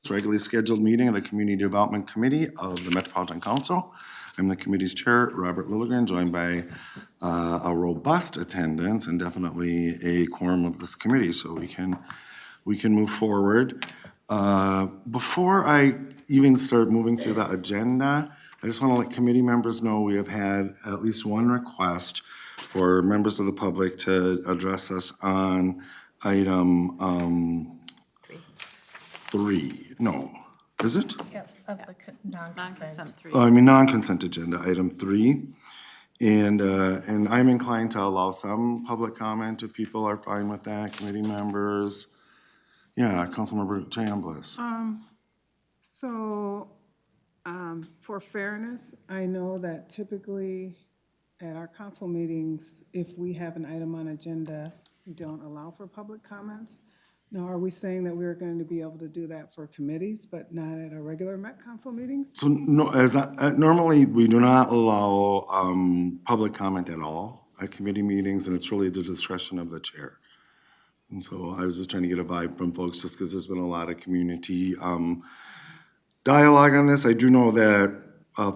Regularly scheduled meeting of the Community Development Committee of the Metropolitan Council. I'm the committee's chair, Robert Lilligren, joined by a robust attendance and definitely a quorum of this committee, so we can move forward. Before I even start moving through the agenda, I just want to let committee members know we have had at least one request for members of the public to address us on item 3. No, is it? Yep, of the non-consent. Oh, I mean non-consent agenda, item 3. And I'm inclined to allow some public comment if people are fine with that, committee members. Yeah, Councilmember Chambliss. For fairness, I know that typically at our council meetings, if we have an item on agenda, we don't allow for public comments. Now, are we saying that we're going to be able to do that for committees, but not at our regular Met Council meetings? So no, normally we do not allow public comment at all at committee meetings, and it's really the discretion of the chair. And so I was just trying to get a vibe from folks, just because there's been a lot of community dialogue on this. I do know that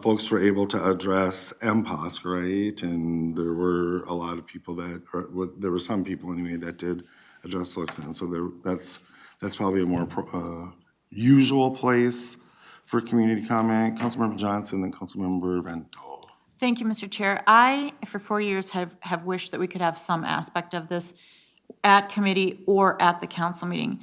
folks were able to address MPOS, right? And there were a lot of people there were some people anyway that did address folks then. So that's probably a more usual place for community comment. Councilmember Johnson, then Councilmember Vento. Thank you, Mr. Chair. I, for 4 years, have wished that we could have some aspect of this at committee or at the council meeting.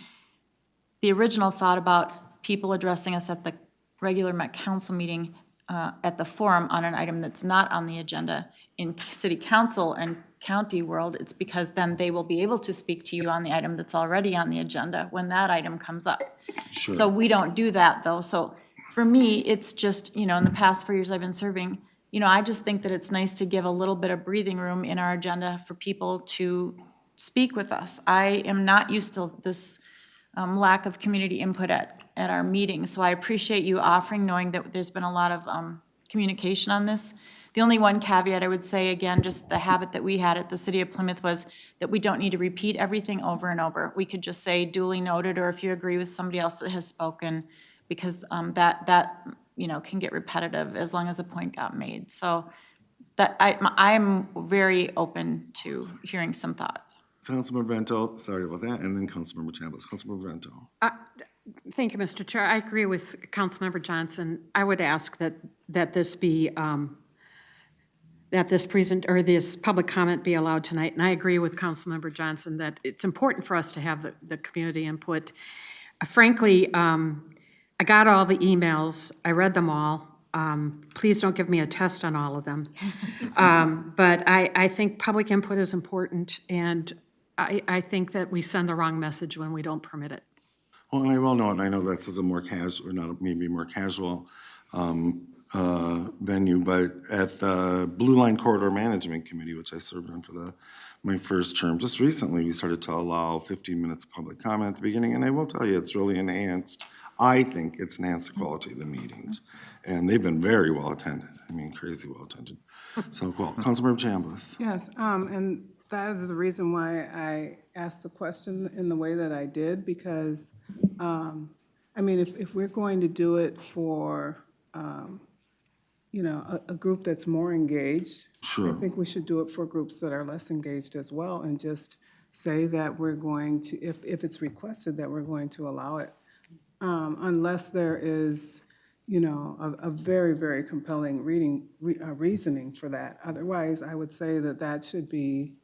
The original thought about people addressing us at the regular Met Council meeting at the forum on an item that's not on the agenda in city council and county world, it's because then they will be able to speak to you on the item that's already on the agenda when that item comes up. Sure. So we don't do that though. So for me, it's just, in the past 4 years I've been serving, I just think that it's nice to give a little bit of breathing room in our agenda for people to speak with us. I am not used to this lack of community input at our meetings, so I appreciate you offering, knowing that there's been a lot of communication on this. The only one caveat I would say, again, just the habit that we had at the City of Plymouth was that we don't need to repeat everything over and over. We could just say duly noted, or if you agree with somebody else that has spoken, because that can get repetitive as long as a point got made. So that I'm very open to hearing some thoughts. Councilmember Vento, sorry about that, and then Councilmember Chambliss. Councilmember Vento. Thank you, Mr. Chair. I agree with Councilmember Johnson. I would ask that this be that this public comment be allowed tonight. And I agree with Councilmember Johnson that it's important for us to have the community input. Frankly, I got all the emails. I read them all. Please don't give me a test on all of them. But I think public input is important, and I think that we send the wrong message when we don't permit it. Well, and I will know, and I know this is a more casual, or not maybe more casual venue, but at the Blue Line Corridor Management Committee, which I served on for my first term, just recently we started to allow 15 minutes of public comment at the beginning, and I will tell you, it's really enhanced. I think it's enhanced the quality of the meetings, and they've been very well attended. I mean, crazy well attended. So, cool. Councilmember Chambliss. Yes, and that is the reason why I asked the question in the way that I did, because, I mean, if we're going to do it for, a group that's more engaged, Sure. I think we should do it for groups that are less engaged as well, and just say that we're going to, if it's requested, that we're going to allow it, unless there is, a very, very compelling reasoning for that. Otherwise, I would say that should be,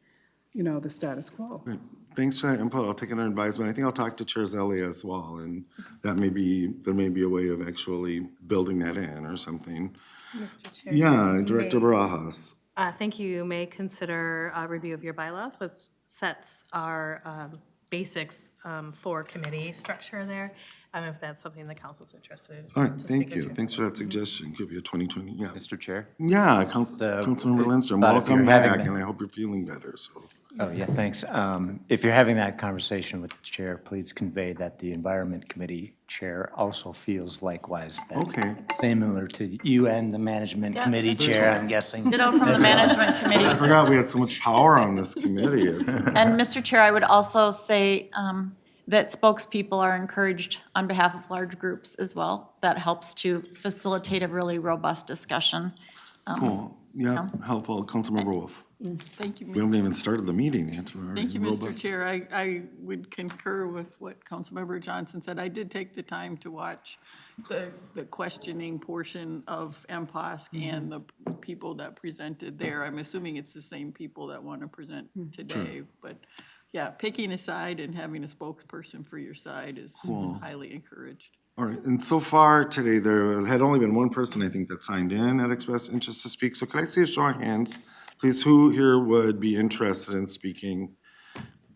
the status quo. Great. Thanks for that input. I'll take it under advisement. I think I'll talk to Chair Seelye as well, and there may be a way of actually building that in or something. Mr. Chair. Yeah, Director Barajas. Thank you. You may consider a review of your bylaws, which sets our basics for committee structure there, if that's something the council's interested in. All right, thank you. Thanks for that suggestion. Give you a 2020, yeah. Mr. Chair? Yeah, Councilmember Lindstrom, but if you're welcome having back, that- and I hope you're feeling better, so. Oh, yeah, thanks. If you're having that conversation with the chair, please convey that the Environment Committee chair also feels likewise. That Okay. Similar to you and the Management Committee chair, I'm guessing. Ditto from the Management Committee. I forgot we had so much power on this committee. It's, And Mr. Chair, I would also say, that spokespeople are encouraged on behalf of large groups as well. That helps to facilitate a really robust discussion. Cool, yeah, helpful. Councilmember Wolf. Thank you, We haven't even started the meeting yet. We're Thank you, already Mr. robust. Chair. I would concur with what Councilmember Johnson said. I did take the time to watch the questioning portion of MPOSC and the people that presented there. I'm assuming it's the same people that want to present today. But yeah, picking a side and having a spokesperson for your side is highly encouraged. All right, and so far today, there had only been one person, I think, that signed in that expressed interest to speak. So could I see a show of hands, please? Who here would be interested in speaking,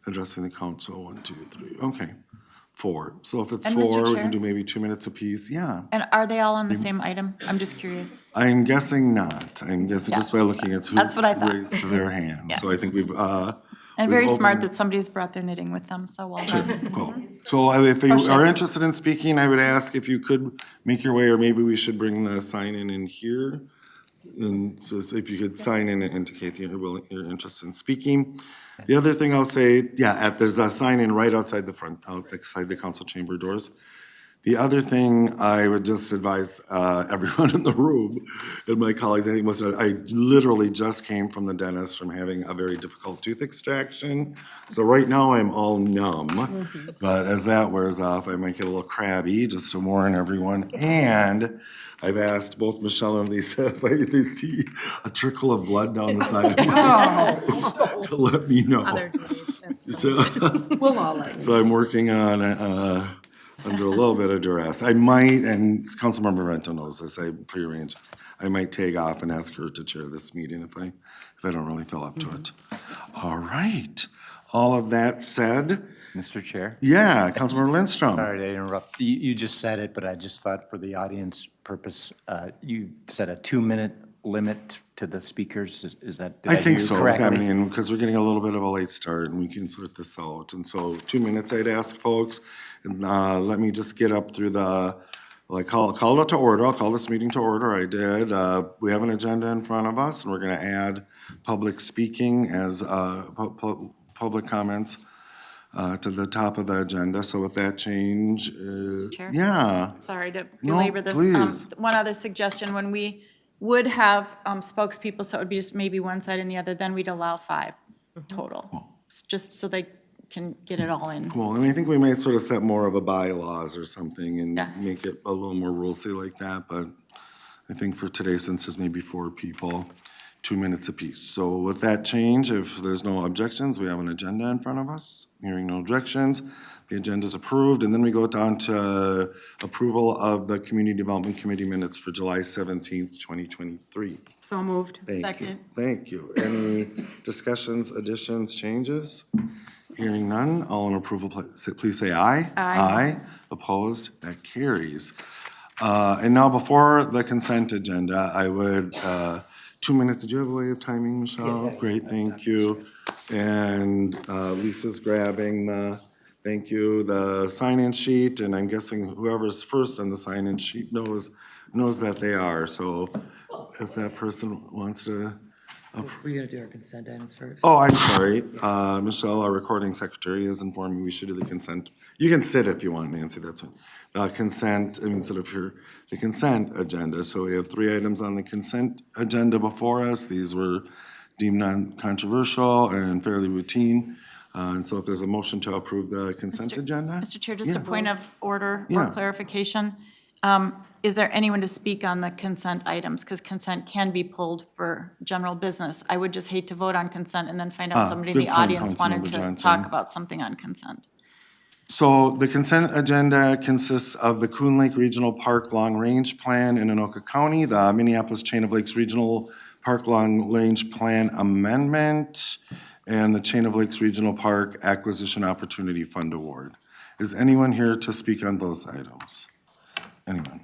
addressing the council? 1, 2, 3, okay. 4. So if it's And Mr. 4, we Chair? can do maybe 2 minutes apiece. Yeah, And are they all on the same item? I'm just curious. I'm guessing not. I'm guessing just by looking at who That's what I thought. raised their hand. So I think we've, And we've very smart opened- that somebody's brought their knitting with them, so well done. Cool. So if you are interested in speaking, I would ask if you could make your way, or maybe we should bring the sign in here. And so if you could sign in and indicate that you're interested in speaking. The other thing I'll say, yeah, there's a sign in right outside the front, outside the council chamber doors. The other thing I would just advise everyone in the room and my colleagues, I think most of it, I literally just came from the dentist from having a very difficult tooth extraction. So right now I'm all numb, but as that wears off, I might get a little crabby, just to warn everyone. And I've asked both Michelle and Lisa if they see a trickle of blood down the side of me to let me know. Other duties. So, We'll all let so I'm working on under a little bit of duress. I might, and Councilmember Rento knows this, I prearranged this. I might tag off and ask her to chair this meeting if I don't really feel up to it. All right. All of that said, Mr. Chair? yeah, Councilmember Lindstrom. Sorry to interrupt. You just said it, but I just thought for the audience purpose, you said a 2-minute limit to the speakers. Is that, did I I hear think you so, correctly? because we're getting a little bit of a late start and we can sort this out. And so 2 minutes I'd ask folks, and let me just get up through the, call it to order. I'll call this meeting to order. I did. We have an agenda in front of us and we're gonna add public speaking as public comments to the top of the agenda. So with that change, Chair? yeah. Sorry to No, belabor this. please. One other suggestion, when we would have spokespeople, so it would be just maybe one side and the other, then we'd allow 5 total. Just so they can get it all in. Cool, and I think we might sort of set more of a bylaws or something and Yeah. make it a little more rulesy like that, but I think for today, since there's maybe 4 people, 2 minutes apiece. So with that change, if there's no objections, we have an agenda in front of us. Hearing no objections, the agenda is approved, and then we go down to approval of the Community Development Committee minutes for July 17th, 2023. So moved. Thank you. Second. Thank you. Any discussions, additions, changes? Hearing none, all in approval, please say aye. Aye. Opposed? That carries. And now before the consent agenda, I would, 2 minutes, did you have a way of timing, Michelle? Great, thank you. And Lisa's grabbing the, thank you, the sign-in sheet, and I'm guessing whoever's first on the sign-in sheet knows that they are. So if that person wants to. We're gonna do our consent items first. Oh, I'm sorry. Michelle, our recording secretary, has informed me we should do the consent. You can sit if you want, Nancy, that's fine. Consent, I mean, sort of the consent agenda. So we have 3 items on the consent agenda before us. These were deemed non-controversial and fairly routine. And so if there's a motion to approve the consent agenda? Mr. Chair, just a point of order or Yeah. clarification. Is there anyone to speak on the consent items? Because consent can be pulled for general business. I would just hate to vote on consent and then find out somebody in good the point, audience wanted Councilmember to Johnson. talk about something on consent. So the consent agenda consists of the Coon Lake Regional Park Long Range Plan in Anoka County, the Minneapolis Chain of Lakes Regional Park Long Range Plan Amendment, and the Chain of Lakes Regional Park Acquisition Opportunity Fund Award. Is anyone here to speak on those items? Anyone?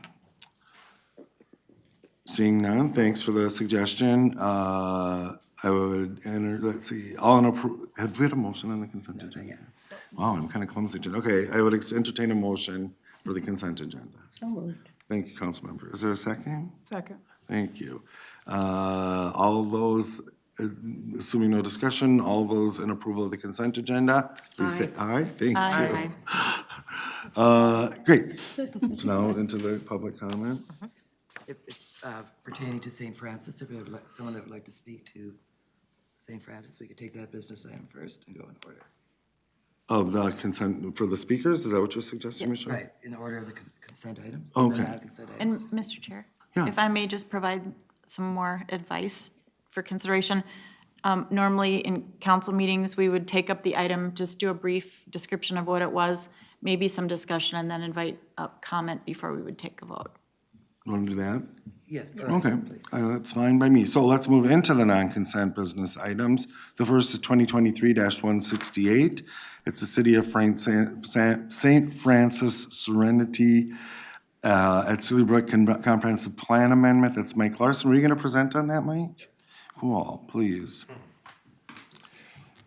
Seeing none, thanks for the suggestion. I would enter, let's see, all in have we had a motion on the consent agenda? Wow, I'm kind of clumsy. Okay, I would entertain a motion for the consent agenda. So moved. Thank you, Councilmember. Is there a second? Second. Thank you. All those Assuming no discussion, all those in approval of the consent agenda, please say aye. Thank you. Great. So now into the public comment. Pertaining to St. Francis, if someone that would like to speak to St. Francis, we could take that business item first and go in order. Of the consent for the speakers, is that what you're suggesting, Michelle? Right, in the order of the consent items. Okay. The non-consent And items. Mr. Chair? Yeah. If I may just provide some more advice for consideration. Normally in council meetings, we would take up the item, just do a brief description of what it was, maybe some discussion, and then invite a comment before we would take a vote. Want to do that? Yes, go Okay, ahead, please. that's fine by me. So let's move into the non-consent business items. The first is 2023-168. It's the City of St. Francis Serenity at Seelye Brook Comprehensive Plan Amendment. That's Mike Larson. Were you going to present on that, Mike? Cool, please.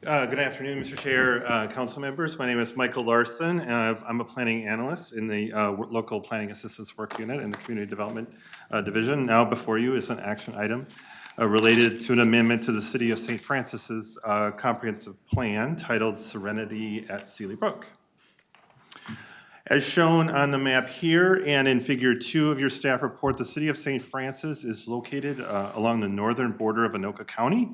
Good afternoon, Mr. Chair, council members. My name is Michael Larson. I'm a planning analyst in the local planning assistance work unit in the community development division. Now before you is an action item related to an amendment to the City of St. Francis's comprehensive plan titled Serenity at Seelye Brook. As shown on the map here and in figure 2 of your staff report, the City of St. Francis is located along the northern border of Anoka County.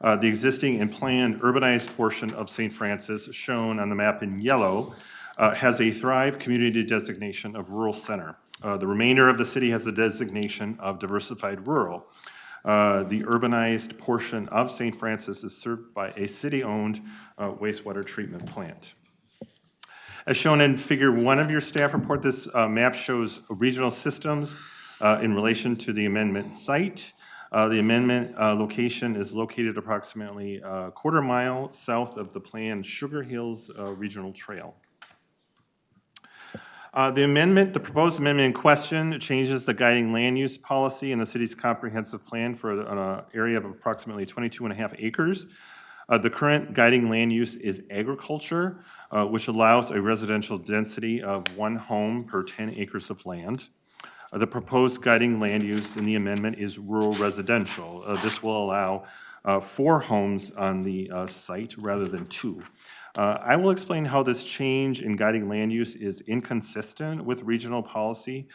The existing and planned urbanized portion of St. Francis, shown on the map in yellow, has a Thrive Community designation of Rural Center. The remainder of the city has a designation of Diversified Rural. The urbanized portion of St. Francis is served by a city-owned wastewater treatment plant. As shown in figure 1 of your staff report, this map shows regional systems in relation to the amendment site. The amendment location is located approximately a quarter mile south of the planned Sugar Hills Regional Trail. The proposed amendment in question changes the guiding land use policy in the city's comprehensive plan for an area of approximately 22.5 acres. The current guiding land use is agriculture, which allows a residential density of 1 home per 10 acres of land. The proposed guiding land use in the amendment is rural residential. This will allow 4 homes on the site rather than 2. I will explain how this change in guiding land use is inconsistent with regional policy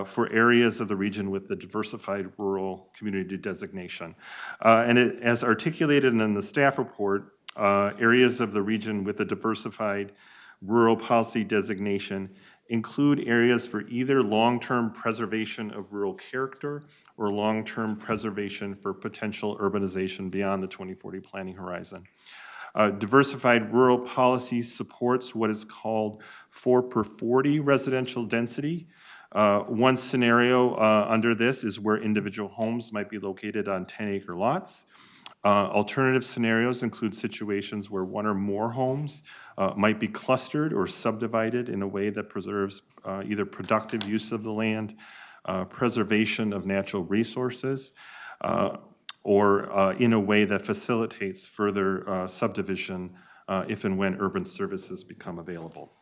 for areas of the region with the diversified rural community designation. As articulated in the staff report, areas of the region with the diversified rural policy designation include areas for either long-term preservation of rural character or long-term preservation for potential urbanization beyond the 2040 planning horizon. Diversified rural policy supports what is called 4/40 residential density. One scenario under this is where individual homes might be located on 10-acre lots. Alternative scenarios include situations where 1 or more homes might be clustered or subdivided in a way that preserves either productive use of the land, preservation of natural resources, or in a way that facilitates further subdivision if and when urban services become available.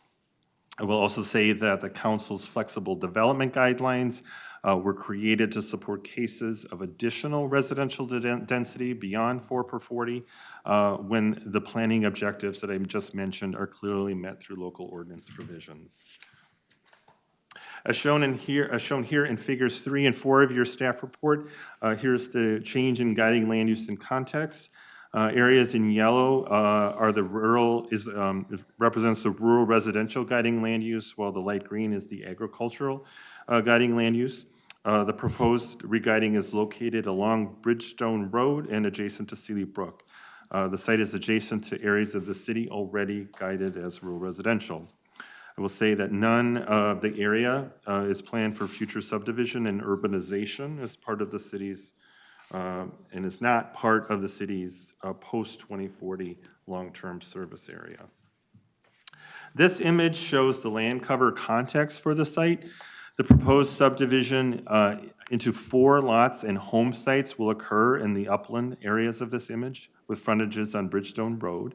I will also say that the council's flexible development guidelines were created to support cases of additional residential density beyond 4/40 when the planning objectives that I just mentioned are clearly met through local ordinance provisions. As shown here in figures 3 and 4 of your staff report, here's the change in guiding land use in context. Areas in yellow are the rural, represents the rural residential guiding land use, while the light green is the agricultural guiding land use. The proposed re-guiding is located along Bridgestone Road and adjacent to Seelye Brook. The site is adjacent to areas of the city already guided as rural residential. I will say that none of the area is planned for future subdivision and urbanization as part of the city's, and is not part of the city's post-2040 long-term service area. This image shows the land cover context for the site. The proposed subdivision into 4 lots and home sites will occur in the upland areas of this image with frontages on Bridgestone Road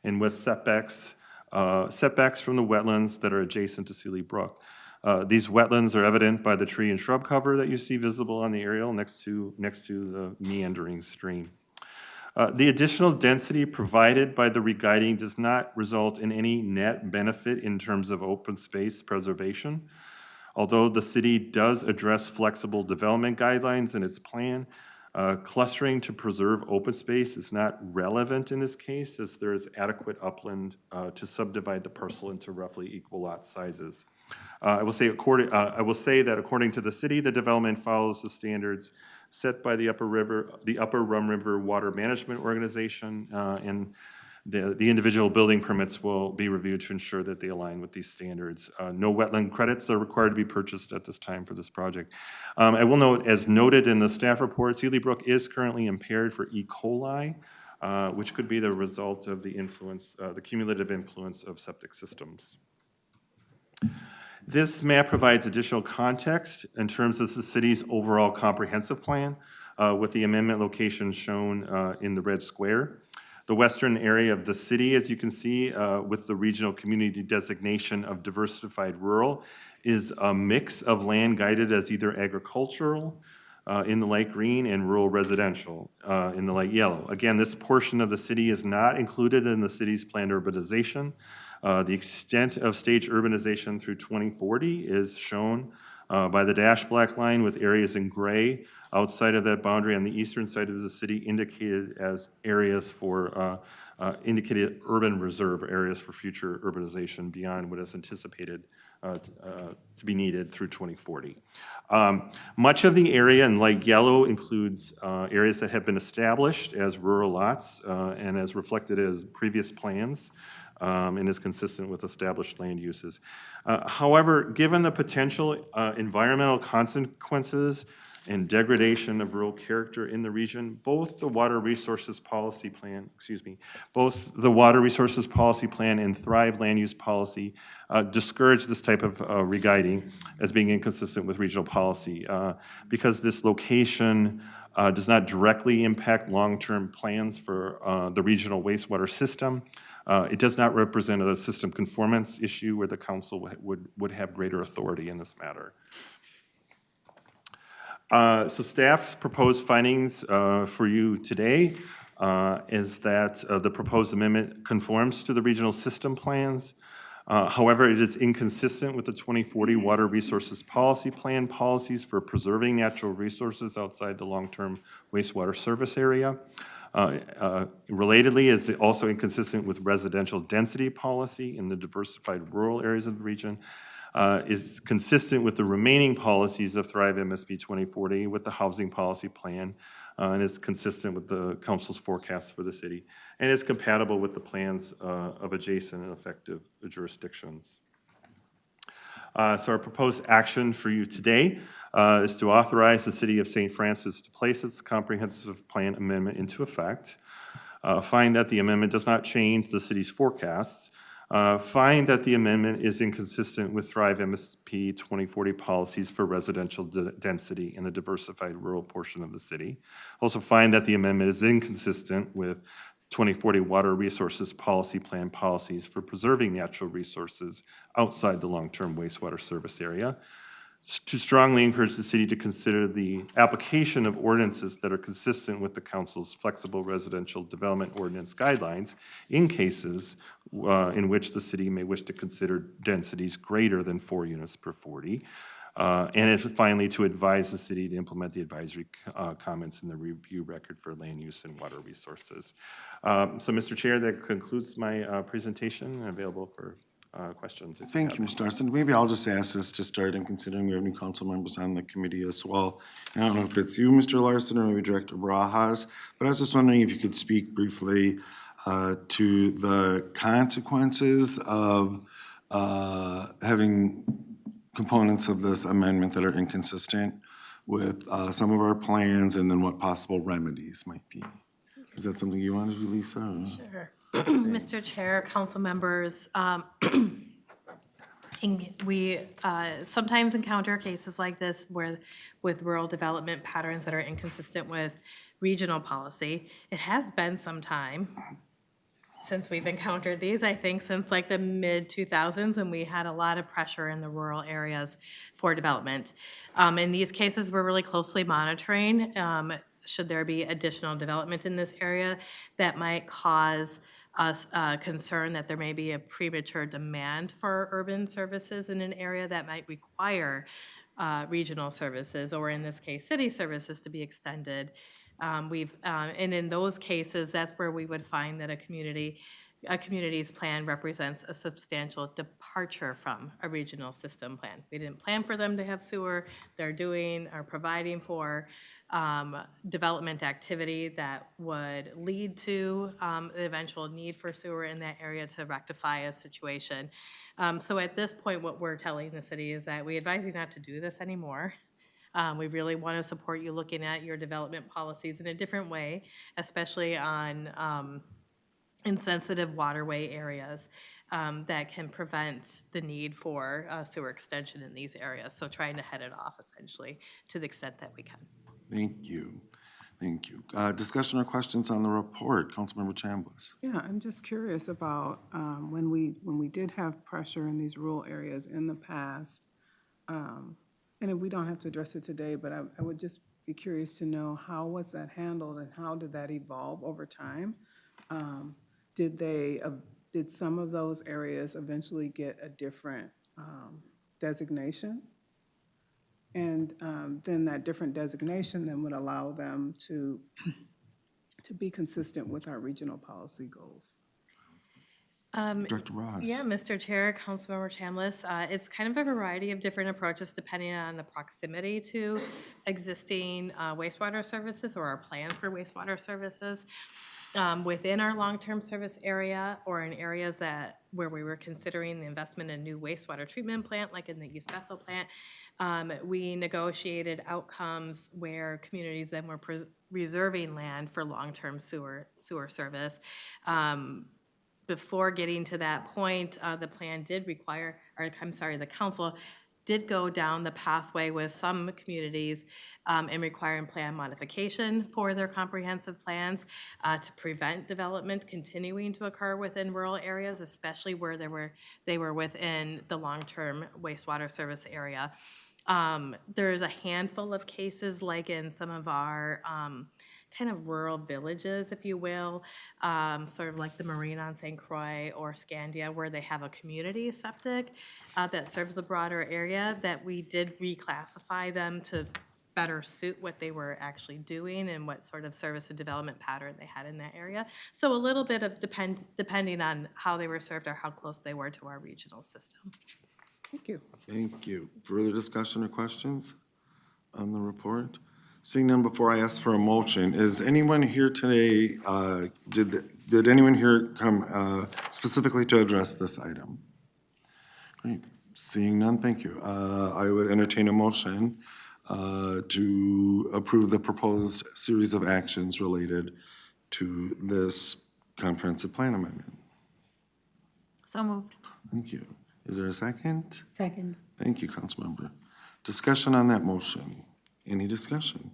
and with setbacks from the wetlands that are adjacent to Seelye Brook. These wetlands are evident by the tree and shrub cover that you see visible on the aerial next to the meandering stream. The additional density provided by the re-guiding does not result in any net benefit in terms of open space preservation. Although the city does address flexible development guidelines in its plan, clustering to preserve open space is not relevant in this case, as there is adequate upland to subdivide the parcel into roughly equal lot sizes. I will say that according to the city, the development follows the standards set by the Upper Rum River Water Management Organization, and the individual building permits will be reviewed to ensure that they align with these standards. No wetland credits are required to be purchased at this time for this project. I will note, as noted in the staff report, Seelye Brook is currently impaired for E. coli, which could be the result of the influence, the cumulative influence of septic systems. This map provides additional context in terms of the city's overall comprehensive plan, with the amendment locations shown in the red square. The western area of the city, as you can see, with the regional community designation of diversified rural, is a mix of land guided as either agricultural in the light green and rural residential in the light yellow. Again, this portion of the city is not included in the city's planned urbanization. The extent of stage urbanization through 2040 is shown by the dashed black line, with areas in gray outside of that boundary on the eastern side of the city indicated as areas for, indicated urban reserve areas for future urbanization beyond what is anticipated to be needed through 2040. Much of the area in light yellow includes areas that have been established as rural lots and as reflected as previous plans. And is consistent with established land uses. However, given the potential environmental consequences and degradation of rural character in the region, both the Water Resources Policy Plan, and Thrive Land Use Policy discourage this type of re-guiding as being inconsistent with regional policy. Because this location does not directly impact long-term plans for the regional wastewater system, it does not represent a system conformance issue where the council would have greater authority in this matter. So staff's proposed findings for you today is that the proposed amendment conforms to the regional system plans. However, it is inconsistent with the 2040 Water Resources Policy Plan policies for preserving natural resources outside the long-term wastewater service area. Relatedly, is also inconsistent with residential density policy in the diversified rural areas of the region. Is consistent with the remaining policies of Thrive MSP 2040 with the housing policy plan, and is consistent with the council's forecasts for the city, and is compatible with the plans of adjacent and effective jurisdictions. So our proposed action for you today is to authorize the City of St. Francis to place its comprehensive plan amendment into effect, find that the amendment does not change the city's forecasts, find that the amendment is inconsistent with Thrive MSP 2040 policies for residential density in the diversified rural portion of the city. Also find that the amendment is inconsistent with 2040 Water Resources Policy Plan policies for preserving natural resources outside the long-term wastewater service area. To strongly encourage the city to consider the application of ordinances that are consistent with the council's flexible residential development ordinance guidelines in cases in which the city may wish to consider densities greater than 4 units per 40. And finally, to advise the city to implement the advisory comments in the review record for land use and water resources. So, Mr. Chair, that concludes my presentation, and available for questions. Thank you, Mr. Larson. Maybe I'll just ask this to start, and considering we have new council members on the committee as well. I don't know if it's you, Mr. Larson, or maybe Director Barajas, but I was just wondering if you could speak briefly to the consequences of having components of this amendment that are inconsistent with some of our plans, and then what possible remedies might be. Is that something you want to do, Lisa? Sure. Mr. Chair, council members, we sometimes encounter cases like this with rural development patterns that are inconsistent with regional policy. It has been some time since we've encountered these, I think since like the mid-2000s, when we had a lot of pressure in the rural areas for development. In these cases, we're really closely monitoring should there be additional development in this area that might cause us concern that there may be a premature demand for urban services in an area that might require regional services, or in this case, city services to be extended. And in those cases, that's where we would find that a community's plan represents a substantial departure from a regional system plan. We didn't plan for them to have sewer. They're doing or providing for development activity that would lead to the eventual need for sewer in that area to rectify a situation. So at this point, what we're telling the city is that we advise you not to do this anymore. We really want to support you looking at your development policies in a different way, especially on insensitive waterway areas that can prevent the need for sewer extension in these areas. So trying to head it off essentially to the extent that we can. Thank you. Thank you. Discussion or questions on the report? Councilmember Chambliss. Yeah, I'm just curious about when we did have pressure in these rural areas in the past, and if we don't have to address it today, but I would just be curious to know how was that handled and how did that evolve over time? Did some of those areas eventually get a different designation? And then that different designation then would allow them to be consistent with our regional policy goals. Director Ross. Yeah, Mr. Chair, Councilmember Chambliss, it's kind of a variety of different approaches depending on the proximity to existing wastewater services or our plans for wastewater services. Within our long-term service area or in areas where we were considering the investment in a new wastewater treatment plant, like in the East Bethel plant, we negotiated outcomes where communities then were reserving land for long-term sewer service. Before getting to that point, the council did go down the pathway with some communities in requiring plan modification for their comprehensive plans to prevent development continuing to occur within rural areas, especially where they were within the long-term wastewater service area. There's a handful of cases, like in some of our kind of rural villages, if you will, sort of like the Marine on St. Croix or Scandia, where they have a community septic that serves the broader area, that we did reclassify them to better suit what they were actually doing and what sort of service and development pattern they had in that area. So a little bit of depending on how they were served or how close they were to our regional system. Thank you. Thank you. Further discussion or questions on the report? Seeing none, before I ask for a motion, is anyone here today, did anyone here come specifically to address this item? Great. Seeing none, thank you. I would entertain a motion to approve the proposed series of actions related to this comprehensive plan amendment. So moved. Thank you. Is there a second? Second. Thank you, Councilmember. Discussion on that motion. Any discussion?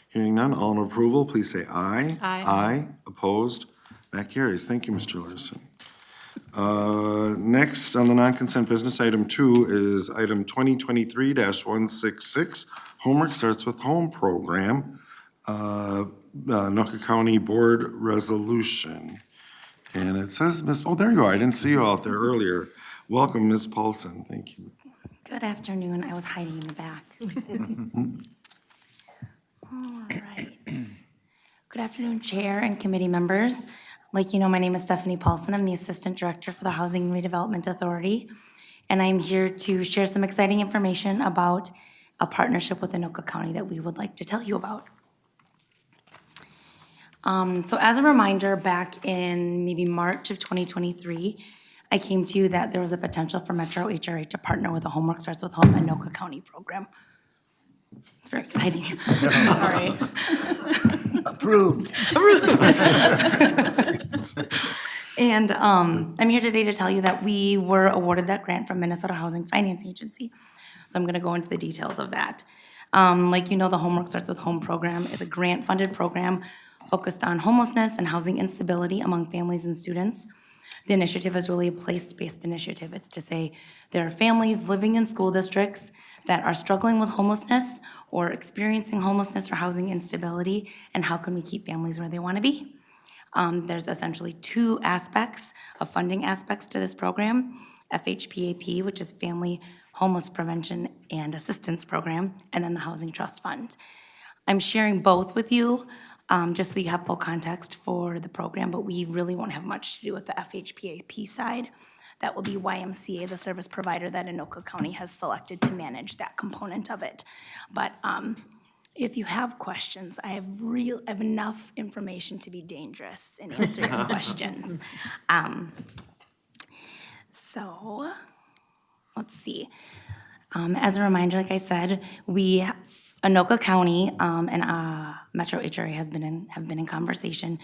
Hearing none, all in approval, please say aye. Aye. Aye. Opposed? That carries. Thank you, Mr. Larson. Next on the non-consent business, item 2 is item 2023-166, Homework Starts with Home Program, Anoka County Board Resolution. And it says, oh, there you are. I didn't see you out there earlier. Welcome, Ms. Paulson. Thank you. Good afternoon. I was hiding in the back. All right. Good afternoon, Chair and committee members. Like you know, my name is Stephanie Paulson. I'm the Assistant Director for the Housing and Redevelopment Authority, and I'm here to share some exciting information about a partnership with Anoka County that we would like to tell you about. So as a reminder, back in maybe March of 2023, I came to you that there was a potential for Metro HRA to partner with the Homework Starts with Home Anoka County program. It's very exciting. Sorry. Approved. And I'm here today to tell you that we were awarded that grant from Minnesota Housing Finance Agency. So I'm going to go into the details of that. Like you know, the Homework Starts with Home program is a grant-funded program focused on homelessness and housing instability among families and students. The initiative is really a place-based initiative. It's to say there are families living in school districts that are struggling with homelessness or experiencing homelessness or housing instability, and how can we keep families where they want to be? There's essentially two aspects of funding aspects to this program. FHPAP, which is Family Homeless Prevention and Assistance Program, and then the Housing Trust Fund. I'm sharing both with you, just so you have full context for the program, but we really won't have much to do with the FHPAP side. That will be YMCA, the service provider that Anoka County has selected to manage that component of it. But if you have questions, I have enough information to be dangerous in answering questions. So, let's see. As a reminder, like I said, Anoka County and Metro HRA have been in conversation,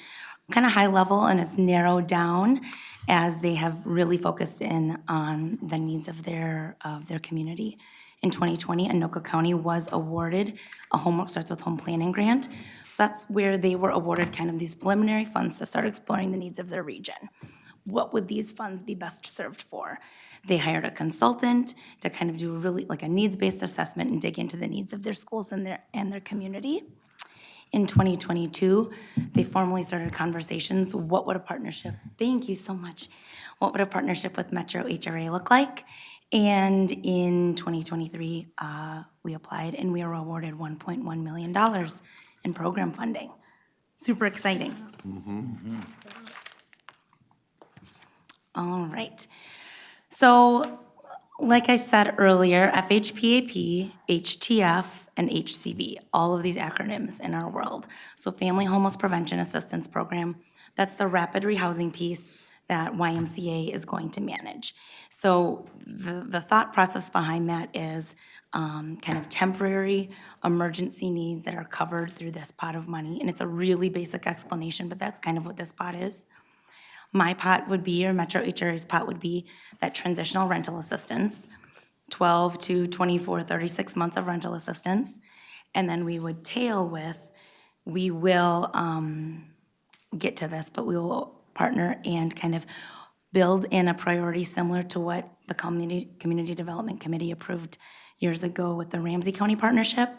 kind of high level, and it's narrowed down as they have really focused in on the needs of their community. In 2020, Anoka County was awarded a Homework Starts with Home planning grant. So that's where they were awarded kind of these preliminary funds to start exploring the needs of their region. What would these funds be best served for? They hired a consultant to kind of do really like a needs-based assessment and dig into the needs of their schools and their community. In 2022, they formally started conversations. What would a partnership, thank you so much. What would a partnership with Metro HRA look like? And in 2023, we applied and we were awarded $1.1 million in program funding. Super exciting. All right. So, like I said earlier, FHPAP, HTF, and HCV, all of these acronyms in our world. So Family Homeless Prevention Assistance Program, that's the rapid rehousing piece that YMCA is going to manage. So the thought process behind that is kind of temporary emergency needs that are covered through this pot of money. And it's a really basic explanation, but that's kind of what this pot is. My pot would be, or Metro HRA's pot would be, that transitional rental assistance, 12 to 24, 36 months of rental assistance. And then we would tail with, we will get to this, but we will partner and kind of build in a priority similar to what the Community Development Committee approved years ago with the Ramsey County Partnership.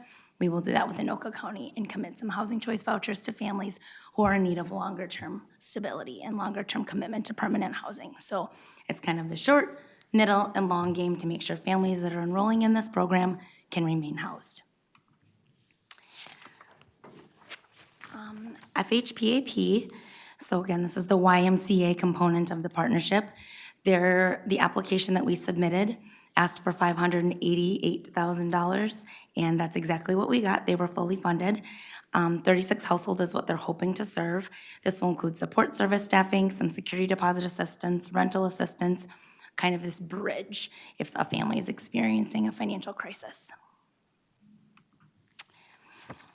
We will do that with Anoka County and commit some housing choice vouchers to families who are in need of longer-term stability and longer-term commitment to permanent housing. So it's kind of the short, middle, and long game to make sure families that are enrolling in this program can remain housed. FHPAP, so again, this is the YMCA component of the partnership. The application that we submitted asked for $588,000, and that's exactly what we got. They were fully funded. 36 households is what they're hoping to serve. This will include support service staffing, some security deposit assistance, rental assistance, kind of this bridge if a family is experiencing a financial crisis.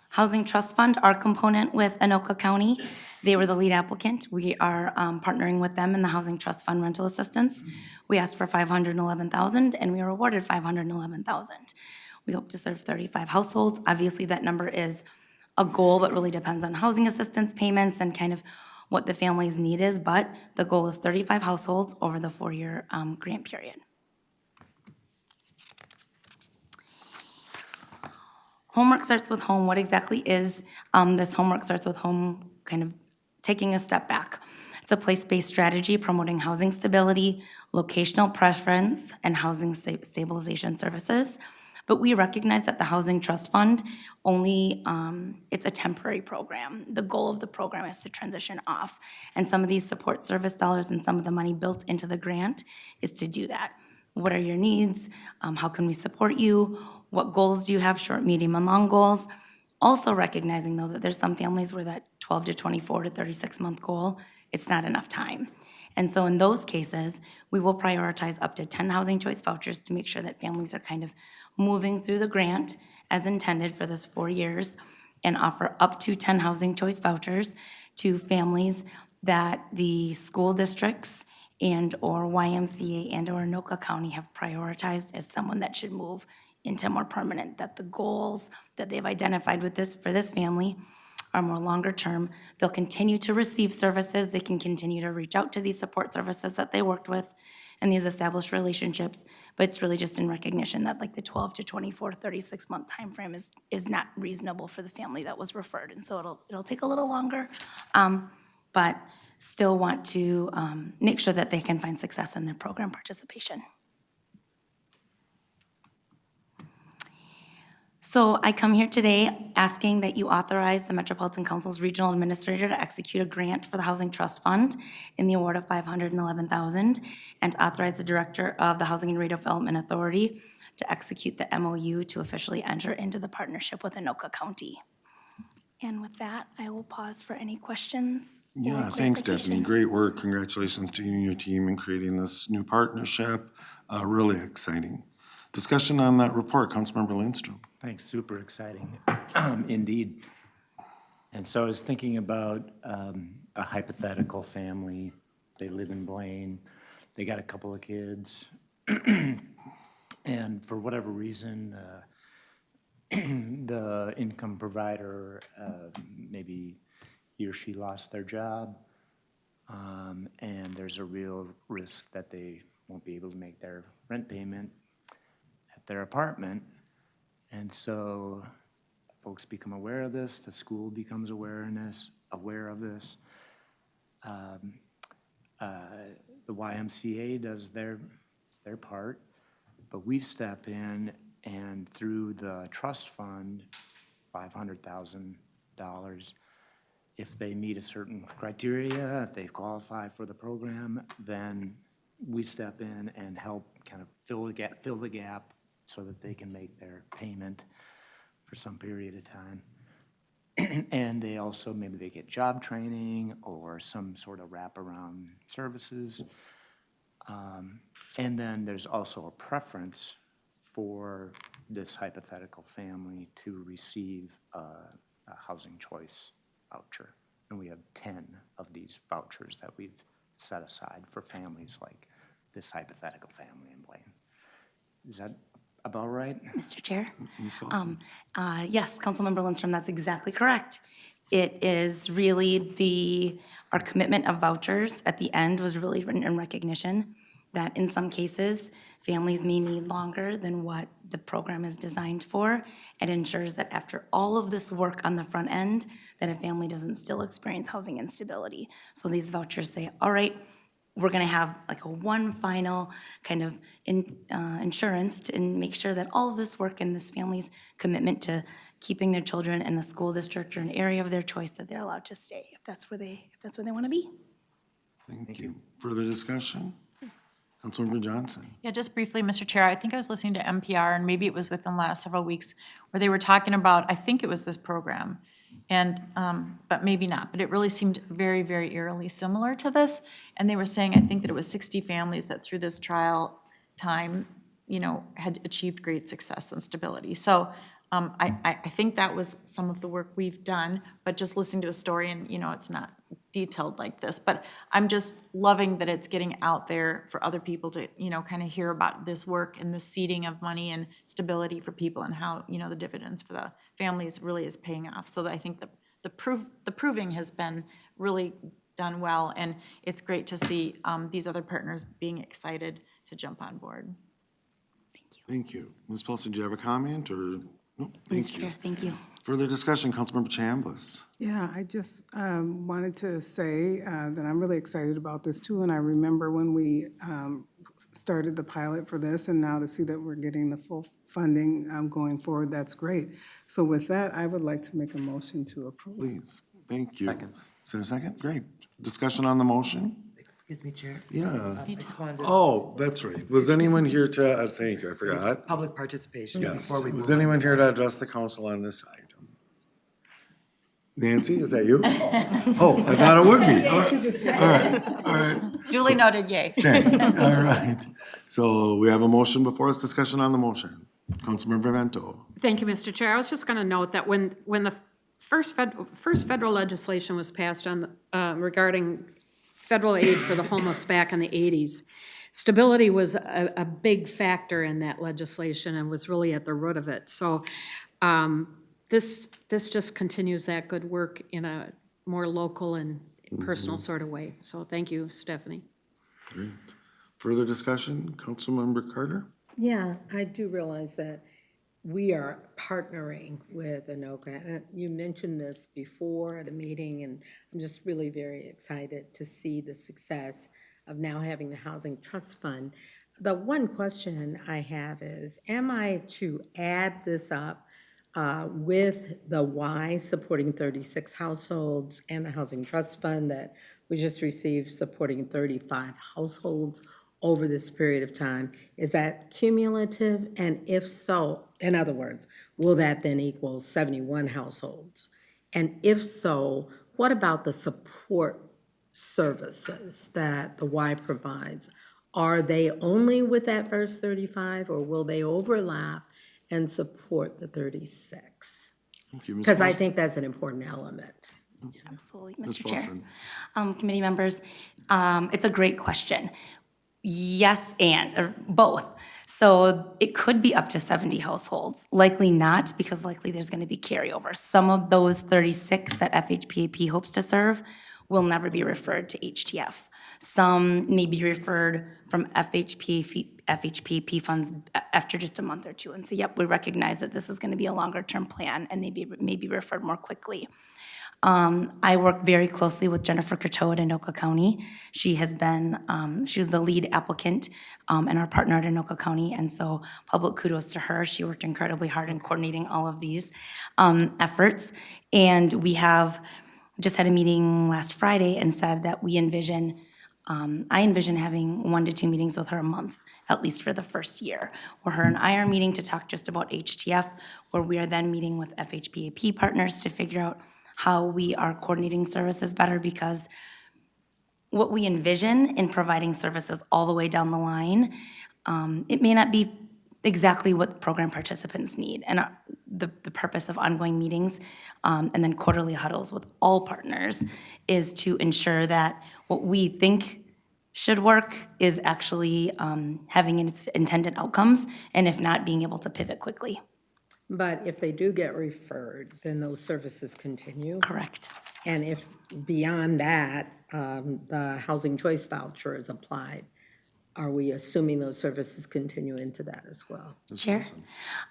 Housing Trust Fund, our component with Anoka County, they were the lead applicant. We are partnering with them in the Housing Trust Fund rental assistance. We asked for $511,000 and we were awarded $511,000. We hope to serve 35 households. Obviously that number is a goal, but really depends on housing assistance payments and kind of what the family's need is, but the goal is 35 households over the 4-year grant period. Homework Starts with Home, what exactly is this Homework Starts with Home, kind of taking a step back? It's a place-based strategy promoting housing stability, locational preference, and housing stabilization services. But we recognize that the Housing Trust Fund it's a temporary program. The goal of the program is to transition off. And some of these support service dollars and some of the money built into the grant is to do that. What are your needs? How can we support you? What goals do you have, short, medium, and long goals? Also recognizing, though, that there's some families where that 12 to 24 to 36-month goal, it's not enough time. And so in those cases, we will prioritize up to 10 housing choice vouchers to make sure that families are kind of moving through the grant as intended for this 4 years and offer up to 10 housing choice vouchers to families that the school districts and or YMCA and or Anoka County have prioritized as someone that should move into more permanent, that the goals that they've identified with this for this family are more longer term. They'll continue to receive services. They can continue to reach out to these support services that they worked with and these established relationships, but it's really just in recognition that like the 12 to 24, 36-month timeframe is not reasonable for the family that was referred, and so it'll take a little longer, but still want to make sure that they can find success in their program participation. So I come here today asking that you authorize the Metropolitan Council's regional administrator to execute a grant for the Housing Trust Fund in the award of $511,000 and authorize the director of the Housing and Redevelopment Authority to execute the MOU to officially enter into the partnership with Anoka County. And with that, I will pause for any questions. Yeah, thanks, Stephanie. Great work. Congratulations to you and your team in creating this new partnership. Really exciting. Discussion on that report, Councilmember Lindstrom. Thanks, super exciting, indeed. And so I was thinking about a hypothetical family. They live in Blaine, they got a couple of kids, and for whatever reason, the income provider, maybe he or she lost their job, and there's a real risk that they won't be able to make their rent payment at their apartment. And so folks become aware of this, the school becomes aware of this. The YMCA does their part, but we step in and through the trust fund, $500,000, if they meet a certain criteria, if they qualify for the program, then we step in and help kind of fill the gap so that they can make their payment for some period of time. And they also, maybe they get job training or some sort of wraparound services. And then there's also a preference for this hypothetical family to receive a housing choice voucher. And we have 10 of these vouchers that we've set aside for families like this hypothetical family in Blaine. Is that about right? Mr. Chair? Ms. Paulson. Yes, Councilmember Lindstrom, that's exactly correct. It is really our commitment of vouchers at the end was really written in recognition that in some cases, families may need longer than what the program is designed for. It ensures that after all of this work on the front end, that a family doesn't still experience housing instability. So these vouchers say, all right, we're gonna have like one final kind of insurance to make sure that all of this work and this family's commitment to keeping their children in the school district or an area of their choice, that they're allowed to stay if that's where they wanna be. Thank you. Further discussion? Councilmember Johnson. Yeah, just briefly, Mr. Chair, I think I was listening to NPR, and maybe it was within the last several weeks, where they were talking about, I think it was this program, and, but maybe not, but it really seemed very, very eerily similar to this. And they were saying, I think that it was 60 families that through this trial time, had achieved great success and stability. So I think that was some of the work we've done, but just listening to a story and, it's not detailed like this, but I'm just loving that it's getting out there for other people to, kind of hear about this work and the seeding of money and stability for people and how, the dividends for the families really is paying off. So I think the proving has been really done well, and it's great to see these other partners being excited to jump on board. Thank you. Thank you. Ms. Paulson, do you have a comment or? No, thank Mr. you. Chair, thank you. Further discussion, Councilmember Chambliss. Yeah, I just wanted to say that I'm really excited about this too. And I remember when we started the pilot for this, and now to see that we're getting the full funding going forward, that's great. So with that, I would like to make a motion to approve. Please, thank you. Second. Is there a second? Great. Discussion on the motion? Excuse me, Chair. Yeah. I just wanted to, Oh, that's right. Was anyone here to, thank you, I forgot. public participation Yes. before we Was move on. anyone here to address the council on this item? Nancy, is that you? Oh, I thought it would be. All right. Duly noted, yay. Okay, all right. So we have a motion before us, discussion on the motion. Councilmember Vento. Thank you, Mr. Chair. I was just going to note that when the first federal legislation was passed on regarding federal aid for the homeless back in the 80s, stability was a big factor in that legislation and was really at the root of it. So this just continues that good work in a more local and personal sort of way. So thank you, Stephanie. Great. Further discussion, Councilmember Carter? Yeah, I do realize that we are partnering with Anoka. And you mentioned this before at a meeting, and I'm just really very excited to see the success of now having the Housing Trust Fund. The one question I have is, am I to add this up with the Y supporting 36 households and the Housing Trust Fund that we just received supporting 35 households over this period of time? Is that cumulative? And if so, in other words, will that then equal 71 households? And if so, what about the support services that the Y provides? Are they only with that first 35, or will they overlap and support the 36? Thank you, Ms. Because I Paulson. think that's an important element. Absolutely, Ms. Mr. Chair. Paulson. Committee members, it's a great question. Yes, and, or both. So it could be up to 70 households. Likely not, because likely there's going to be carryover. Some of those 36 that FHPAP hopes to serve will never be referred to HTF. Some may be referred from FHPAP funds after just a month or two. And so, yep, we recognize that this is going to be a longer-term plan, and they may be referred more quickly. I work very closely with Jennifer Coteau at Anoka County. She has been, she was the lead applicant and our partner at Anoka County, and so public kudos to her. She worked incredibly hard in coordinating all of these efforts. And we have just had a meeting last Friday and said that we envision, I envision having 1 to 2 meetings with her a month, at least for the first year, where her and I are meeting to talk just about HTF, where we are then meeting with FHPAP partners to figure out how we are coordinating services better, because what we envision in providing services all the way down the line, it may not be exactly what program participants need. And the purpose of ongoing meetings and then quarterly huddles with all partners is to ensure that what we think should work is actually having its intended outcomes, and if not, being able to pivot quickly. But if they do get referred, then those services continue? Correct. And if beyond that, the housing choice voucher is applied, are we assuming those services continue into that as well? Chair?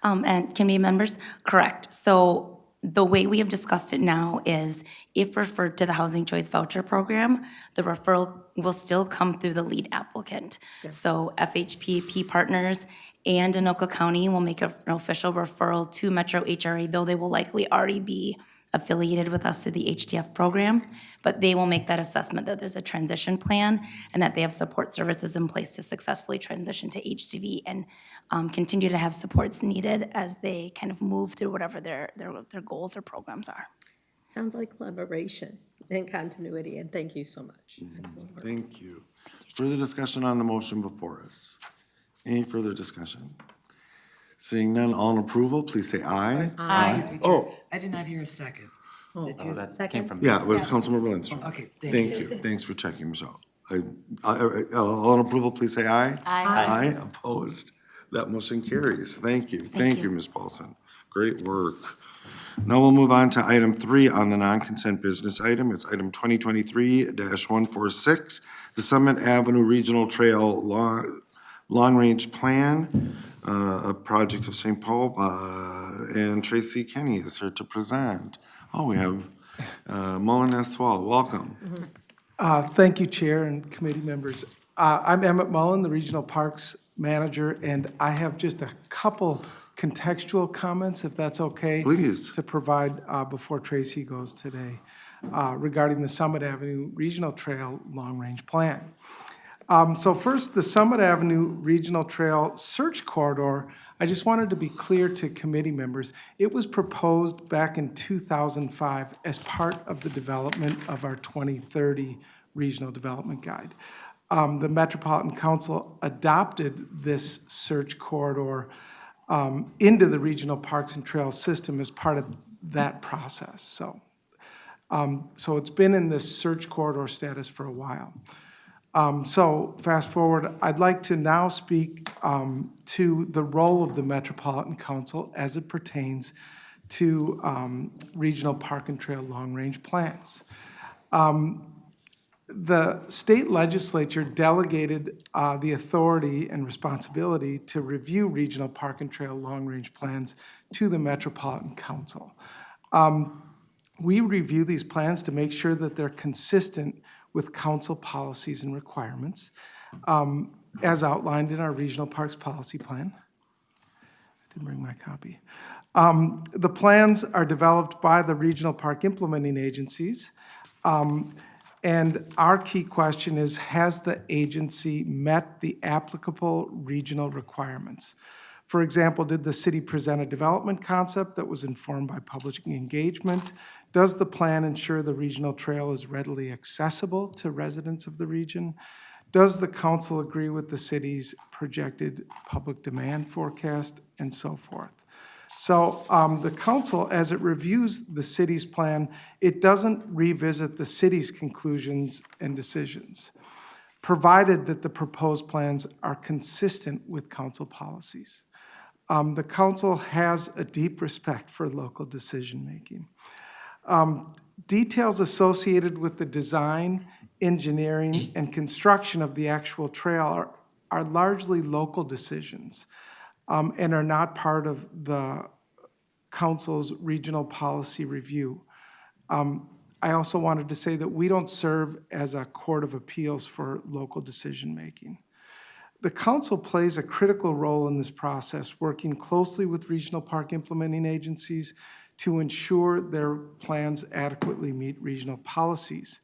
And committee members, correct. So the way we have discussed it now is if referred to the Housing Choice Voucher Program, the referral will still come through the lead applicant. So FHPAP partners and Anoka County will make an official referral to Metro HRA, though they will likely already be affiliated with us through the HTF program, but they will make that assessment that there's a transition plan and that they have support services in place to successfully transition to HCV and continue to have supports needed as they kind of move through whatever their goals or programs are. Sounds like collaboration and continuity, and thank you so much. Excellent work. Thank you. Further discussion on the motion before us? Any further discussion? Seeing none, all in approval, please say aye. Aye. Oh, I did not hear a second. Did Oh, you? that came from. yeah, it was Councilmember Lindstrom. Okay, thank Thank you. you. Thanks for checking, Michelle. All in approval, please say aye. Aye. Opposed? That motion carries. Thank you. Thank you, Ms. Paulson. Great work. Now we'll move on to item 3 on the non-consent business item. It's item 2023-146, the Summit Avenue Regional Trail Long-Range Plan, a project of St. Paul, and Tracy Kenny is here to present. Oh, we have Mullen S. Swall. Welcome. Thank you, Chair and committee members. I'm Emmett Mullen, the Regional Parks Manager, and I have just a couple contextual comments, if that's okay. Please. To provide before Tracy goes today regarding the Summit Avenue Regional Trail Long Range Plan. So first, the Summit Avenue Regional Trail Search Corridor, I just wanted to be clear to committee members, it was proposed back in 2005 as part of the development of our 2030 Regional Development Guide. The Metropolitan Council adopted this search corridor into the Regional Parks and Trails system as part of that process. So it's been in this search corridor status for a while. So fast forward, I'd like to now speak to the role of the Metropolitan Council as it pertains to regional park and trail long-range plans. The state legislature delegated the authority and responsibility to review regional park and trail long-range plans to the Metropolitan Council. We review these plans to make sure that they're consistent with council policies and requirements, as outlined in our Regional Parks Policy Plan. I didn't bring my copy. The plans are developed by the regional park implementing agencies. And our key question is, has the agency met the applicable regional requirements? For example, did the city present a development concept that was informed by public engagement? Does the plan ensure the regional trail is readily accessible to residents of the region? Does the council agree with the city's projected public demand forecast, and so forth? So the council, as it reviews the city's plan, it doesn't revisit the city's conclusions and decisions, provided that the proposed plans are consistent with council policies. The council has a deep respect for local decision-making. Details associated with the design, engineering, and construction of the actual trail are largely local decisions, and are not part of the council's regional policy review. I also wanted to say that we don't serve as a court of appeals for local decision-making. The council plays a critical role in this process, working closely with regional park implementing agencies to ensure their plans adequately meet regional policies.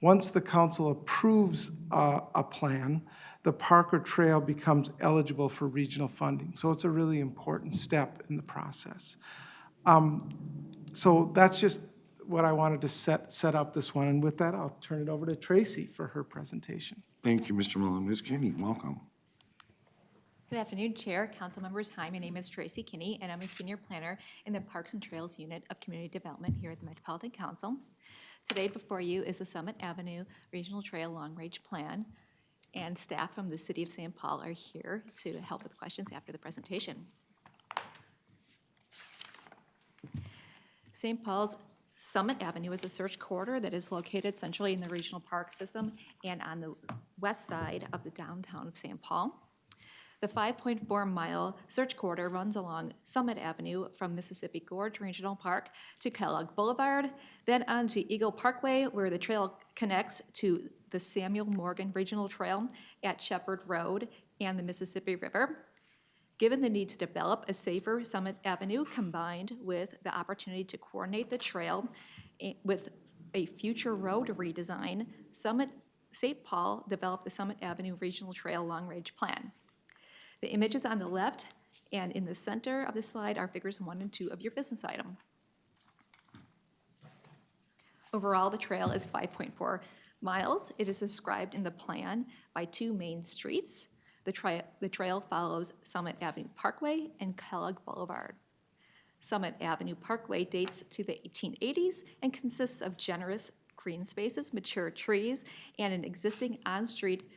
Once the council approves a plan, the park or trail becomes eligible for regional funding. So it's a really important step in the process. So that's just what I wanted to set up this one. And with that, I'll turn it over to Tracy for her presentation. Thank you, Mr. Mullen. Ms. Kinney, welcome. Good afternoon, Chair, Council members. Hi, my name is Tracy Kinney, and I'm a senior planner in the Parks and Trails Unit of Community Development here at the Metropolitan Council. Today before you is the Summit Avenue Regional Trail Long Range Plan, and staff from the City of St. Paul are here to help with questions after the presentation. St. Paul's Summit Avenue is a search corridor that is located centrally in the regional park system and on the west side of the downtown of St. Paul. The 5.4-mile search corridor runs along Summit Avenue from Mississippi Gorge Regional Park to Kellogg Boulevard, then on to Eagle Parkway, where the trail connects to the Samuel Morgan Regional Trail at Shepherd Road and the Mississippi River. Given the need to develop a safer Summit Avenue combined with the opportunity to coordinate the trail with a future road redesign, St. Paul developed the Summit Avenue Regional Trail Long Range Plan. The images on the left and in the center of the slide are figures 1 and 2 of your business item. Overall, the trail is 5.4 miles. It is described in the plan by 2 main streets. The trail follows Summit Avenue Parkway and Kellogg Boulevard. Summit Avenue Parkway dates to the 1880s and consists of generous green spaces, mature trees, and an existing on-street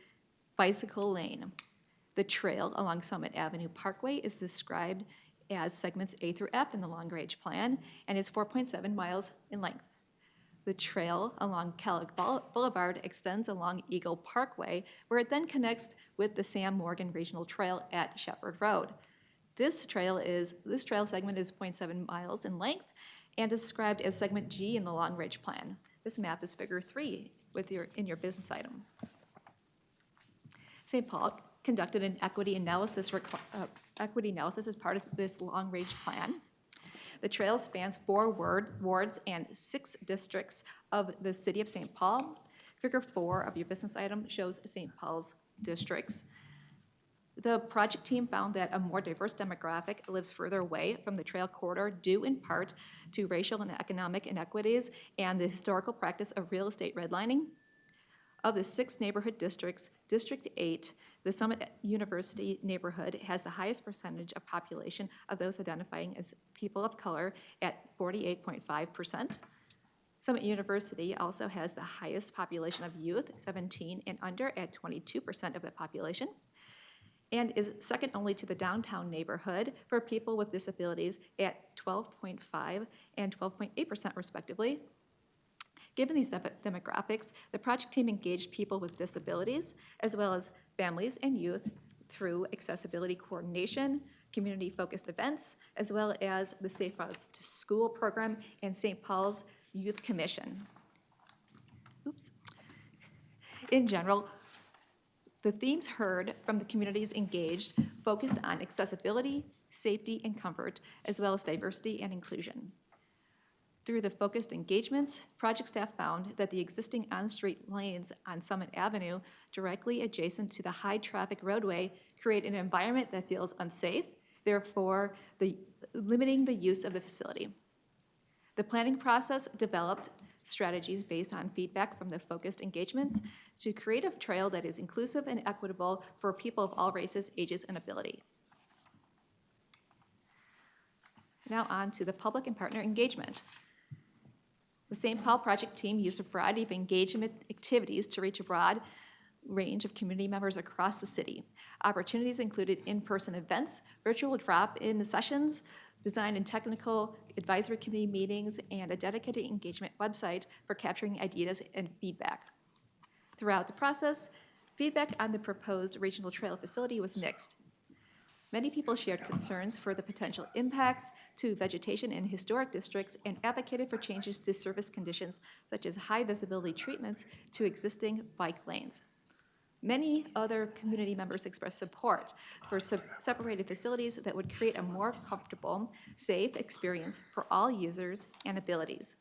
bicycle lane. The trail along Summit Avenue Parkway is described as segments A through F in the Long Range Plan and is 4.7 miles in length. The trail along Kellogg Boulevard extends along Eagle Parkway, where it then connects with the Sam Morgan Regional Trail at Shepherd Road. This trail segment is 0.7 miles in length and is described as segment G in the Long Range Plan. This map is figure 3 in your business item. St. Paul conducted an equity analysis as part of this long-range plan. The trail spans 4 wards and 6 districts of the City of St. Paul. Figure 4 of your business item shows St. Paul's districts. The project team found that a more diverse demographic lives further away from the trail corridor due in part to racial and economic inequities and the historical practice of real estate redlining. Of the 6 neighborhood districts, District 8, the Summit University neighborhood, has the highest percentage of population of those identifying as people of color at 48.5%. Summit University also has the highest population of youth, 17 and under, at 22% of the population. and is second only to the downtown neighborhood for people with disabilities at 12.5 and 12.8% respectively. Given these demographics, the project team engaged people with disabilities, as well as families and youth, through accessibility coordination, community-focused events, as well as the Safe Routes to School program and St. Paul's Youth Commission. Oops. In general, the themes heard from the communities engaged focused on accessibility, safety, and comfort, as well as diversity and inclusion. Through the focused engagements, project staff found that the existing on-street lanes on Summit Avenue, directly adjacent to the high-traffic roadway, create an environment that feels unsafe, therefore limiting the use of the facility. The planning process developed strategies based on feedback from the focused engagements to create a trail that is inclusive and equitable for people of all races, ages, and ability. Now on to the public and partner engagement. The St. Paul project team used a variety of engagement activities to reach a broad range of community members across the city. Opportunities included in-person events, virtual drop-in sessions, design and technical advisory committee meetings, and a dedicated engagement website for capturing ideas and feedback. Throughout the process, feedback on the proposed regional trail facility was mixed. Many people shared concerns for the potential impacts to vegetation in historic districts and advocated for changes to service conditions such as high visibility treatments to existing bike lanes. Many other community members expressed support for separated facilities that would create a more comfortable, safe experience for all users and abilities.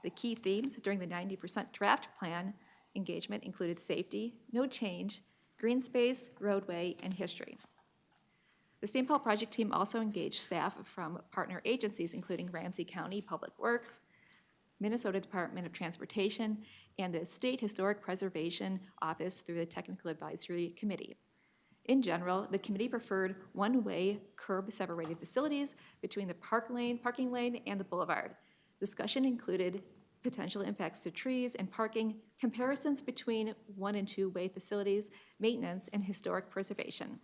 The key themes during the 90% draft plan engagement included safety, no change, green space, roadway, and history. The St. Paul project team also engaged staff from partner agencies, including Ramsey County Public Works, Minnesota Department of Transportation, and the State Historic Preservation Office through the Technical Advisory Committee. In general, the committee preferred one-way curb-separated facilities between the parking lane, and the boulevard. Discussion included potential impacts to trees and parking, comparisons between one- and two-way facilities, maintenance, and historic preservation.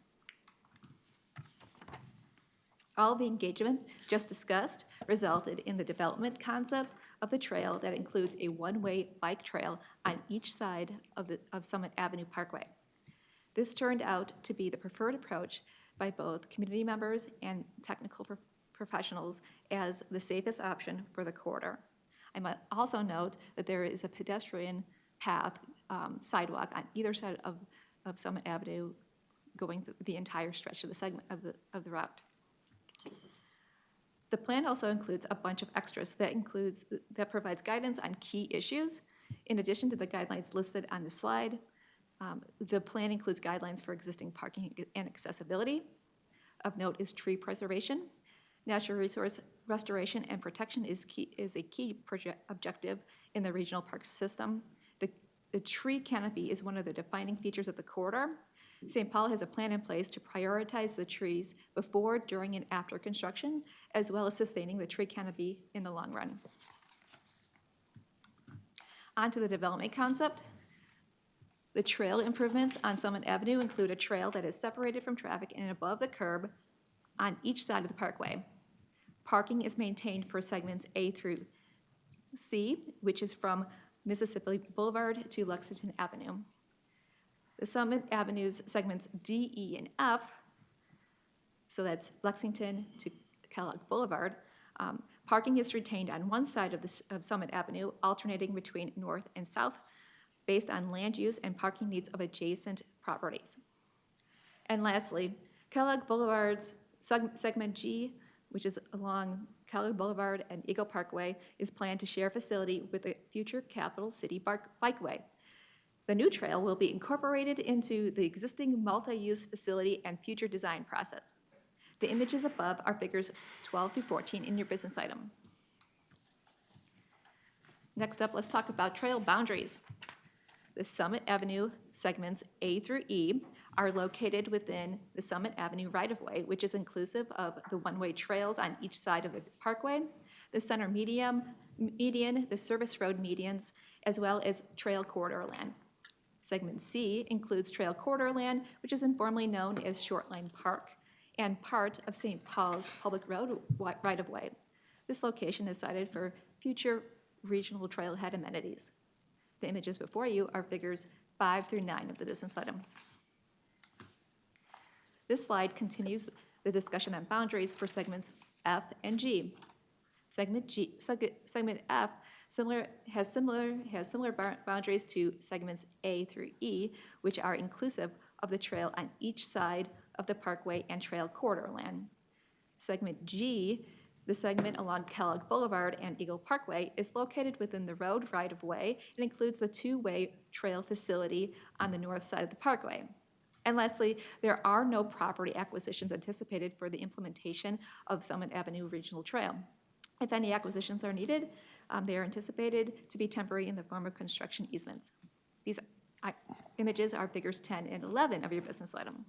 All the engagement just discussed resulted in the development concept of the trail that includes a one-way bike trail on each side of Summit Avenue Parkway. This turned out to be the preferred approach by both community members and technical professionals as the safest option for the corridor. I might also note that there is a pedestrian path sidewalk on either side of Summit Avenue going through the entire stretch of the segment of the route. The plan also includes a bunch of extras that provides guidance on key issues. In addition to the guidelines listed on the slide, the plan includes guidelines for existing parking and accessibility. Of note is tree preservation. Natural resource restoration and protection is a key objective in the regional park system. The tree canopy is one of the defining features of the corridor. St. Paul has a plan in place to prioritize the trees before, during, and after construction, as well as sustaining the tree canopy in the long run. On to the development concept. The trail improvements on Summit Avenue include a trail that is separated from traffic and above the curb on each side of the parkway. Parking is maintained for segments A through C, which is from Mississippi Boulevard to Lexington Avenue. The Summit Avenue's segments D, E, and F, so that's Lexington to Kellogg Boulevard, parking is retained on one side of Summit Avenue, alternating between north and south based on land use and parking needs of adjacent properties. And lastly, Kellogg Boulevard's segment G, which is along Kellogg Boulevard and Eagle Parkway, is planned to share facility with the future Capital City Bikeway. The new trail will be incorporated into the existing multi-use facility and future design process. The images above are figures 12 through 14 in your business item. Next up, let's talk about trail boundaries. The Summit Avenue segments A through E are located within the Summit Avenue right-of-way, which is inclusive of the one-way trails on each side of the parkway, the center median, the service road medians, as well as trail corridor land. Segment C includes trail corridor land, which is informally known as Shortline Park, and part of St. Paul's Public Road right-of-way. This location is cited for future regional trailhead amenities. The images before you are figures 5 through 9 of the business item. This slide continues the discussion on boundaries for segments F and G. Segment F has similar boundaries to segments A through E, which are inclusive of the trail on each side of the parkway and trail corridor land. Segment G, the segment along Kellogg Boulevard and Eagle Parkway, is located within the road right-of-way and includes the two-way trail facility on the north side of the parkway. And lastly, there are no property acquisitions anticipated for the implementation of Summit Avenue Regional Trail. If any acquisitions are needed, they are anticipated to be temporary in the form of construction easements. These images are figures 10 and 11 of your business item.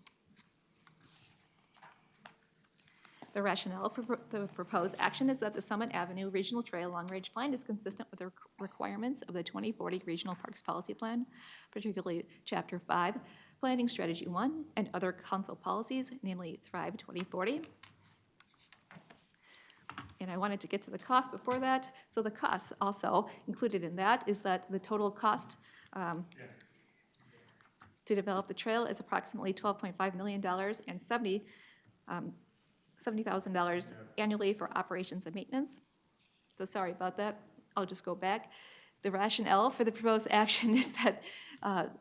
The rationale for the proposed action is that the Summit Avenue Regional Trail Long-Range Plan is consistent with the requirements of the 2040 Regional Parks Policy Plan, particularly Chapter 5, Planning Strategy 1, and other council policies, namely Thrive 2040. And I wanted to get to the cost before that. So the costs also included in that is that the total cost to develop the trail is approximately $12.5 million and $70,000 annually for operations and maintenance. So sorry about that. I'll just go back. The rationale for the proposed action is that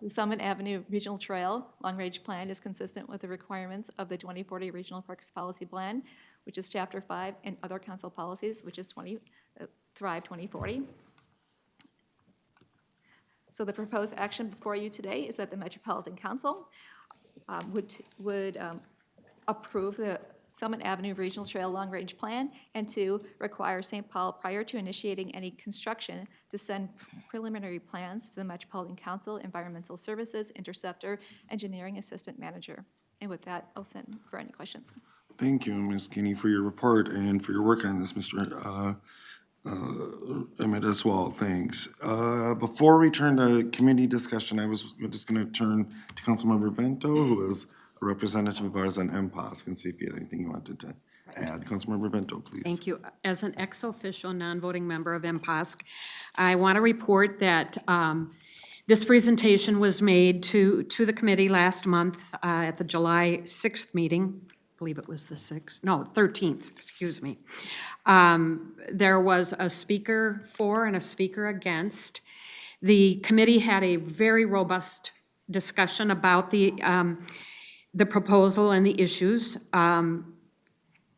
the Summit Avenue Regional Trail Long-Range Plan is consistent with the requirements of the 2040 Regional Parks Policy Plan, which is Chapter 5, and other council policies, which is Thrive 2040. So the proposed action before you today is that the Metropolitan Council would approve the Summit Avenue Regional Trail Long-Range Plan, and to require St. Paul, prior to initiating any construction, to send preliminary plans to the Metropolitan Council, Environmental Services, Interceptor, Engineering Assistant Manager. And with that, I'll send for any questions. Thank you, Ms. Kinney, for your report and for your work on this, Mr. Emmett as well. Thanks. Before we turn to committee discussion, I was just going to turn to Councilmember Bento, who is a representative of ours on MPOSC, and see if you had anything you wanted to add. Councilmember Bento, please. Thank you. As an ex-officio non-voting member of MPOSC, I want to report that this presentation was made to the committee last month at the July 6th meeting. I believe it was the 6th, no, 13th, excuse me. There was a speaker for and a speaker against. The committee had a very robust discussion about the proposal and the issues.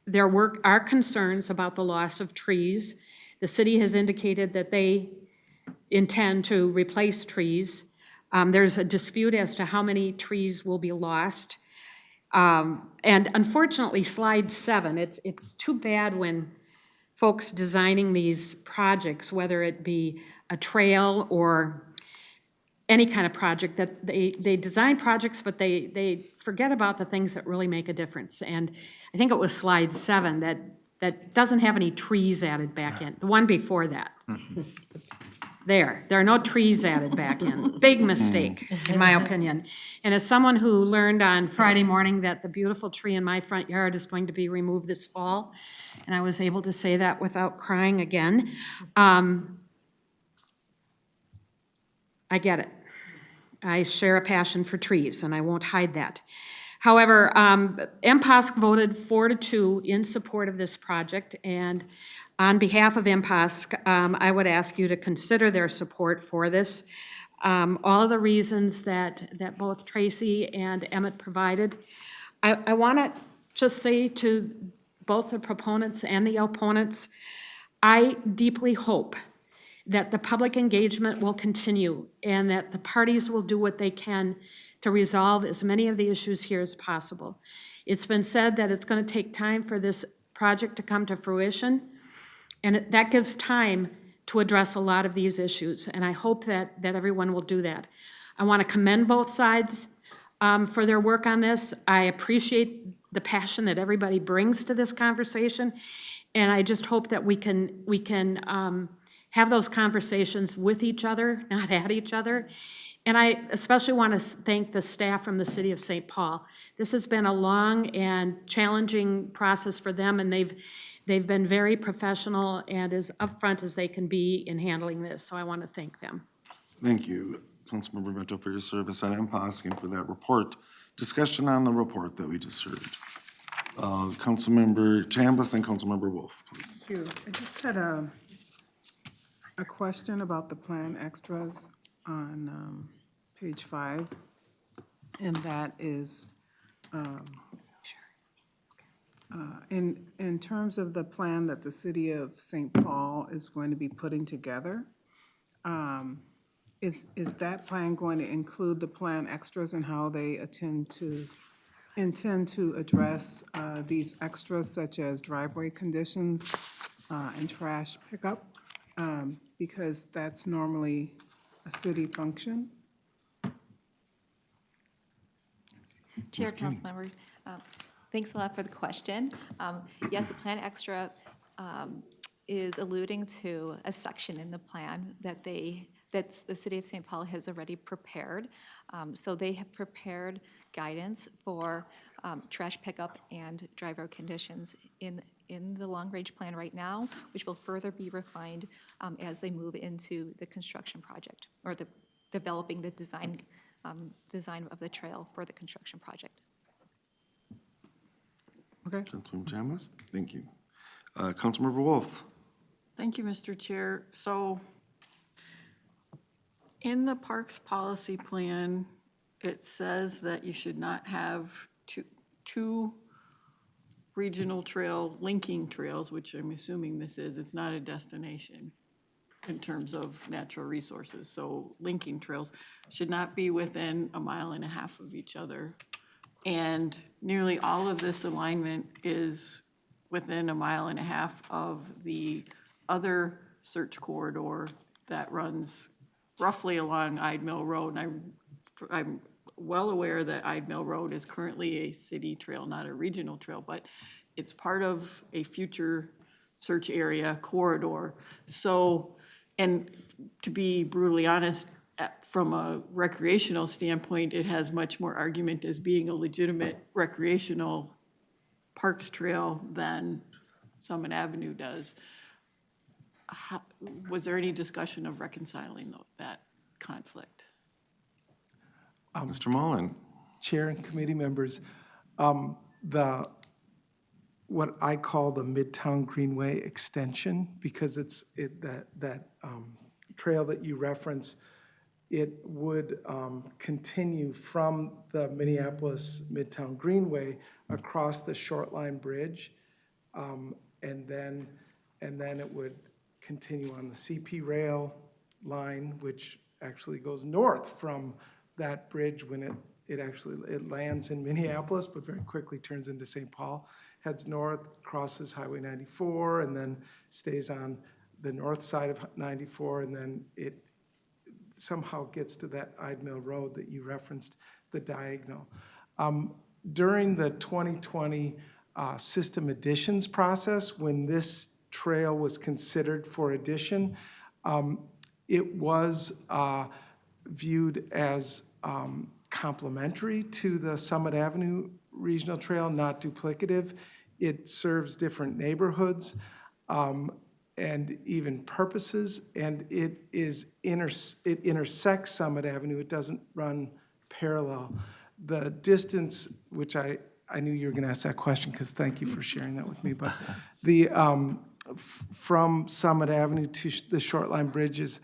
There are concerns about the loss of trees. The city has indicated that they intend to replace trees. There's a dispute as to how many trees will be lost. And unfortunately, slide 7, it's too bad when folks designing these projects, whether it be a trail or any kind of project, that they design projects, but they forget about the things that really make a difference. And I think it was slide 7 that doesn't have any trees added back in, the one before that. There are no trees added back in. Big mistake, in my opinion. And as someone who learned on Friday morning that the beautiful tree in my front yard is going to be removed this fall, and I was able to say that without crying again, I get it. I share a passion for trees, and I won't hide that. However, MPOSC voted 4-2 in support of this project, and on behalf of MPOSC, I would ask you to consider their support for this. All of the reasons that both Tracy and Emmett provided. I want to just say to both the proponents and the opponents, I deeply hope that the public engagement will continue and that the parties will do what they can to resolve as many of the issues here as possible. It's been said that it's going to take time for this project to come to fruition, and that gives time to address a lot of these issues, and I hope that everyone will do that. I want to commend both sides for their work on this. I appreciate the passion that everybody brings to this conversation, and I just hope that we can have those conversations with each other, not at each other, And I especially want to thank the staff from the city of St. Paul. This has been a long and challenging process for them, and they've been very professional and as upfront as they can be in handling this, so I want to thank them. Thank you, Councilmember Mento, for your service on MPOS and for that report. Discussion on the report that we just heard. Councilmember Chambliss and Councilmember Wolf, please. Thank you. I just had a question about the plan extras on page 5, and that is, in terms of the plan that the city of St. Paul is going to be putting together, is that plan going to include the plan extras and how they intend to address these extras such as driveway conditions and trash pickup? Because that's normally a city function. Chair, Councilmember, thanks a lot for the question. Yes, the plan extra is alluding to a section in the plan that the city of St. Paul has already prepared. So they have prepared guidance for trash pickup and driveway conditions in the long-range plan right now, which will further be refined as they move into the construction project, or the developing the design of the trail for the construction project. Okay. Councilmember Chambliss, thank you. Councilmember Wolf. Thank you, Mr. Chair. So in the Parks Policy Plan, it says that you should not have two regional trail linking trails, which I'm assuming this is. It's not a destination in terms of natural resources. So linking trails should not be within 1.5 miles of each other. And nearly all of this alignment is within 1.5 miles of the other search corridor that runs roughly along Ide Mill Road. And I'm well aware that Ide Mill Road is currently a city trail, not a regional trail, but it's part of a future search area corridor. So, and to be brutally honest, from a recreational standpoint, it has much more argument as being a legitimate recreational parks trail than Summit Avenue does. Was there any discussion of reconciling that conflict? Mr. Mullen. Chair and committee members, what I call the Midtown Greenway extension, because that trail that you reference, it would continue from the Minneapolis Midtown Greenway across the Short Line Bridge, and then it would continue on the CP rail line, which actually goes north from that bridge when it lands in Minneapolis, but very quickly turns into St. Paul, heads north, crosses Highway 94, and then stays on the north side of 94, and then it somehow gets to that Ide Mill Road that you referenced, the diagonal. During the 2020 system additions process, when this trail was considered for addition, it was viewed as complementary to the Summit Avenue Regional Trail, not duplicative. It serves different neighborhoods and even purposes, and it intersects Summit Avenue. It doesn't run parallel. The distance, which I knew you were going to ask that question, because thank you for sharing that with me, but the from Summit Avenue to the Short Line Bridge is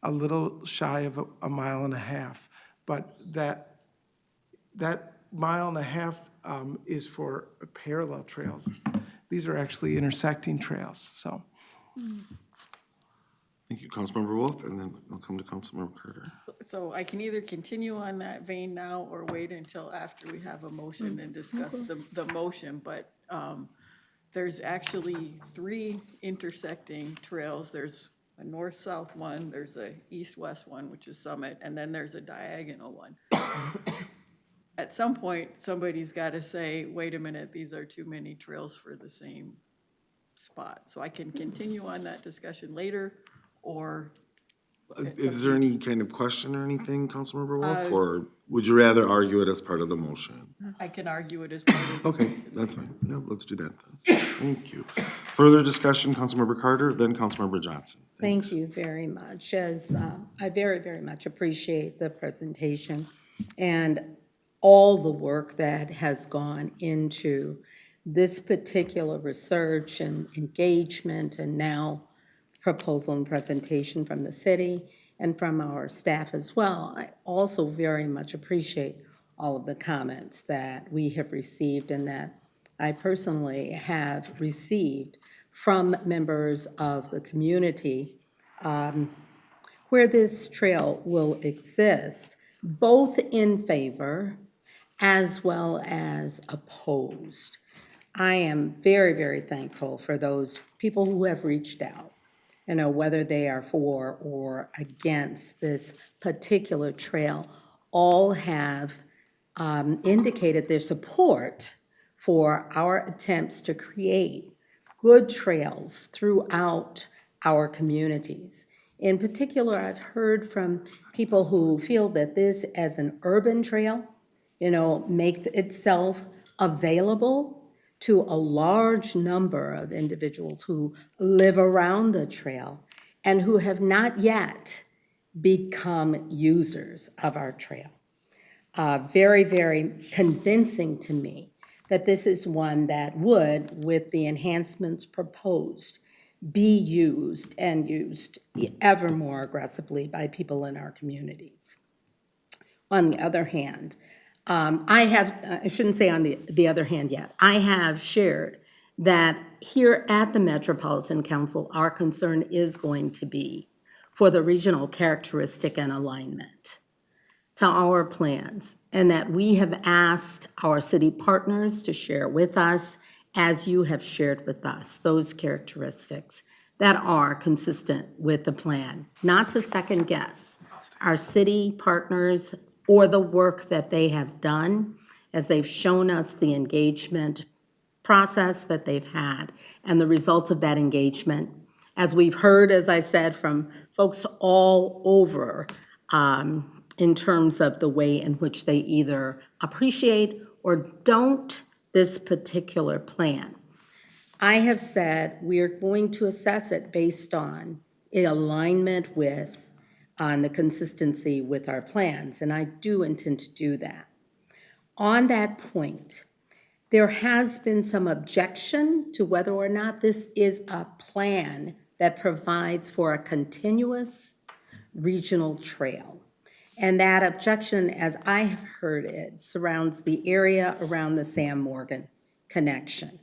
a little shy of 1.5 miles, but that 1.5 miles is for parallel trails. These are actually intersecting trails, so. Thank you, Councilmember Wolf, and then I'll come to Councilmember Carter. So I can either continue on that vein now or wait until after we have a motion and discuss the motion, but there's actually 3 intersecting trails. There's a north-south one, there's a east-west one, which is Summit, and then there's a diagonal one. At some point, somebody's got to say, wait a minute, these are too many trails for the same spot. So I can continue on that discussion later, or Is there any kind of question or anything, Councilmember Wolf, or would you rather argue it as part of the motion? I can argue it as part of Okay, that's fine. Yeah, let's do that then. Thank you. Further discussion, Councilmember Carter, then Councilmember Johnson. Thank you very much. As I very, very much appreciate the presentation and all the work that has gone into this particular research and engagement, and now proposal and presentation from the city and from our staff as well. I also very much appreciate all of the comments that we have received and that I personally have received from members of the community where this trail will exist, both in favor as well as opposed. I am very, very thankful for those people who have reached out, whether they are for or against this particular trail, all have indicated their support for our attempts to create good trails throughout our communities. In particular, I've heard from people who feel that this, as an urban trail, makes itself available to a large number of individuals who live around the trail and who have not yet become users of our trail. Very, very convincing to me that this is one that would, with the enhancements proposed, be used and used ever more aggressively by people in our communities. On the other hand, I shouldn't say on the other hand yet, I have shared that here at the Metropolitan Council, our concern is going to be for the regional characteristic and alignment to our plans, and that we have asked our city partners to share with us, as you have shared with us, those characteristics that are consistent with the plan, not to second guess our city partners or the work that they have done, as they've shown us the engagement process that they've had and the results of that engagement. As we've heard, as I said, from folks all over, in terms of the way in which they either appreciate or don't this particular plan. I have said we are going to assess it based on alignment with, on the consistency with our plans, and I do intend to do that. On that point, there has been some objection to whether or not this is a plan that provides for a continuous regional trail. And that objection, as I have heard it, surrounds the area around the Sam Morgan connection.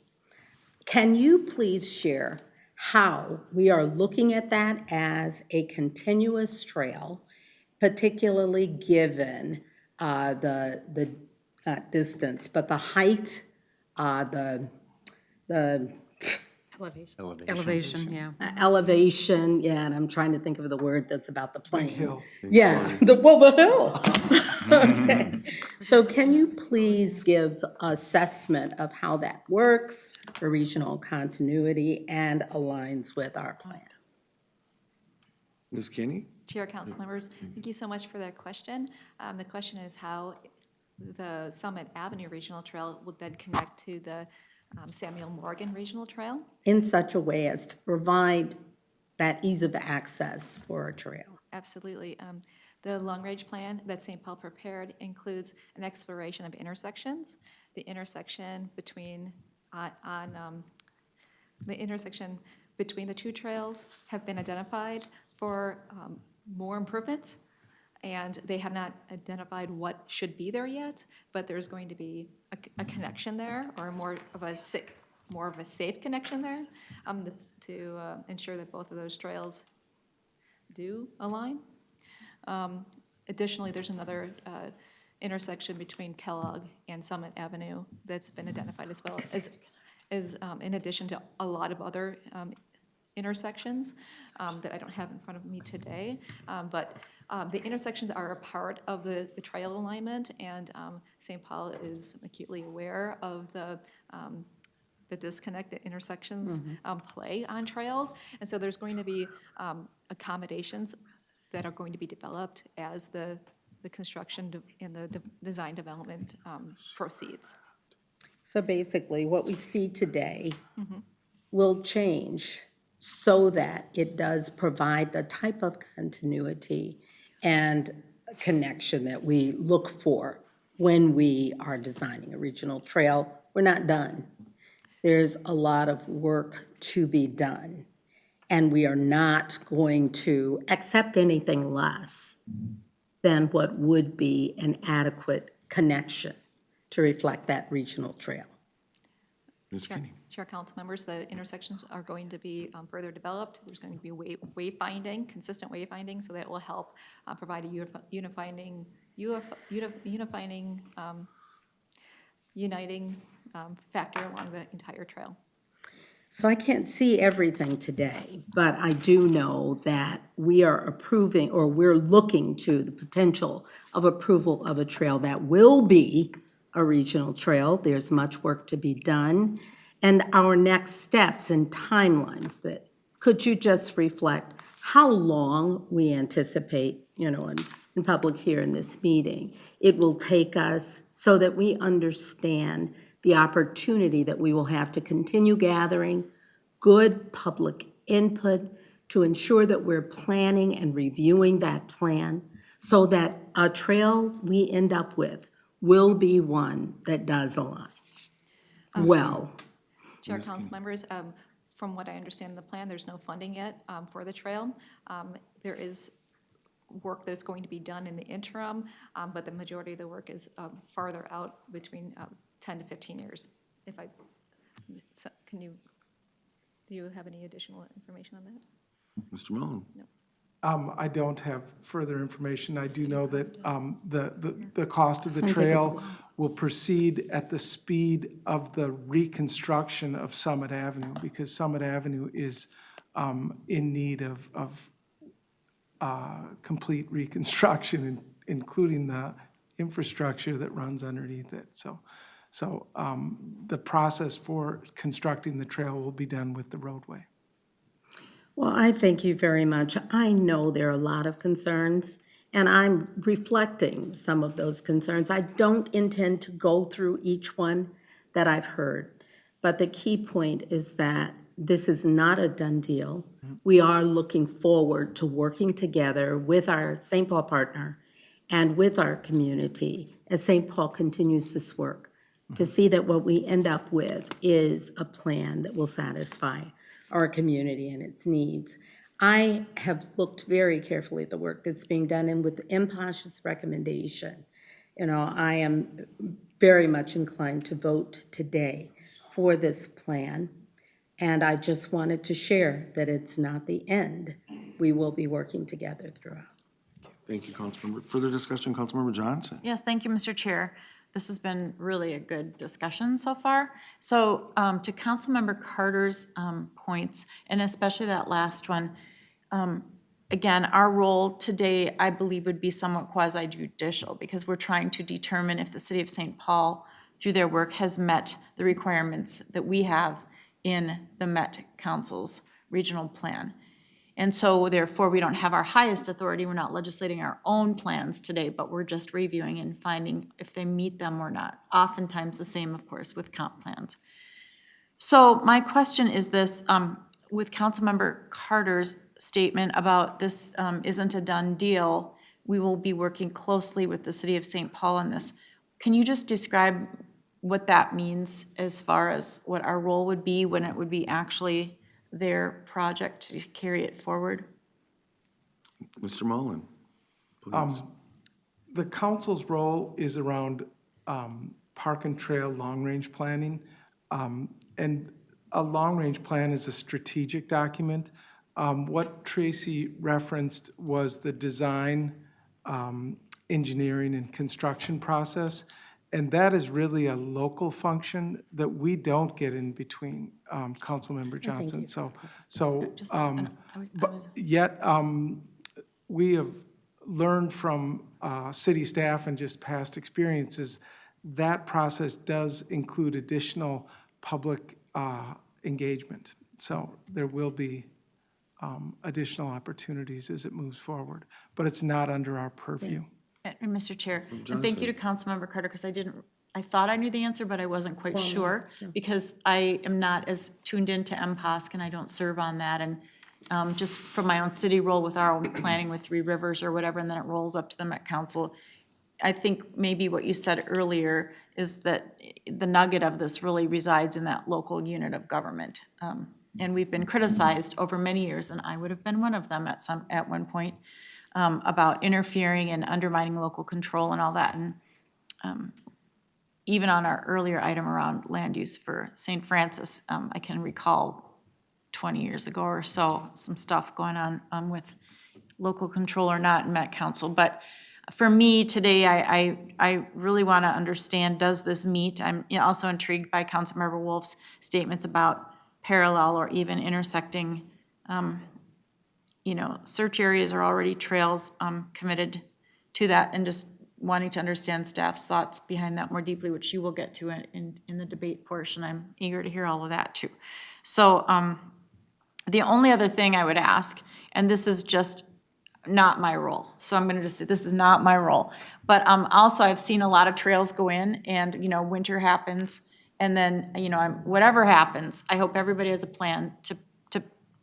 Can you please share how we are looking at that as a continuous trail, particularly given the not distance, but the height, the Elevation, yeah. elevation, yeah, and I'm trying to think of the word that's about the plane. hill. Yeah, the hill. Okay. So can you please give assessment of how that works for regional continuity and aligns with our plan? Ms. Kinney? Chair, council members, thank you so much for that question. The question is how the Summit Avenue Regional Trail would then connect to the Samuel Morgan Regional Trail. In such a way as to provide that ease of access for a trail. Absolutely. The long-range plan that St. Paul prepared includes an exploration of intersections. The intersection between the two trails have been identified for more improvements, and they have not identified what should be there yet, but there's going to be a connection there, or more of a safe connection there, to ensure that both of those trails do align. Additionally, there's another intersection between Kellogg and Summit Avenue that's been identified as well as in addition to a lot of other intersections that I don't have in front of me today, but the intersections are a part of the trail alignment, and St. Paul is acutely aware of the disconnect that intersections play on trails, and so there's going to be accommodations that are going to be developed as the construction and the design development proceeds. So basically, what we see today will change so that it does provide the type of continuity and connection that we look for when we are designing a regional trail. We're not done. There's a lot of work to be done, and we are not going to accept anything less than what would be an adequate connection to reflect that regional trail. Ms. Kinney? Chair, council members, the intersections are going to be further developed. There's going to be wayfinding, consistent wayfinding, so that will help provide a uniting factor along the entire trail. So I can't see everything today, but I do know that we are approving, or we're looking to the potential of approval of a trail that will be a regional trail. There's much work to be done. And our next steps and timelines that, could you just reflect how long we anticipate, in public here in this meeting, it will take us so that we understand the opportunity that we will have to continue gathering good public input to ensure that we're planning and reviewing that plan so that a trail we end up with will be one that does align well. Chair, council members, from what I understand in the plan, there's no funding yet for the trail. There is work that's going to be done in the interim, but the majority of the work is farther out, between 10 to 15 years. Do you have any additional information on that? Mr. Mullen? No. I don't have further information. I do know that the cost of the trail will proceed at the speed of the reconstruction of Summit Avenue, because Summit Avenue is in need of complete reconstruction, including the infrastructure that runs underneath it. So the process for constructing the trail will be done with the roadway. Well, I thank you very much. I know there are a lot of concerns, and I'm reflecting some of those concerns. I don't intend to go through each one that I've heard, but the key point is that this is not a done deal. We are looking forward to working together with our St. Paul partner and with our community as St. Paul continues this work to see that what we end up with is a plan that will satisfy our community and its needs. I have looked very carefully at the work that's being done, and with MPOSH's recommendation, I am very much inclined to vote today for this plan. And I just wanted to share that it's not the end. We will be working together throughout. Thank you, Councilmember. Further discussion, Councilmember Johnson? Yes, thank you, Mr. Chair. This has been really a good discussion so far. So to Councilmember Carter's points, and especially that last one, again, our role today, I believe, would be somewhat quasi-judicial, because we're trying to determine if the city of St. Paul, through their work, has met the requirements that we have in the Met Council's regional plan. And so therefore, we don't have our highest authority. We're not legislating our own plans today, but we're just reviewing and finding if they meet them or not. Oftentimes the same, of course, with comp plans. So my question is this, with Councilmember Carter's statement about this isn't a done deal, we will be working closely with the city of St. Paul on this. Can you just describe what that means as far as what our role would be when it would be actually their project to carry it forward? Mr. Mullen, please. The council's role is around park and trail long-range planning. And a long-range plan is a strategic document. What Tracy referenced was the design, engineering, and construction process. And that is really a local function that we don't get in between, Councilmember Johnson. Yet we have learned from city staff and just past experiences, that process does include additional public engagement. So there will be additional opportunities as it moves forward. But it's not under our purview. And Mr. Chair, and thank you to Councilmember Carter, because I thought I knew the answer, but I wasn't quite sure, because I am not as tuned into MPOSC, and I don't serve on that, and just from my own city role with our own planning with Three Rivers or whatever, and then it rolls up to the Met Council. I think maybe what you said earlier is that the nugget of this really resides in that local unit of government. And we've been criticized over many years, and I would have been one of them at one point, about interfering and undermining local control and all that. And even on our earlier item around land use for St. Francis, I can recall 20 years ago or so, some stuff going on with local control or not in Met Council. But for me today, I really want to understand, does this meet? I'm also intrigued by Councilmember Wolf's statements about parallel or even intersecting, search areas are already trails, committed to that, and just wanting to understand staff's thoughts behind that more deeply, which you will get to in the debate portion. I'm eager to hear all of that too. So the only other thing I would ask, and this is just not my role, so I'm gonna just say this is not my role, but also I've seen a lot of trails go in and, winter happens, and then, whatever happens, I hope everybody has a plan to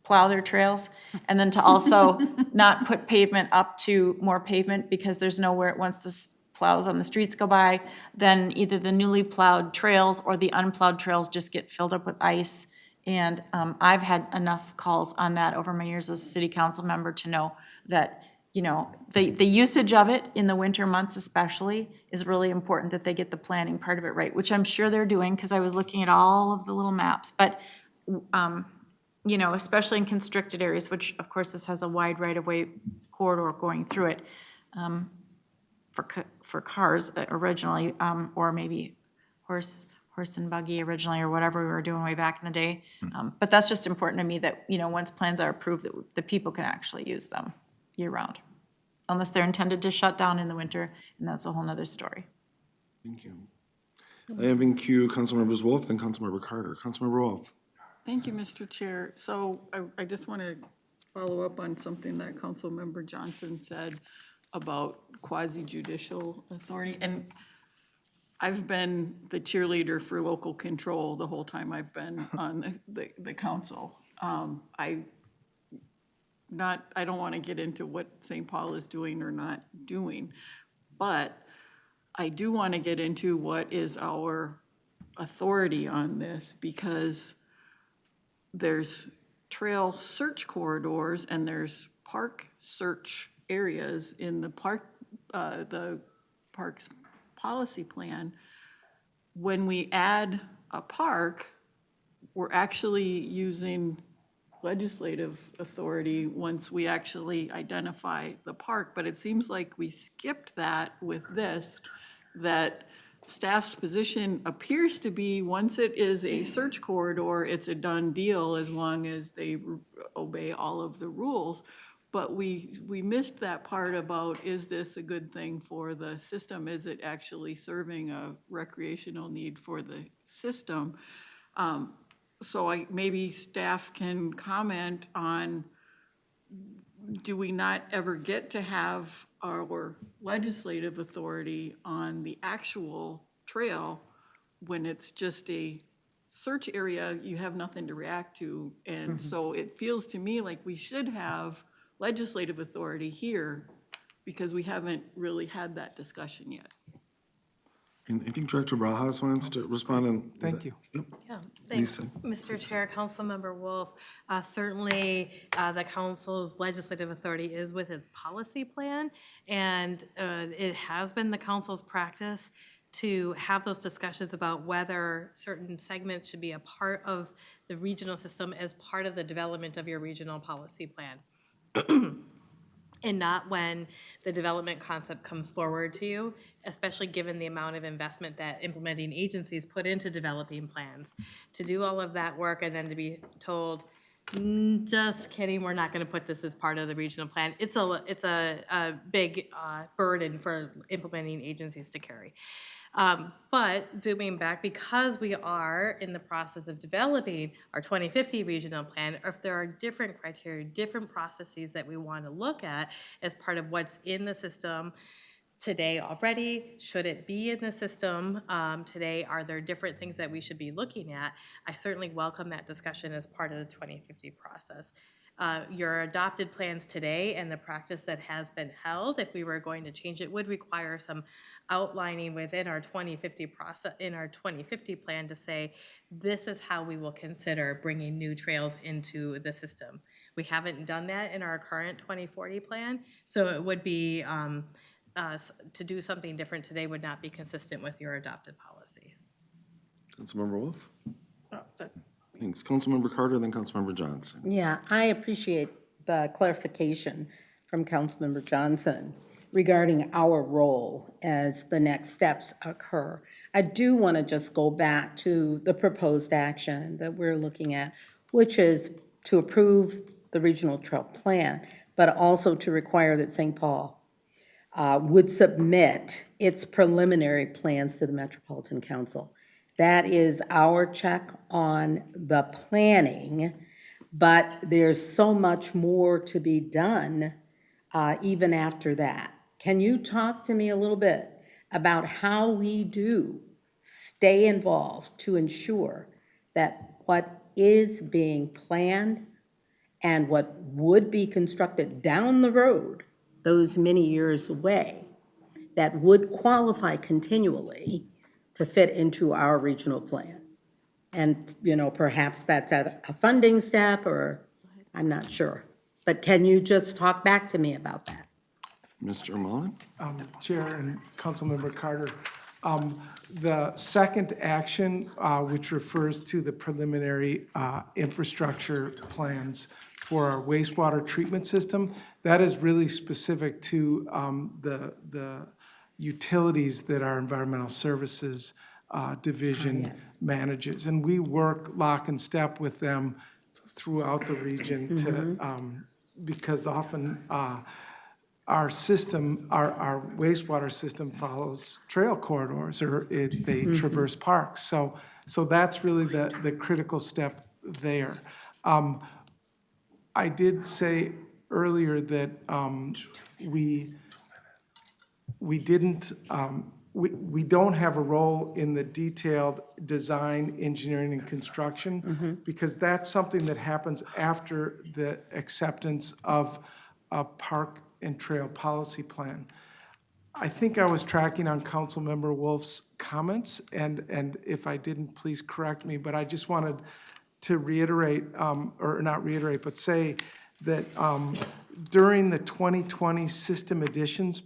plow their trails, and then to also not put pavement up to more pavement, because there's nowhere, once the plows on the streets go by, then either the newly plowed trails or the unplowed trails just get filled up with ice. And I've had enough calls on that over my years as a city council member to know that, the usage of it in the winter months especially is really important, that they get the planning part of it right, which I'm sure they're doing, because I was looking at all of the little maps. But especially in constricted areas, which of course this has a wide right-of-way corridor going through it, for cars originally, or maybe horse and buggy originally, or whatever we were doing way back in the day. But that's just important to me, that, once plans are approved, that the people can actually use them year-round, unless they're intended to shut down in the winter, and that's a whole nother story. Thank you. I have in queue Councilmembers Wolf, then Councilmember Carter. Councilmember Wolf. Thank you, Mr. Chair. So I just want to follow up on something that Councilmember Johnson said about quasi-judicial authority. And I've been the cheerleader for local control the whole time I've been on the council. I don't want to get into what St. Paul is doing or not doing, but I do want to get into what is our authority on this, because there's trail search corridors and there's park search areas in the parks policy plan. When we add a park, we're actually using legislative authority once we actually identify the park. But it seems like we skipped that with this, that staff's position appears to be, once it is a search corridor, it's a done deal as long as they obey all of the rules. But we missed that part about, is this a good thing for the system? Is it actually serving a recreational need for the system? So maybe staff can comment on, do we not ever get to have our legislative authority on the actual trail when it's just a search area? You have nothing to react to. And so it feels to me like we should have legislative authority here, because we haven't really had that discussion yet. And I think Director Barajas wants to respond. And Thank you. Yeah, thanks, Lisa. Mr. Chair, Councilmember Wolf. Certainly, the council's legislative authority is with its policy plan, and it has been the council's practice to have those discussions about whether certain segments should be a part of the regional system as part of the development of your regional policy plan. And not when the development concept comes forward to you, especially given the amount of investment that implementing agencies put into developing plans. To do all of that work and then to be told, Just kidding, we're not gonna put this as part of the regional plan. It's a big burden for implementing agencies to carry. But zooming back, because we are in the process of developing our 2050 regional plan, or if there are different criteria, different processes that we want to look at as part of what's in the system today already, should it be in the system today? Are there different things that we should be looking at? I certainly welcome that discussion as part of the 2050 process. Your adopted plans today and the practice that has been held, if we were going to change it, would require some outlining within our 2050 process, in our 2050 plan, to say, this is how we will consider bringing new trails into the system. We haven't done that in our current 2040 plan, so it would be, to do something different today would not be consistent with your adopted policies. Councilmember Wolf? Thanks. Councilmember Carter, then Councilmember Johnson. Yeah, I appreciate the clarification from Councilmember Johnson regarding our role as the next steps occur. I do want to just go back to the proposed action that we're looking at, which is to approve the regional trail plan, but also to require that St. Paul would submit its preliminary plans to the Metropolitan Council. That is our check on the planning, but there's so much more to be done even after that. Can you talk to me a little bit about how we do stay involved to ensure that what is being planned and what would be constructed down the road, those many years away, that would qualify continually to fit into our regional plan? And, you know, perhaps that's at a funding step, or I'm not sure. But can you just talk back to me about that? Mr. Mullen? Chair and Councilmember Carter, the second action, which refers to the preliminary infrastructure plans for our wastewater treatment system, that is really specific to the utilities that our environmental services division manages. And we work lock and step with them throughout the region to, because often our system, our wastewater system follows trail corridors, or they traverse parks. So that's really the critical step there. I did say earlier that we don't have a role in the detailed design, engineering, and construction, because that's something that happens after the acceptance of a park and trail policy plan. I think I was tracking on Councilmember Wolf's comments, and if I didn't, please correct me, but I just wanted to reiterate, or not reiterate, but say that during the 2020 system additions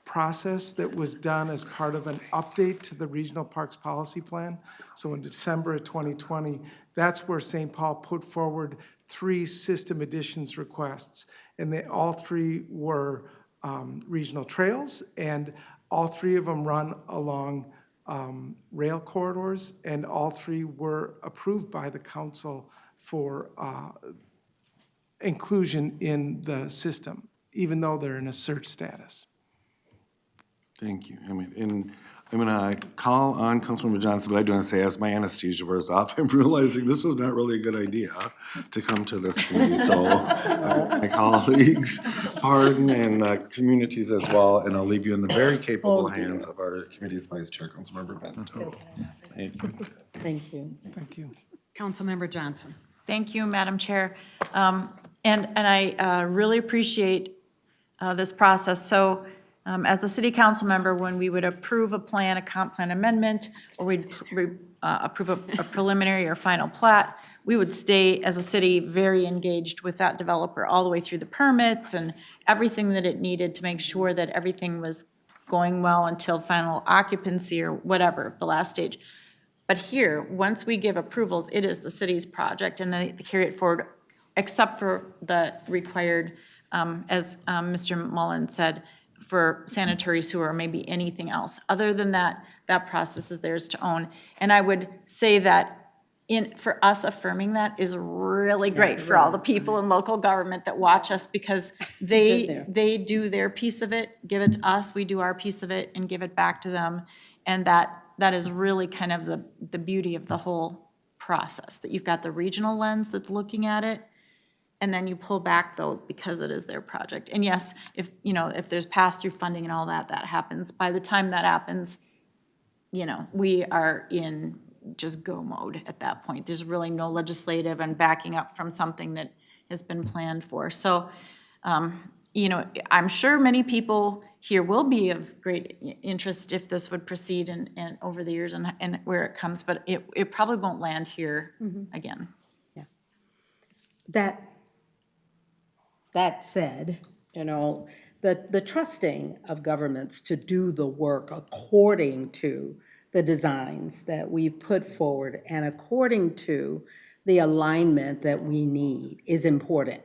process that was done as part of an update to the Regional Parks Policy Plan, so in December of 2020, that's where St. Paul put forward 3 system additions requests. And all 3 were regional trails, and all 3 of them run along rail corridors, and all 3 were approved by the council for inclusion in the system, even though they're in a search status. Thank you. I mean, and I'm gonna call on Councilmember Johnson, but I do want to say, as my anesthesia wears off, I'm realizing this was not really a good idea to come to this committee. So my colleagues, pardon, and communities as well, and I'll leave you in the very capable hands of our committee's vice chair, Councilmember Bento. Thank you. Thank you. Thank you. Councilmember Johnson. Thank you, Madam Chair. And I really appreciate this process. So as a city council member, when we would approve a plan, a comp plan amendment, or we'd approve a preliminary or final plat, we would stay, as a city, very engaged with that developer all the way through the permits and everything that it needed to make sure that everything was going well until final occupancy or whatever, the last stage. But here, once we give approvals, it is the city's project, and they carry it forward, except for the required, as Mr. Mullen said, for sanitary sewer or maybe anything else. Other than that, that process is theirs to own. And I would say that for us affirming that is really great for all the people in local government that watch us, because they do their piece of it, give it to us, we do our piece of it and give it back to them. And that is really kind of the beauty of the whole process, that you've got the regional lens that's looking at it, and then you pull back though, because it is their project. And yes, if there's pass-through funding and all that happens. By the time that happens, we are in just go mode at that point. There's really no legislative and backing up from something that has been planned for. So, I'm sure many people here will be of great interest if this would proceed and over the years and where it comes, but it probably won't land here again. That said, the trusting of governments to do the work according to the designs that we've put forward and according to the alignment that we need is important.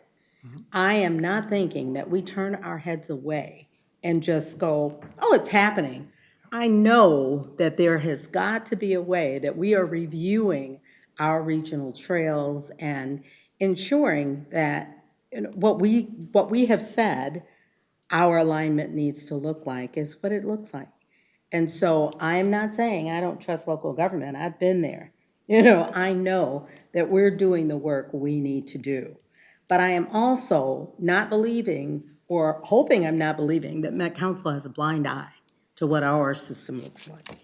I am not thinking that we turn our heads away and just go, oh, it's happening. I know that there has got to be a way that we are reviewing our regional trails and ensuring that what we have said our alignment needs to look like is what it looks like. And so I'm not saying I don't trust local government. I've been there. I know that we're doing the work we need to do. But I am also not believing, or hoping I'm not believing, that Met Council has a blind eye to what our system looks like.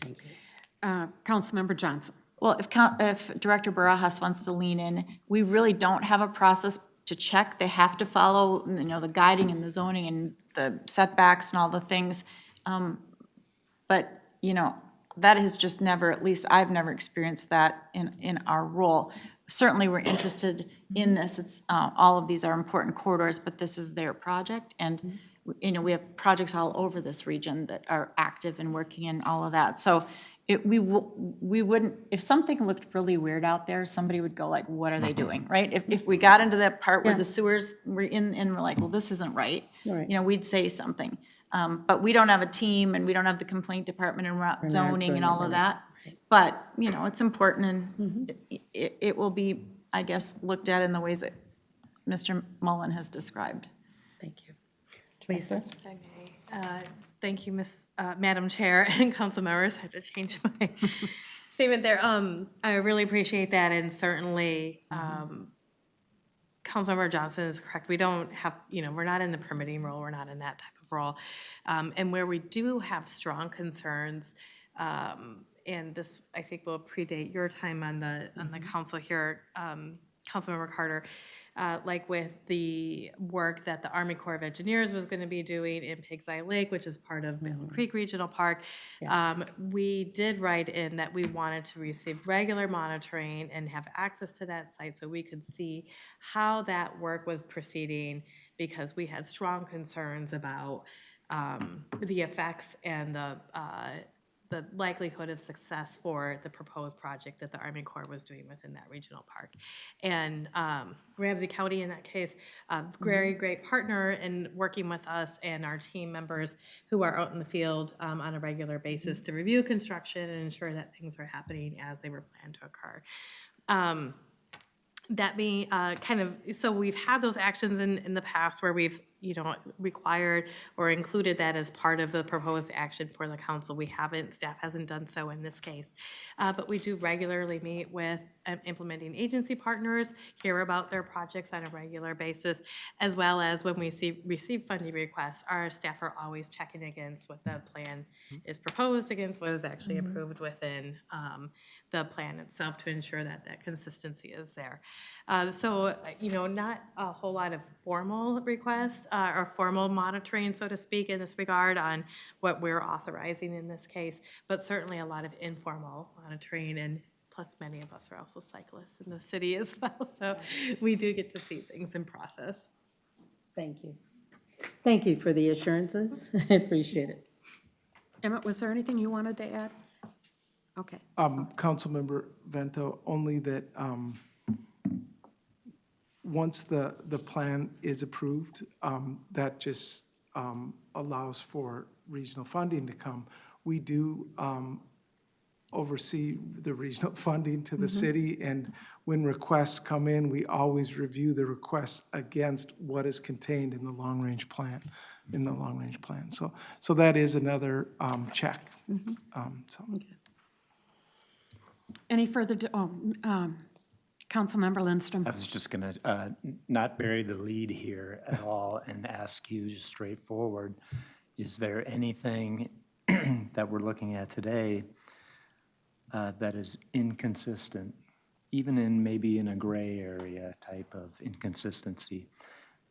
Thank you. Councilmember Johnson. Well, if Director Barajas wants to lean in, we really don't have a process to check. They have to follow, the guiding and the zoning and the setbacks and all the things. But, that has just never, at least I've never experienced that in our role. Certainly, we're interested in this. It's, all of these are important corridors, but this is their project. And, we have projects all over this region that are active and working and all of that. So we wouldn't, if something looked really weird out there, somebody would go like, what are they doing, right? If we got into that part where the sewers were in, and we're like, well, this isn't right, we'd say something. But we don't have a team, and we don't have the complaint department and zoning and all of that. But, it's important, and it will be, I guess, looked at in the ways that Mr. Mullen has described. Thank you. Lisa? If I may. Thank you, Madam Chair and council members. I had to change my statement there. I really appreciate that, and certainly Councilmember Johnson is correct. We don't have, we're not in the permitting role. We're not in that type of role. And where we do have strong concerns, and this I think will predate your time on the council here, Councilmember Carter, like with the work that the Army Corps of Engineers was going to be doing in Pigs Eye Lake, which is part of Battle Creek Regional Park. We did write in that we wanted to receive regular monitoring and have access to that site so we could see how that work was proceeding, because we had strong concerns about the effects and the likelihood of success for the proposed project that the Army Corps was doing within that regional park. And Ramsey County, in that case, very great partner in working with us and our team members who are out in the field on a regular basis to review construction and ensure that things are happening as they were planned to occur. That being so we've had those actions in the past where we've, required or included that as part of the proposed action for the council. We haven't, staff hasn't done so in this case. But we do regularly meet with implementing agency partners, hear about their projects on a regular basis, as well as when we receive funding requests, our staff are always checking against what the plan is proposed against what is actually approved within the plan itself to ensure that that consistency is there. So, not a whole lot of formal requests or formal monitoring, so to speak, in this regard on what we're authorizing in this case, but certainly a lot of informal monitoring, and plus many of us are also cyclists in the city as well, so we do get to see things in process. Thank you. Thank you for the assurances. I appreciate it. Emmett, was there anything you wanted to add? Okay. Councilmember Vento, only that once the plan is approved, that just allows for regional funding to come. We do oversee the regional funding to the city, and when requests come in, we always review the requests against what is contained in the long-range plan, So that is another check. So. Any further, Councilmember Lindstrom? I was just going to not bury the lead here at all and ask you just straightforward, is there anything that we're looking at today that is inconsistent, even in maybe in a gray area type of inconsistency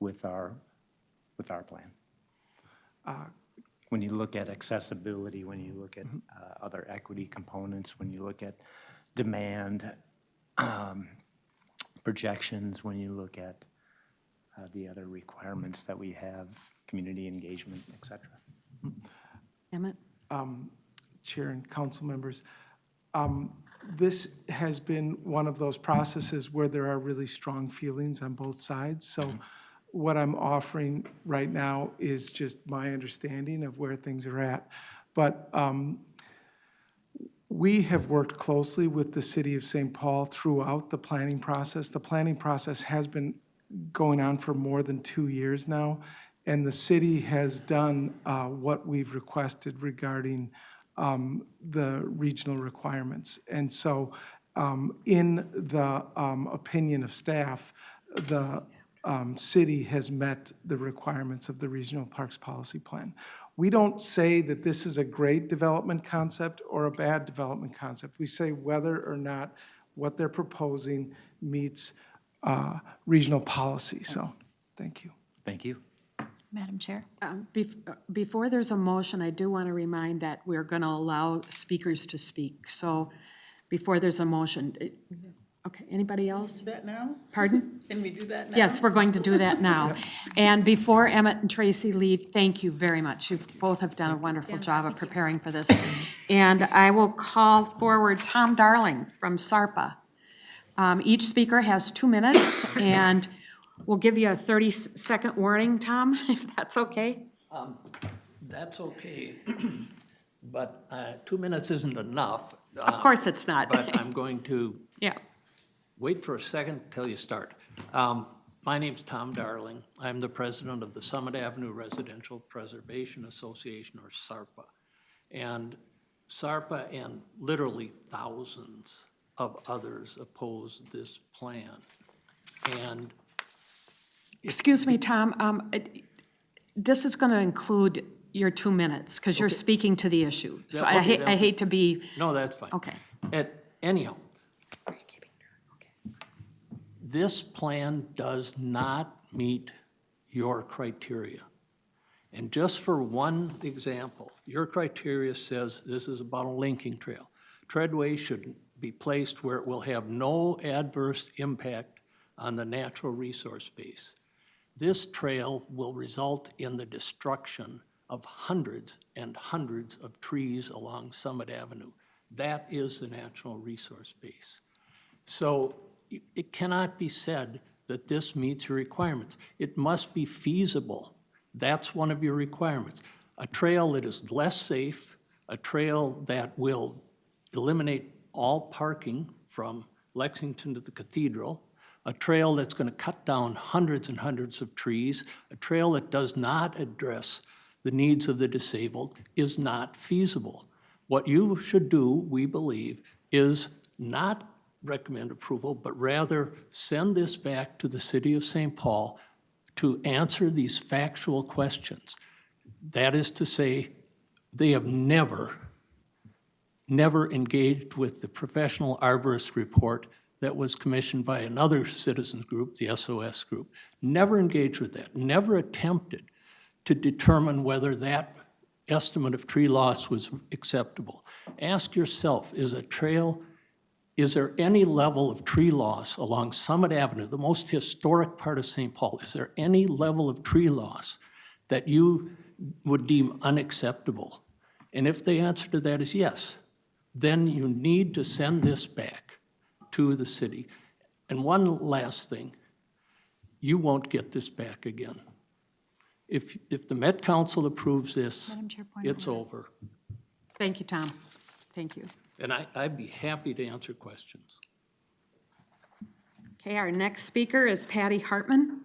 with our plan? When you look at accessibility, when you look at other equity components, when you look at demand projections, when you look at the other requirements that we have, community engagement, et cetera. Emmett? Chair and council members, this has been one of those processes where there are really strong feelings on both sides. So what I'm offering right now is just my understanding of where things are at. But we have worked closely with the city of St. Paul throughout the planning process. The planning process has been going on for more than 2 years now, and the city has done what we've requested regarding the regional requirements. And so in the opinion of staff, the city has met the requirements of the Regional Parks Policy Plan. We don't say that this is a great development concept or a bad development concept. We say whether or not what they're proposing meets regional policy. So, thank you. Thank you. Madam Chair? Before there's a motion, I do want to remind that we're going to allow speakers to speak. So before there's a motion, okay, anybody else? Do that now? Pardon? Can we do that now? Yes, we're going to do that now. And before Emmett and Tracy leave, thank you very much. You both have done a wonderful job of preparing for this. And I will call forward Tom Darling from SARPA. Each speaker has 2 minutes, and we'll give you a 30-second warning, Tom, if that's okay. That's okay, but 2 minutes isn't enough. Of course it's not. But I'm going to Yeah. wait for a second till you start. My name's Tom Darling. I'm the president of the Summit Avenue Residential Preservation Association, or SARPA. And SARPA and literally thousands of others oppose this plan. And Excuse me, Tom, this is going to include your 2 minutes, because you're speaking to the issue. So Yeah, okay, I hate to be, no, that's fine. okay. Anyhow, this plan does not meet your criteria. And just for one example, your criteria says this is about a linking trail. Treadway should be placed where it will have no adverse impact on the natural resource base. This trail will result in the destruction of hundreds and hundreds of trees along Summit Avenue. That is the natural resource base. So it cannot be said that this meets your requirements. It must be feasible. That's one of your requirements. A trail that is less safe, a trail that will eliminate all parking from Lexington to the cathedral, a trail that's going to cut down hundreds and hundreds of trees, a trail that does not address the needs of the disabled is not feasible. What you should do, we believe, is not recommend approval, but rather send this back to the city of St. Paul to answer these factual questions. That is to say, they have never engaged with the professional arborist report that was commissioned by another citizens group, the SOS group. Never engaged with that, never attempted to determine whether that estimate of tree loss was acceptable. Ask yourself, is there any level of tree loss along Summit Avenue, the most historic part of St. Paul? Is there any level of tree loss that you would deem unacceptable? And if the answer to that is yes, then you need to send this back to the city. And one last thing, you won't get this back again. If the Met Council approves this, Madam Chair, point of it's order. over. Thank you, Tom. Thank you. And I'd be happy to answer questions. Okay, our next speaker is Patty Hartman.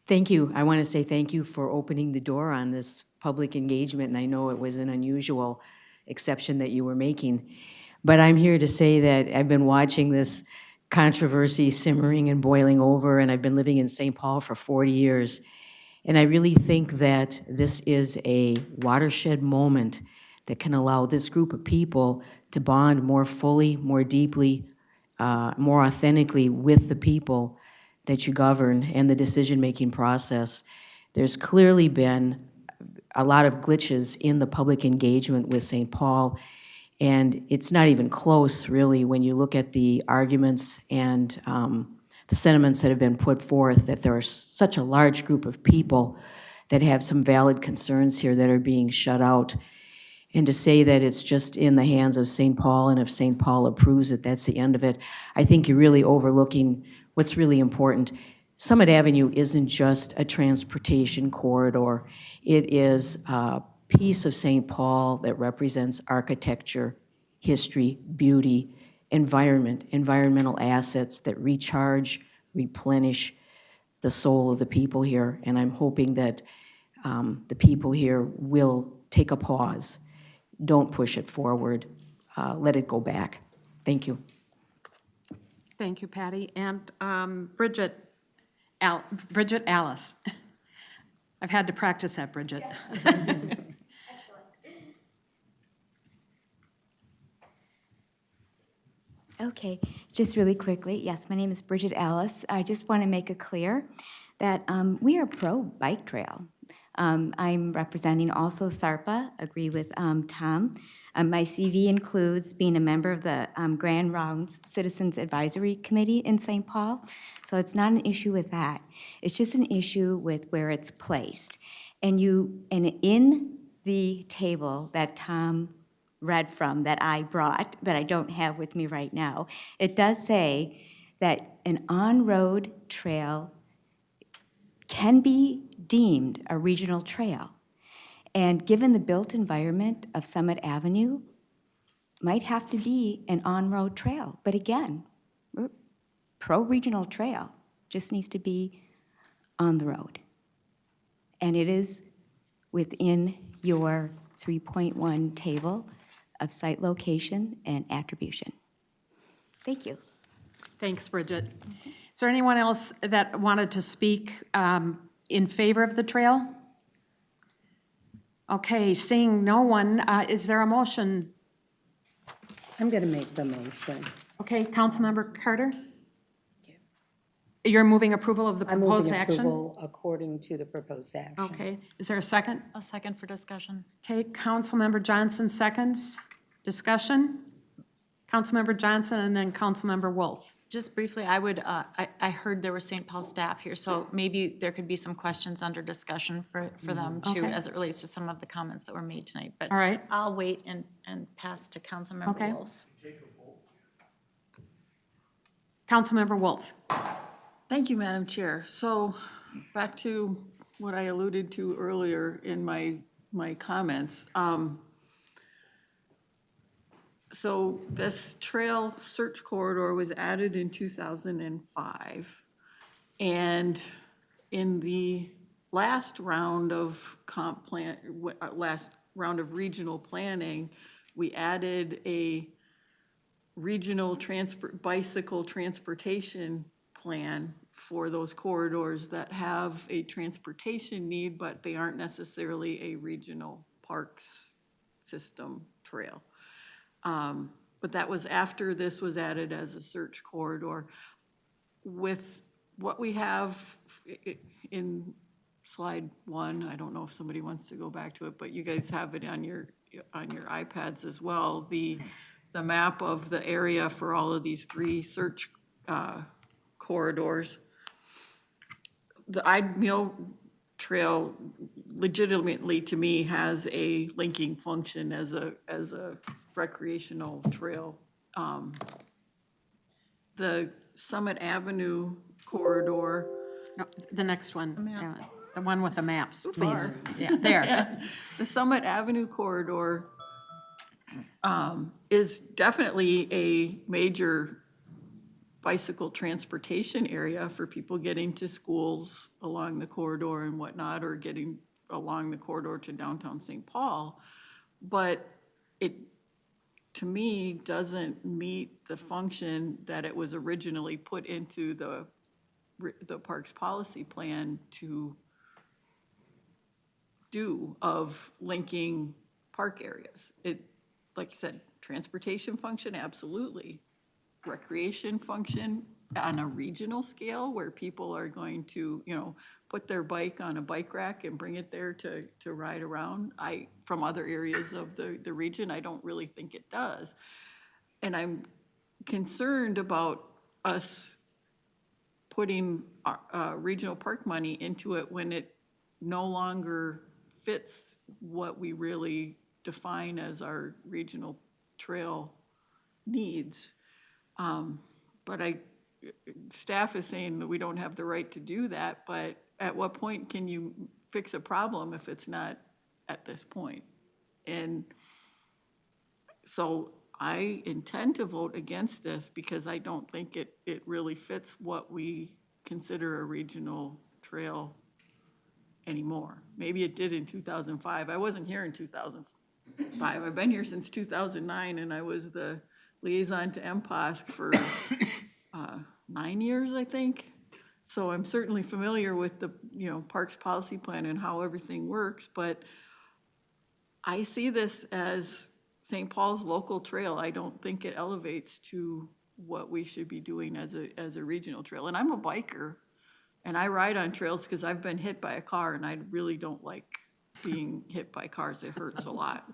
Thank you. I want to say thank you for opening the door on this public engagement, and I know it was an unusual exception that you were making. But I'm here to say that I've been watching this controversy simmering and boiling over, and I've been living in St. Paul for 40 years. And I really think that this is a watershed moment that can allow this group of people to bond more fully, more deeply, more authentically with the people that you govern and the decision-making process. There's clearly been a lot of glitches in the public engagement with St. Paul, and it's not even close, really, when you look at the arguments and the sentiments that have been put forth, that there are such a large group of people that have some valid concerns here that are being shut out. And to say that it's just in the hands of St. Paul, and if St. Paul approves it, that's the end of it, I think you're really overlooking what's really important. Summit Avenue isn't just a transportation corridor. It is a piece of St. Paul that represents architecture, history, beauty, environmental assets that recharge, replenish the soul of the people here. And I'm hoping that the people here will take a pause. Don't push it forward. Let it go back. Thank you. Thank you, Patty. And Bridget Alice. I've had to practice that, Bridget. Okay, just really quickly, yes, my name is Bridget Alice. I just want to make it clear that we are pro-bike trail. I'm representing also SARPA, agree with Tom. My CV includes being a member of the Grand Rounds Citizens Advisory Committee in St. Paul, so it's not an issue with that. It's just an issue with where it's placed. And in the table that Tom read from, that I brought, that I don't have with me right now, it does say that an on-road trail can be deemed a regional trail. And given the built environment of Summit Avenue, might have to be an on-road trail. But again, we're pro-regional trail, just needs to be on the road. And it is within your 3.1 table of site location and attribution. Thank you. Thanks, Bridget. Is there anyone else that wanted to speak in favor of the trail? Okay, seeing no one, is there a motion? I'm going to make the motion. Okay, Councilmember Carter? You're moving approval of the proposed action? I'm moving approval according to the proposed action. Okay, is there a second? A second for discussion. Okay, Councilmember Johnson seconds. Discussion? Councilmember Johnson and then Councilmember Wolf. Just briefly, I would, I heard there were St. Paul staff here, so maybe there could be some questions under discussion for them too, Okay. as it relates to some of the comments that were made tonight. But All right. I'll wait and pass to Councilmember Okay. Wolf. Councilmember Wolf. Thank you, Madam Chair. So back to what I alluded to earlier in my comments. So this trail search corridor was added in 2005. And in the last round of last round of regional planning, we added a regional bicycle transportation plan for those corridors that have a transportation need, but they aren't necessarily a regional parks system trail. But that was after this was added as a search corridor. With what we have in slide 1, I don't know if somebody wants to go back to it, but you guys have it on your iPads as well, the map of the area for all of these 3 search corridors. The Ideal Trail legitimately, to me, has a linking function as a recreational trail. The Summit Avenue corridor No, the next one, the one with the maps, please. Yeah, there. The Summit Avenue corridor is definitely a major bicycle transportation area for people getting to schools along the corridor and whatnot, or getting along the corridor to downtown St. Paul. But it, to me, doesn't meet the function that it was originally put into the Parks Policy Plan to do, of linking park areas. It, like I said, transportation function, absolutely. Recreation function on a regional scale where people are going to, you know, put their bike on a bike rack and bring it there to ride around. From other areas of the region, I don't really think it does. And I'm concerned about us putting regional park money into it when it no longer fits what we really define as our regional trail needs. But staff is saying that we don't have the right to do that, but at what point can you fix a problem if it's not at this point? And so I intend to vote against this because I don't think it really fits what we consider a regional trail anymore. Maybe it did in 2005. I wasn't here in 2005. I've been here since 2009, and I was the liaison to MPOSC for 9 years, I think. So I'm certainly familiar with the, you know, Parks Policy Plan and how everything works, but I see this as St. Paul's local trail. I don't think it elevates to what we should be doing as a regional trail. And I'm a biker, and I ride on trails because I've been hit by a car, and I really don't like being hit by cars. It hurts a lot.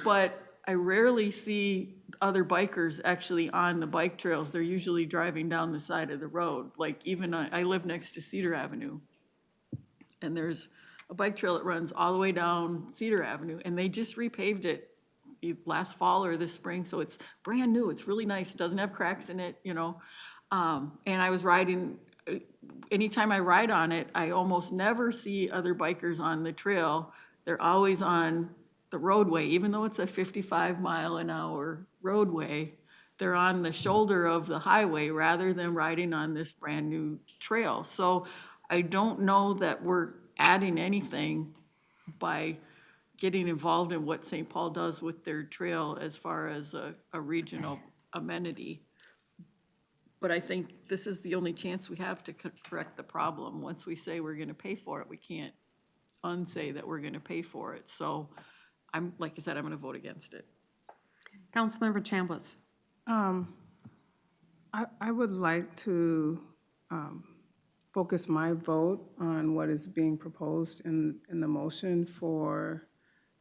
But I rarely see other bikers actually on the bike trails. They're usually driving down the side of the road. Like even I live next to Cedar Avenue, and there's a bike trail that runs all the way down Cedar Avenue, and they just repaved it last fall or this spring, so it's brand new. It's really nice. It doesn't have cracks in it, you know. And I was riding, anytime I ride on it, I almost never see other bikers on the trail. They're always on the roadway, even though it's a 55-mile-an-hour roadway. They're on the shoulder of the highway rather than riding on this brand-new trail. So I don't know that we're adding anything by getting involved in what St. Paul does with their trail as far as a regional amenity. But I think this is the only chance we have to correct the problem. Once we say we're gonna pay for it, we can't unsay that we're gonna pay for it. So I'm, like I said, I'm gonna vote against it. Councilmember Chambliss. I would like to focus my vote on what is being proposed in the motion for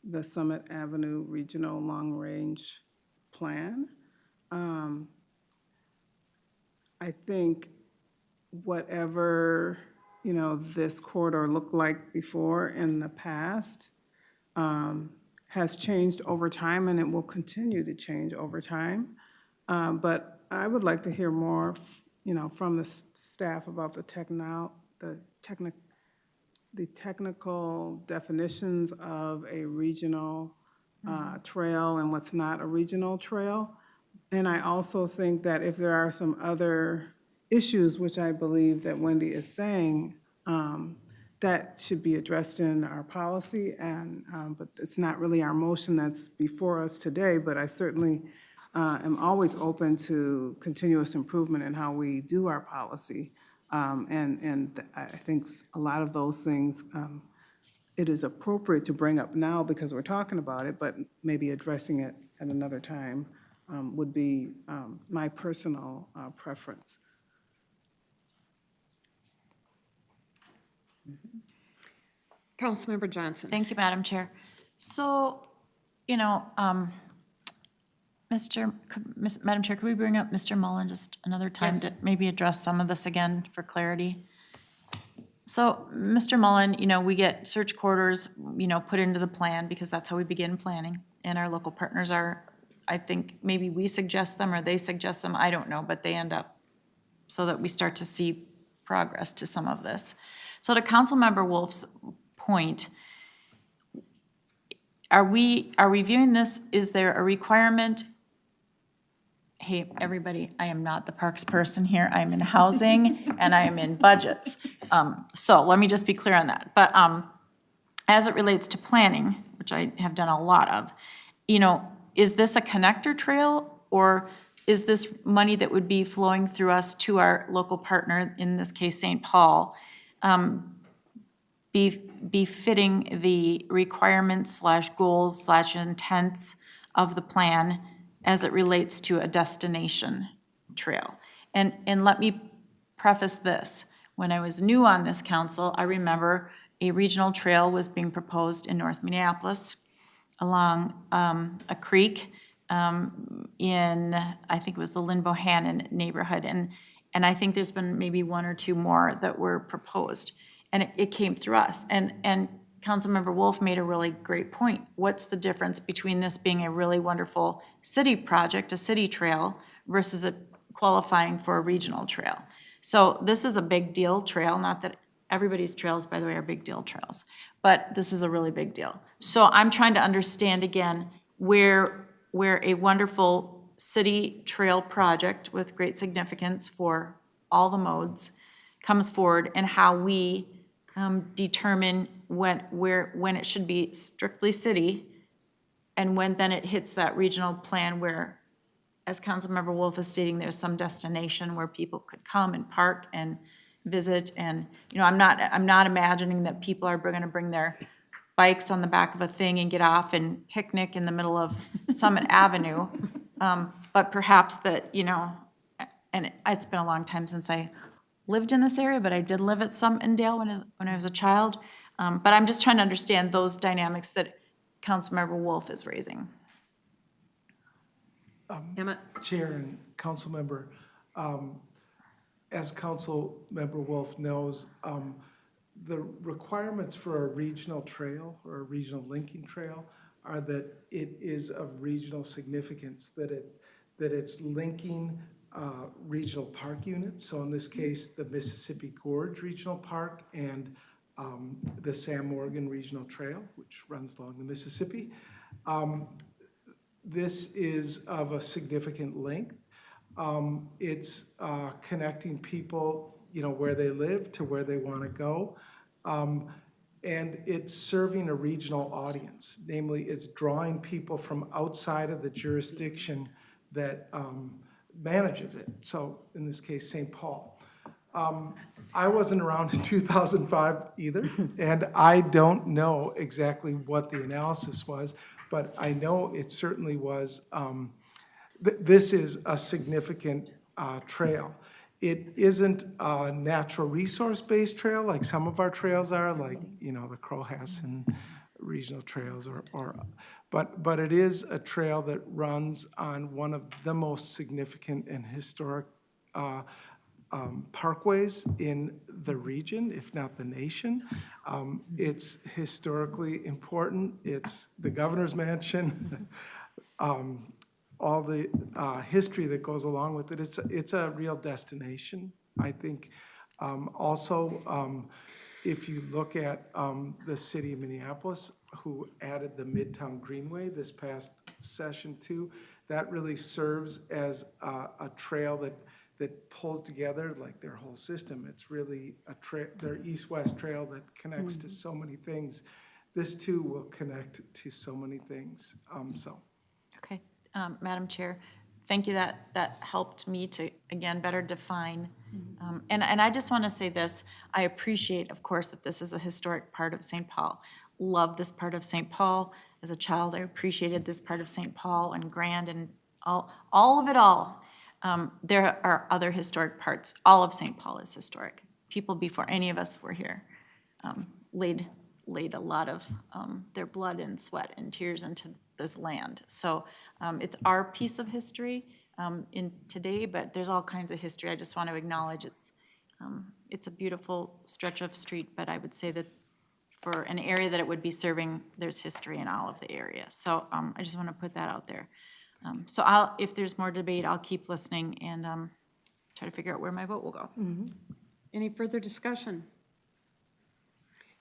the Summit Avenue Regional Long Range Plan. I think whatever, you know, this corridor looked like before in the past has changed over time, and it will continue to change over time. But I would like to hear more, you know, from the staff about the technical definitions of a regional trail and what's not a regional trail. And I also think that if there are some other issues, which I believe that Wendy is saying, that should be addressed in our policy, and but it's not really our motion that's before us today, but I certainly am always open to continuous improvement in how we do our policy. And I think a lot of those things, it is appropriate to bring up now because we're talking about it, but maybe addressing it at another time would be my personal preference. Councilmember Johnson. Thank you, Madam Chair. So, you know, Madam Chair, could we bring up Mr. Mullen just another time Yes. to maybe address some of this again for clarity? So, Mr. Mullen, you know, we get search corridors, you know, put into the plan because that's how we begin planning. And our local partners are, I think, maybe we suggest them or they suggest them, I don't know, but they end up so that we start to see progress to some of this. So to Councilmember Wolf's point, are we viewing this, is there a requirement? Hey, everybody, I am not the parks person here. I'm in housing and I am in budgets. So let me just be clear on that. But as it relates to planning, which I have done a lot of, you know, is this a connector trail, or is this money that would be flowing through us to our local partner, in this case, St. Paul, befitting the requirements / goals / intents of the plan as it relates to a destination trail? And let me preface this. When I was new on this council, I remember a regional trail was being proposed in North Minneapolis along a creek in, I think it was the Lynn Bohannon neighborhood. And I think there's been maybe 1 or 2 more that were proposed. And it came through us. And Councilmember Wolf made a really great point. What's the difference between this being a really wonderful city project, a city trail, versus it qualifying for a regional trail? So this is a big deal trail, not that everybody's trails, by the way, are big deal trails, but this is a really big deal. So I'm trying to understand again where a wonderful city trail project with great significance for all the modes comes forward, and how we determine when it should be strictly city, and when then it hits that regional plan where, as Councilmember Wolf is stating, there's some destination where people could come and park and visit. And, you know, I'm not imagining that people are gonna bring their bikes on the back of a thing and get off and picnic in the middle of Summit Avenue. But perhaps that, you know, and it's been a long time since I lived in this area, but I did live at Summit-Dale when I was a child. But I'm just trying to understand those dynamics that Councilmember Wolf is raising. Emmett? Chair and council member, as Councilmember Wolf knows, the requirements for a regional trail or a regional linking trail are that it is of regional significance, that it's linking regional park units. So in this case, the Mississippi Gorge Regional Park and the Sam Morgan Regional Trail, which runs along the Mississippi. This is of a significant length. It's connecting people, you know, where they live to where they want to go. And it's serving a regional audience. Namely, it's drawing people from outside of the jurisdiction that manages it. So in this case, St. Paul. I wasn't around in 2005 either, and I don't know exactly what the analysis was, but I know it certainly was, this is a significant trail. It isn't a natural resource-based trail like some of our trails are, like, you know, the Crowhassan regional trails, but it is a trail that runs on one of the most significant and historic parkways in the region, if not the nation. It's historically important. It's the governor's mansion. All the history that goes along with it. It's a real destination, I think. Also, if you look at the city of Minneapolis, who added the Midtown Greenway this past session too, that really serves as a trail that pulls together like their whole system. It's really their east-west trail that connects to so many things. This too will connect to so many things. Okay. Madam Chair, thank you. That helped me to, again, better define. And I just want to say this. I appreciate, of course, that this is a historic part of St. Paul. Love this part of St. Paul. As a child, I appreciated this part of St. Paul and Grand and all of it all. There are other historic parts. All of St. Paul is historic. People before any of us were here laid a lot of their blood and sweat and tears into this land. So it's our piece of history in today, but there's all kinds of history. I just want to acknowledge it's a beautiful stretch of street, but I would say that for an area that it would be serving, there's history in all of the area. So I just want to put that out there. So if there's more debate, I'll keep listening and try to figure out where my vote will go. Any further discussion?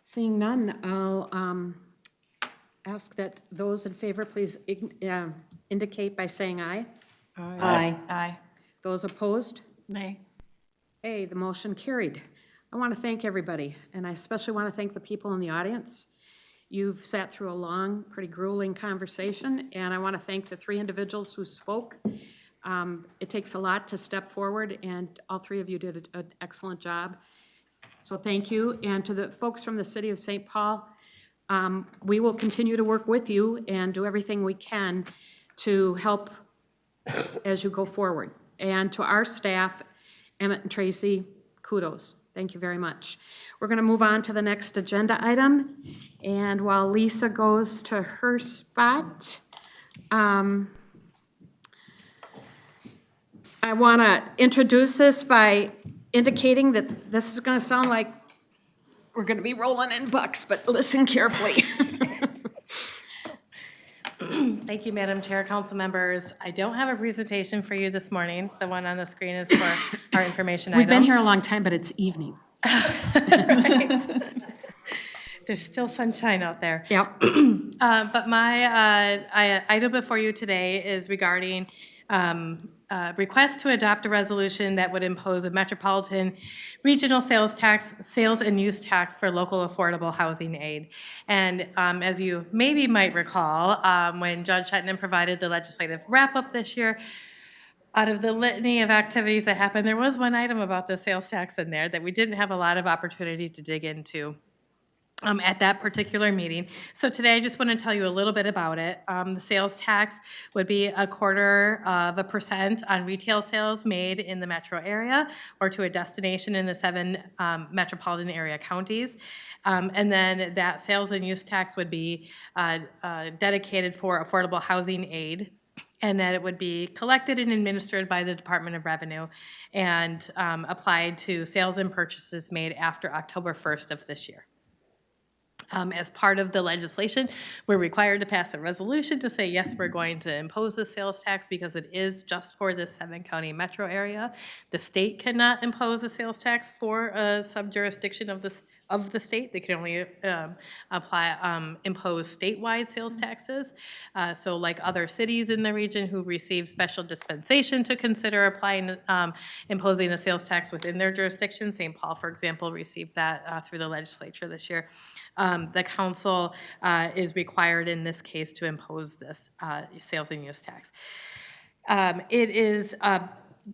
Seeing none, I'll ask that those in favor please indicate by saying aye. Aye. Aye. Those opposed? Nay. Hey, the motion carried. I want to thank everybody, and I especially want to thank the people in the audience. You've sat through a long, pretty grueling conversation, and I want to thank the 3 individuals who spoke. It takes a lot to step forward, and all 3 of you did an excellent job. So thank you. And to the folks from the city of St. Paul, we will continue to work with you and do everything we can to help as you go forward. And to our staff, Emmett and Tracy, kudos. Thank you very much. We're going to move on to the next agenda item. And while Lisa goes to her spot, I want to introduce this by indicating that this is going to sound like we're going to be rolling in bucks, but listen carefully. Thank you, Madam Chair, council members. I don't have a presentation for you this morning. The one on the screen is for our information item. We've been here a long time, but it's evening. Right. There's still sunshine out there. Yep. But my item before you today is regarding request to adopt a resolution that would impose a Metropolitan regional sales and use tax for local affordable housing aid. And as you maybe might recall, when Judge Shetton provided the legislative wrap-up this year, out of the litany of activities that happened, there was one item about the sales tax in there that we didn't have a lot of opportunity to dig into at that particular meeting. So today I just want to tell you a little bit about it. The sales tax would be 0.25% on retail sales made in the metro area or to a destination in the 7 metropolitan area counties. And then that sales and use tax would be dedicated for affordable housing aid, and that it would be collected and administered by the Department of Revenue and applied to sales and purchases made after October 1st of this year. As part of the legislation, we're required to pass a resolution to say, yes, we're going to impose the sales tax because it is just for the 7-county metro area. The state cannot impose a sales tax for a sub-jurisdiction of the state. They can only impose statewide sales taxes. So like other cities in the region who receive special dispensation to consider imposing a sales tax within their jurisdiction. St. Paul, for example, received that through the legislature this year. The council is required in this case to impose this sales and use tax. It is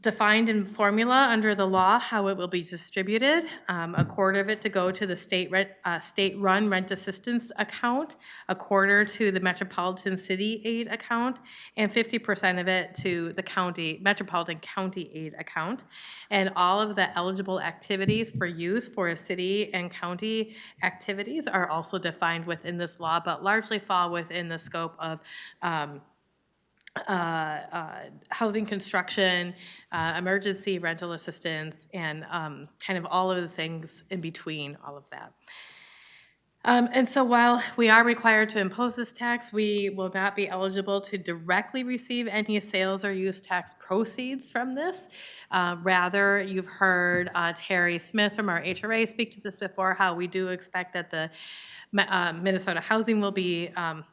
defined in formula under the law how it will be distributed. A quarter of it to go to the state-run rent assistance account, a quarter to the Metropolitan City Aid account, and 50% of it to the Metropolitan County Aid account. And all of the eligible activities for use for a city and county activities are also defined within this law, but largely fall within the scope of housing construction, emergency rental assistance, and kind of all of the things in between all of that. And so while we are required to impose this tax, we will not be eligible to directly receive any sales or use tax proceeds from this. Rather, you've heard Terry Smith from our HRA speak to this before, how we do expect that the Minnesota Housing will be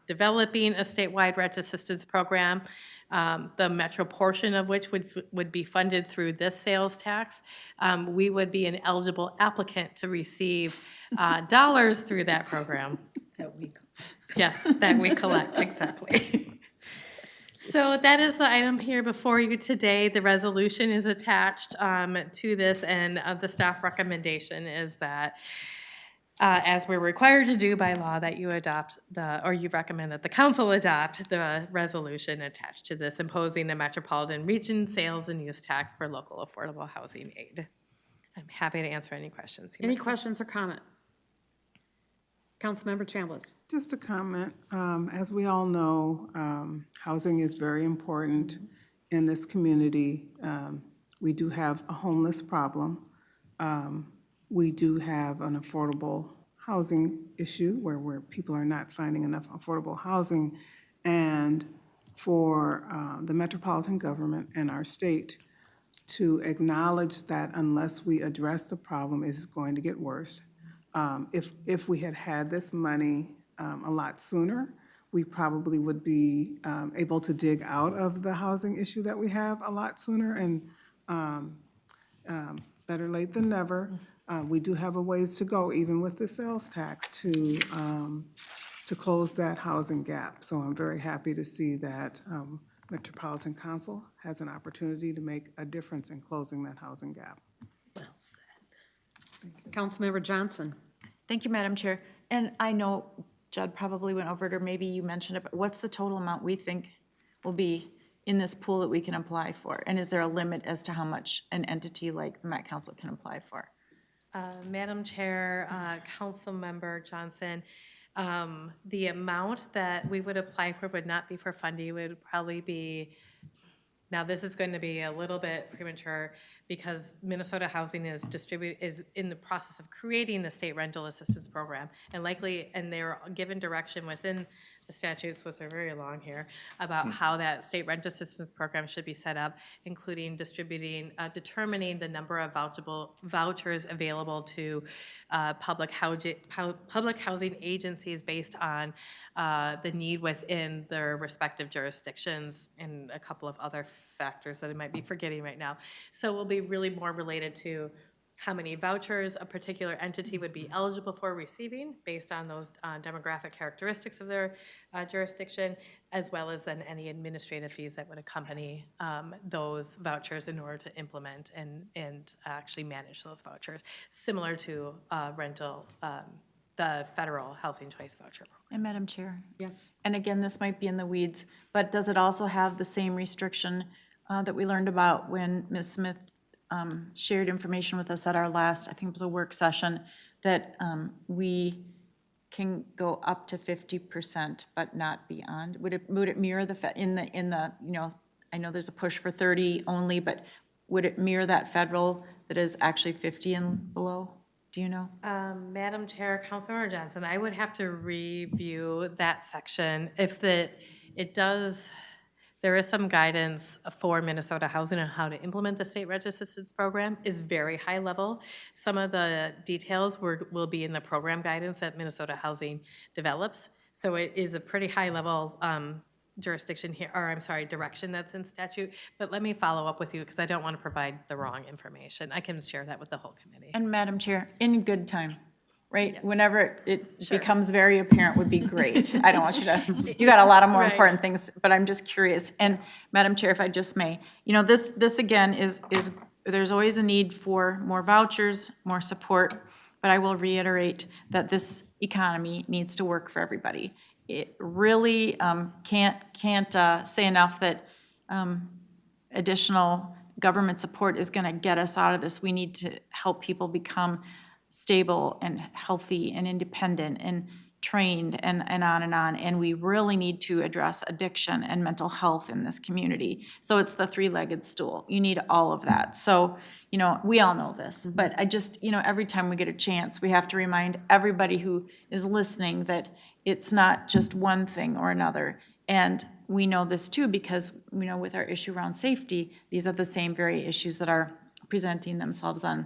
developing a statewide rent assistance program, the metro portion of which would be funded through this sales tax. We would be an eligible applicant to receive dollars through that program. Yes, that we collect, exactly. So that is the item here before you today. The resolution is attached to this, and the staff recommendation is that as we're required to do by law, that you adopt you recommend that the council adopt the resolution attached to this, imposing a metropolitan region sales and use tax for local affordable housing aid. I'm happy to answer any questions. Any questions or comment? Councilmember Chambliss. Just a comment. As we all know, housing is very important in this community. We do have a homeless problem. We do have an affordable housing issue where people are not finding enough affordable housing. And for the metropolitan government and our state to acknowledge that unless we address the problem, it is going to get worse. If we had had this money a lot sooner, we probably would be able to dig out of the housing issue that we have a lot sooner, and better late than never. We do have a ways to go, even with the sales tax, to close that housing gap. So I'm very happy to see that Metropolitan Council has an opportunity to make a difference in closing that housing gap. Councilmember Johnson. Thank you, Madam Chair. And I know Judd probably went over it, or maybe you mentioned it, but what's the total amount we think will be in this pool that we can apply for? And is there a limit as to how much an entity like the Met Council can apply for? Madam Chair, Councilmember Johnson, the amount that we would apply for would not be for funding. It would probably be, now this is going to be a little bit premature because Minnesota Housing is in the process of creating the state rental assistance program, and they're given direction within the statutes, which are very long here, about how that state rent assistance program should be set up, including determining the number of vouchers available to public housing agencies based on the need within their respective jurisdictions and a couple of other factors that I might be forgetting right now. So it will be really more related to how many vouchers a particular entity would be eligible for receiving based on those demographic characteristics of their jurisdiction, as well as then any administrative fees that would accompany those vouchers in order to implement and actually manage those vouchers, similar to the federal housing choice voucher program. And Madam Chair? Yes. And again, this might be in the weeds, but does it also have the same restriction that we learned about when Ms. Smith shared information with us at our last, I think it was a work session, that we can go up to 50%, but not beyond? Would it mirror in the you know, I know there's a push for 30 only, but would it mirror that federal that is actually 50 and below? Do you know? Madam Chair, Councilmember Johnson, I would have to review that section. There is some guidance for Minnesota Housing on how to implement the state rent assistance program. Is very high level. Some of the details will be in the program guidance that Minnesota Housing develops. So it is a pretty high level jurisdiction here, or I'm sorry, direction that's in statute. But let me follow up with you because I don't want to provide the wrong information. I can share that with the whole committee. And Madam Chair, in good time, right? Whenever it becomes very apparent would be great. I don't want you to, you got a lot of more important things, but I'm just curious. And Madam Chair, if I just may, you know, this again is there's always a need for more vouchers, more support, but I will reiterate that this economy needs to work for everybody. It really can't say enough that additional government support is going to get us out of this. We need to help people become stable and healthy and independent and trained and on and on. And we really need to address addiction and mental health in this community. So it's the three-legged stool. You need all of that. So, you know, we all know this, but I just, you know, every time we get a chance, we have to remind everybody who is listening that it's not just one thing or another. And we know this too because, you know, with our issue around safety, these are the same very issues that are presenting themselves on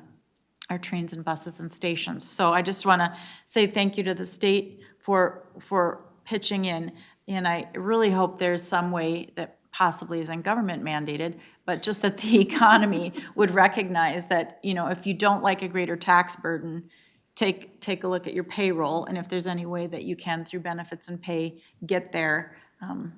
our trains and buses and stations. So I just want to say thank you to the state for pitching in, and I really hope there's some way that possibly isn't government mandated, but just that the economy would recognize that, you know, if you don't like a greater tax burden, take a look at your payroll, and if there's any way that you can, through benefits and pay, get there,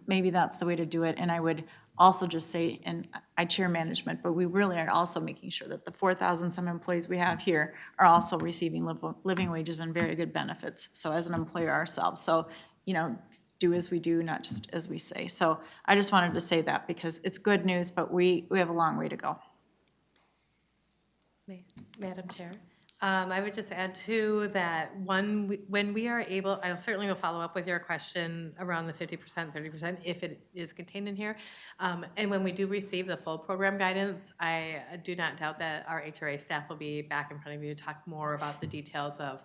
maybe that's the way to do it. And I would also just say, and I chair management, but we really are also making sure that the 4,000 some employees we have here are also receiving living wages and very good benefits. So as an employer ourselves, so, you know, do as we do, not just as we say. So I just wanted to say that because it's good news, but we have a long way to go. Madam Chair, I would just add too that when we are able, I certainly will follow up with your question around the 50%, 30%, if it is contained in here. And when we do receive the full program guidance, I do not doubt that our HRA staff will be back in front of you to talk more about the details of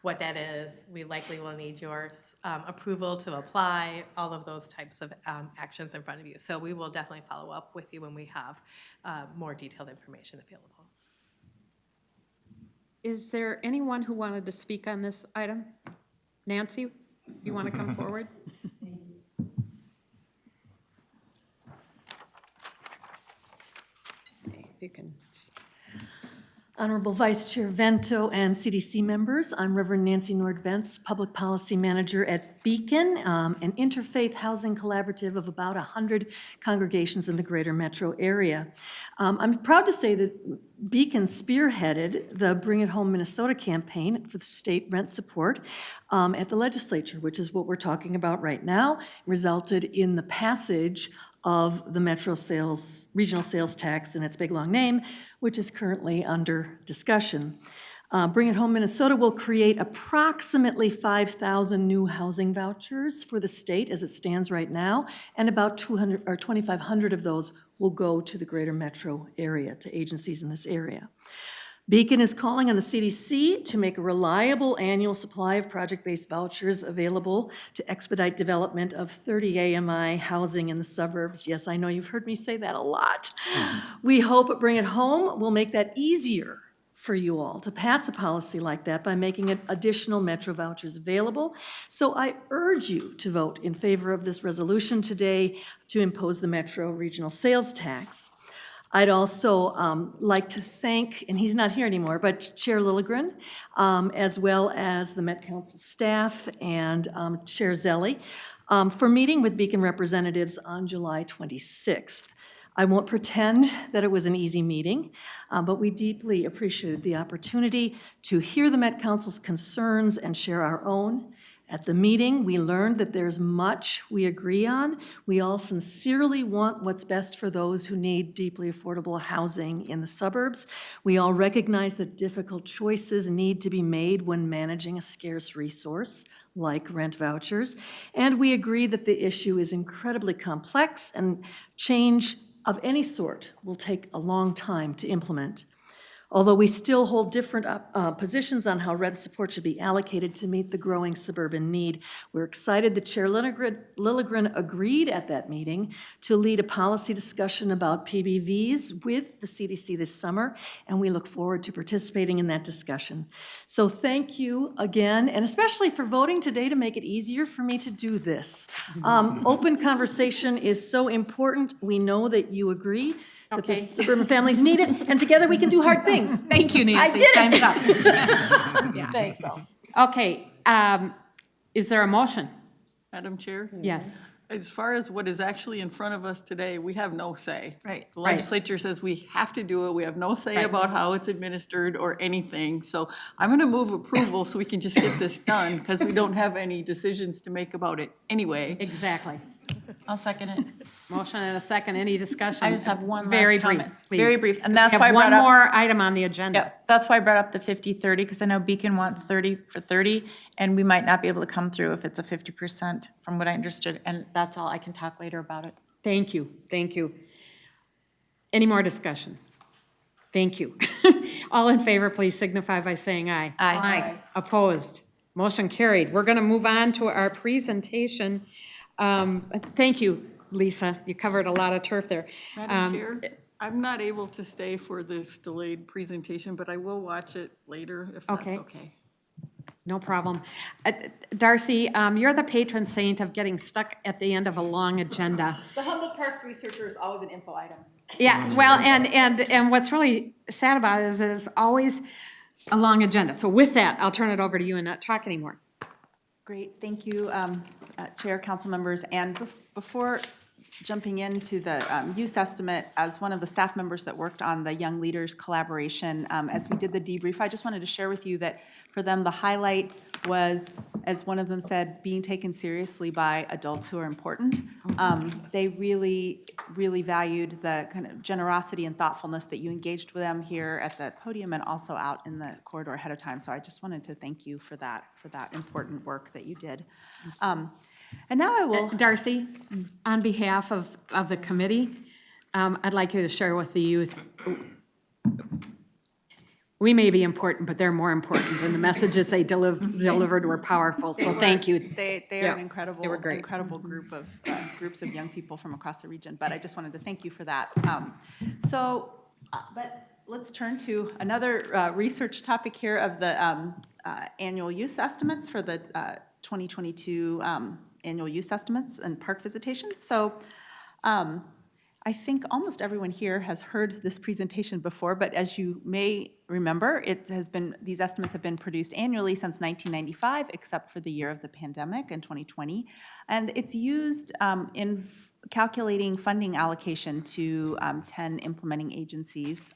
what that is. We likely will need your approval to apply, all of those types of actions in front of you. So we will definitely follow up with you when we have more detailed information available. Is there anyone who wanted to speak on this item? Nancy, you want to come forward? If you can. Honorable Vice Chair Vento and CDC members, I'm Reverend Nancy Nord-Bentz, Public Policy Manager at Beacon, an interfaith housing collaborative of about 100 congregations in the greater metro area. I'm proud to say that Beacon spearheaded the Bring It Home Minnesota campaign for the state rent support at the legislature, which is what we're talking about right now, resulted in the passage of the regional sales tax in its big long name, which is currently under discussion. Bring It Home Minnesota will create approximately 5,000 new housing vouchers for the state as it stands right now, and about 2,500 of those will go to the greater metro area, to agencies in this area. Beacon is calling on the CDC to make a reliable annual supply of project-based vouchers available to expedite development of 30 AMI housing in the suburbs. Yes, I know you've heard me say that a lot. We hope Bring It Home will make that easier for you all to pass a policy like that by making additional Metro vouchers available. So I urge you to vote in favor of this resolution today to impose the Metro regional sales tax. I'd also like to thank, and he's not here anymore, but Chair Lilligren, as well as the Met Council staff and Chair Seelye, for meeting with Beacon representatives on July 26th. I won't pretend that it was an easy meeting, but we deeply appreciated the opportunity to hear the Met Council's concerns and share our own. At the meeting, we learned that there's much we agree on. We all sincerely want what's best for those who need deeply affordable housing in the suburbs. We all recognize that difficult choices need to be made when managing a scarce resource like rent vouchers. And we agree that the issue is incredibly complex and change of any sort will take a long time to implement. Although we still hold different positions on how rent support should be allocated to meet the growing suburban need, we're excited that Chair Lilligren agreed at that meeting to lead a policy discussion about PBVs with the CDC this summer, and we look forward to participating in that discussion. So thank you again, and especially for voting today to make it easier for me to do this. Open conversation is so important. We know that you agree that the suburban families need it, and together we can do hard things. Thank you, Nancy. I did Time's it. up. Yeah. Thanks, all. Okay, is there a motion? Madam Chair? Yes. As far as what is actually in front of us today, we have no say. Right. The legislature says we have to do it. We have no say about how it's administered or anything. So I'm going to move approval so we can just get this done because we don't have any decisions to make about it anyway. Exactly. I'll second it. Motion and a second. Any discussion? I just have one Very last brief, comment. please. Very brief, and We that's have why I brought one up. more item on the agenda. Yep, that's why I brought up the 50-30, because I know Beacon wants 30 for 30, and we might not be able to come through if it's a 50% from what I understood, and that's all. I can talk later about it. Thank you, thank you. Any more discussion? Thank you. All in favor, please signify by saying aye. Aye. Opposed? Motion carried. We're going to move on to our presentation. Thank you, Lisa. You covered a lot of turf there. Madam Chair, I'm not able to stay for this delayed presentation, but I will watch it later if that's okay. No problem. Darcy, you're the patron saint of getting stuck at the end of a long agenda. The Humboldt Parks researcher is always an info item. Yeah, well, and what's really sad about it is that it's always a long agenda. So with that, I'll turn it over to you and not talk anymore. Great, thank you, Chair, council members. And before jumping into the use estimate, as one of the staff members that worked on the Young Leaders collaboration, as we did the debrief, I just wanted to share with you that for them, the highlight was, as one of them said, being taken seriously by adults who are important. They really, really valued the kind of generosity and thoughtfulness that you engaged with them here at the podium and also out in the corridor ahead of time. So I just wanted to thank you for that important work that you did. And now I will. Darcy, on behalf of the committee, I'd like you to share with the youth we may be important, but they're more important, and the messages they delivered were powerful, so thank you. They are Yeah, an incredible, they were great. incredible groups of young people from across the region, but I just wanted to thank you for that. But let's turn to another research topic here of the annual use estimates for the 2022 annual use estimates and park visitations. So I think almost everyone here has heard this presentation before, but as you may remember, these estimates have been produced annually since 1995, except for the year of the pandemic in 2020. And it's used in calculating funding allocation to 10 implementing agencies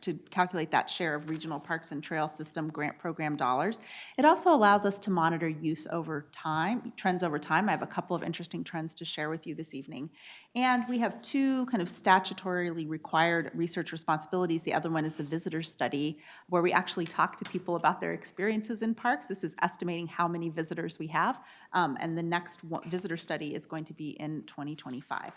to calculate that share of regional parks and trail system grant program dollars. It also allows us to monitor use over time, trends over time. I have a couple of interesting trends to share with you this evening. And we have two kind of statutorily required research responsibilities. The other one is the visitor study, where we actually talk to people about their experiences in parks. This is estimating how many visitors we have, and the next visitor study is going to be in 2025.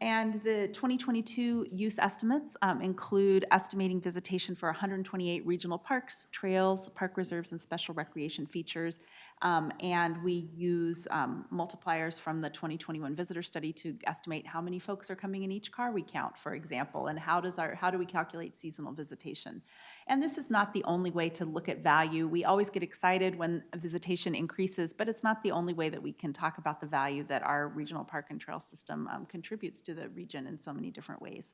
And the 2022 use estimates include estimating visitation for 128 regional parks, trails, park reserves, and special recreation features. And we use multipliers from the 2021 visitor study to estimate how many folks are coming in each car we count, for example, and how do we calculate seasonal visitation. And this is not the only way to look at value. We always get excited when visitation increases, but it's not the only way that we can talk about the value that our regional park and trail system contributes to the region in so many different ways.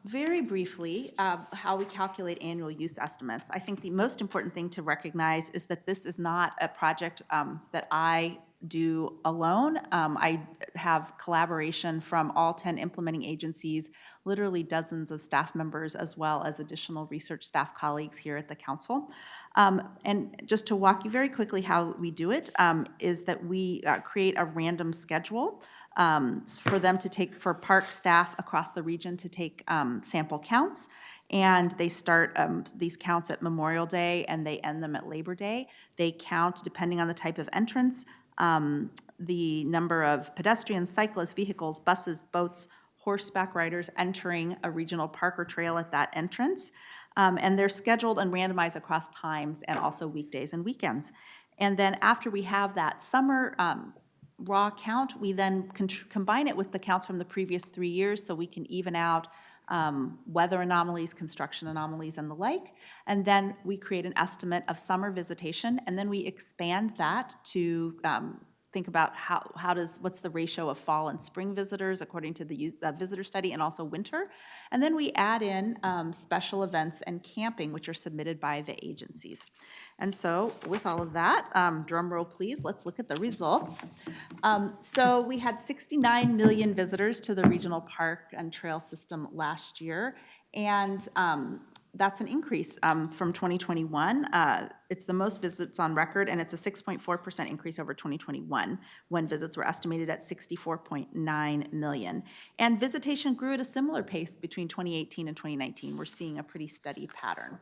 Very briefly, how we calculate annual use estimates. I think the most important thing to recognize is that this is not a project that I do alone. I have collaboration from all 10 implementing agencies, literally dozens of staff members, as well as additional research staff colleagues here at the council. And just to walk you very quickly how we do it, is that we create a random schedule for them to take, for park staff across the region to take sample counts. And they start these counts at Memorial Day and they end them at Labor Day. They count, depending on the type of entrance, the number of pedestrians, cyclists, vehicles, buses, boats, horseback riders entering a regional park or trail at that entrance. And they're scheduled and randomized across times and also weekdays and weekends. And then after we have that summer raw count, we then combine it with the counts from the previous 3 years so we can even out weather anomalies, construction anomalies, and the like. And then we create an estimate of summer visitation, and then we expand that to think about what's the ratio of fall and spring visitors according to the visitor study, and also winter. And then we add in special events and camping, which are submitted by the agencies. And so with all of that, drum roll please, let's look at the results. So we had 69 million visitors to the regional park and trail system last year, and that's an increase from 2021. It's the most visits on record, and it's a 6.4% increase over 2021, when visits were estimated at 64.9 million. And visitation grew at a similar pace between 2018 and 2019. We're seeing a pretty steady pattern.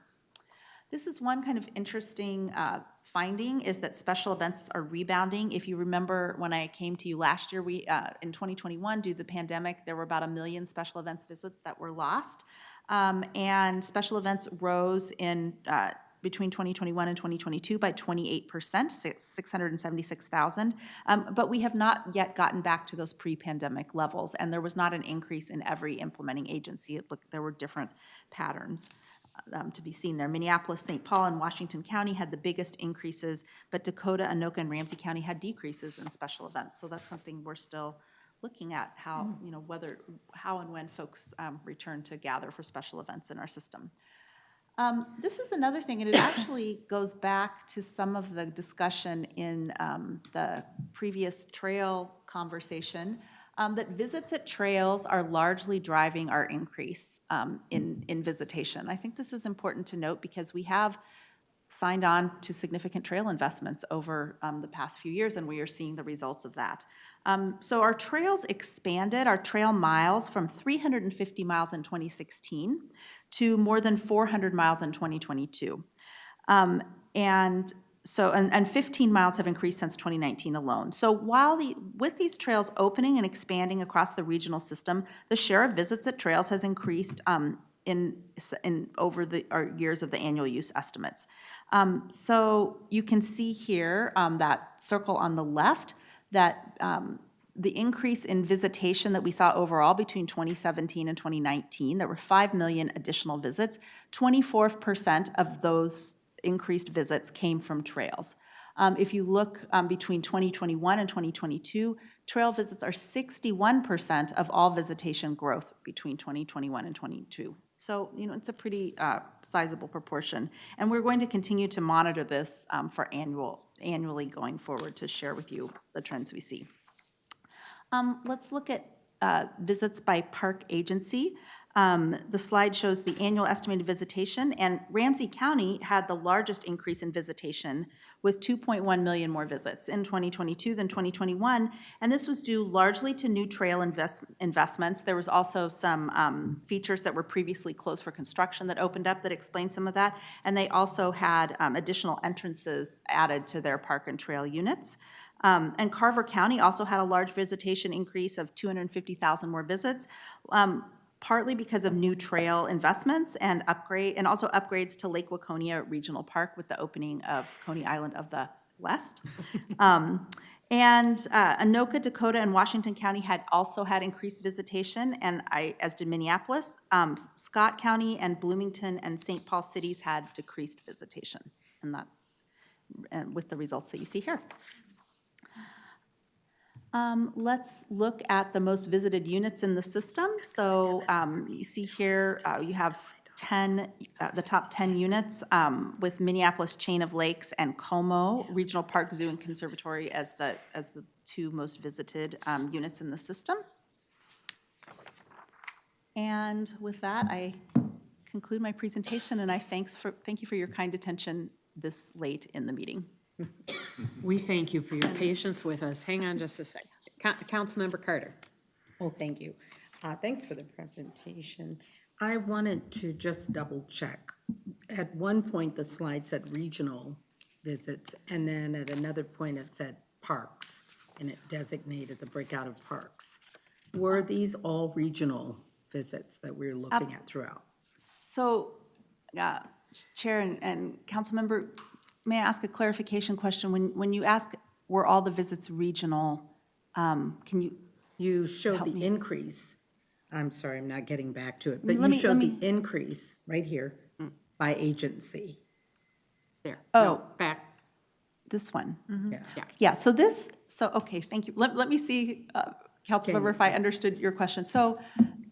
This is one kind of interesting finding, is that special events are rebounding. If you remember when I came to you last year, we in 2021, due to the pandemic, there were about 1 million special events visits that were lost. And special events rose in between 2021 and 2022 by 28%, 676,000. But we have not yet gotten back to those pre-pandemic levels, and there was not an increase in every implementing agency. There were different patterns to be seen there. Minneapolis, St. Paul, and Washington County had the biggest increases, but Dakota, Anoka, and Ramsey County had decreases in special events. So that's something we're still looking at, how and when folks return to gather for special events in our system. This is another thing, and it actually goes back to some of the discussion in the previous trail conversation, that visits at trails are largely driving our increase in visitation. I think this is important to note because we have signed on to significant trail investments over the past few years, and we are seeing the results of that. So our trails expanded, our trail miles, from 350 miles in 2016 to more than 400 miles in 2022. And 15 miles have increased since 2019 alone. So with these trails opening and expanding across the regional system, the share of visits at trails has increased over our years of the annual use estimates. So you can see here, that circle on the left, that the increase in visitation that we saw overall between 2017 and 2019, there were 5 million additional visits. 24% of those increased visits came from trails. If you look between 2021 and 2022, trail visits are 61% of all visitation growth between 2021 and 22. So, it's a pretty sizable proportion. And we're going to continue to monitor this for annually going forward to share with you the trends we see. Let's look at visits by park agency. The slide shows the annual estimated visitation, and Ramsey County had the largest increase in visitation with 2.1 million more visits in 2022 than 2021, and this was due largely to new trail investments. There was also some features that were previously closed for construction that opened up that explained some of that, and they also had additional entrances added to their park and trail units. And Carver County also had a large visitation increase of 250,000 more visits, partly because of new trail investments and also upgrades to Lake Waconia Regional Park with the opening of Coney Island of the West. And Anoka, Dakota, and Washington County also had increased visitation, and as did Minneapolis. Scott County and Bloomington and St. Paul cities had decreased visitation, and with the results that you see here. Let's look at the most visited units in the system. So you see here, you have the top 10 units with Minneapolis Chain of Lakes and Como Regional Park, Zoo, and Conservatory as the two most visited units in the system. And with that, I conclude my presentation, and I thank you for your kind attention this late in the meeting. We thank you for your patience with us. Hang on just a second. Councilmember Carter. Oh, thank you. Thanks for the presentation. I wanted to just double check. At one point, the slide said regional visits, and then at another point, it said parks, and it designated the breakout of parks. Were these all regional visits that we're looking at throughout? So, Chair and Councilmember, may I ask a clarification question? When you ask, were all the visits regional, can you showed the increase. I'm sorry, I'm not getting back to it, but you showed the increase right here by agency. There. Oh, no, back. This one. Yeah. Yeah. So okay, thank you. Let me see, Councilmember, if I understood your question. So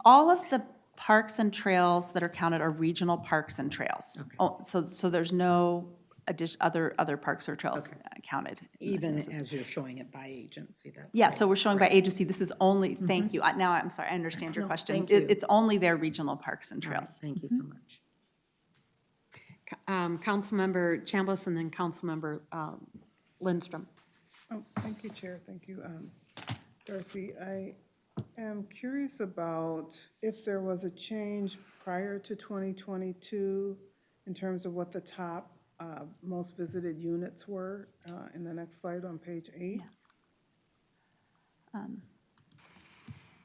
all of the parks and trails that are counted are regional parks and trails. Okay. Oh, so there's no other parks or trails counted. Even as you're showing it by agency, that's yeah. So we're showing by agency. This is only. Thank you. Now I'm sorry. I understand your question. Thank you. It's only their regional parks and trails. Right, thank you so much. Councilmember Chambliss and then Councilmember Lindstrom. Oh, thank you, Chair. Thank you, Darcy. I am curious about if there was a change prior to 2022 in terms of what the top most visited units were in the next slide on page 8. Yeah.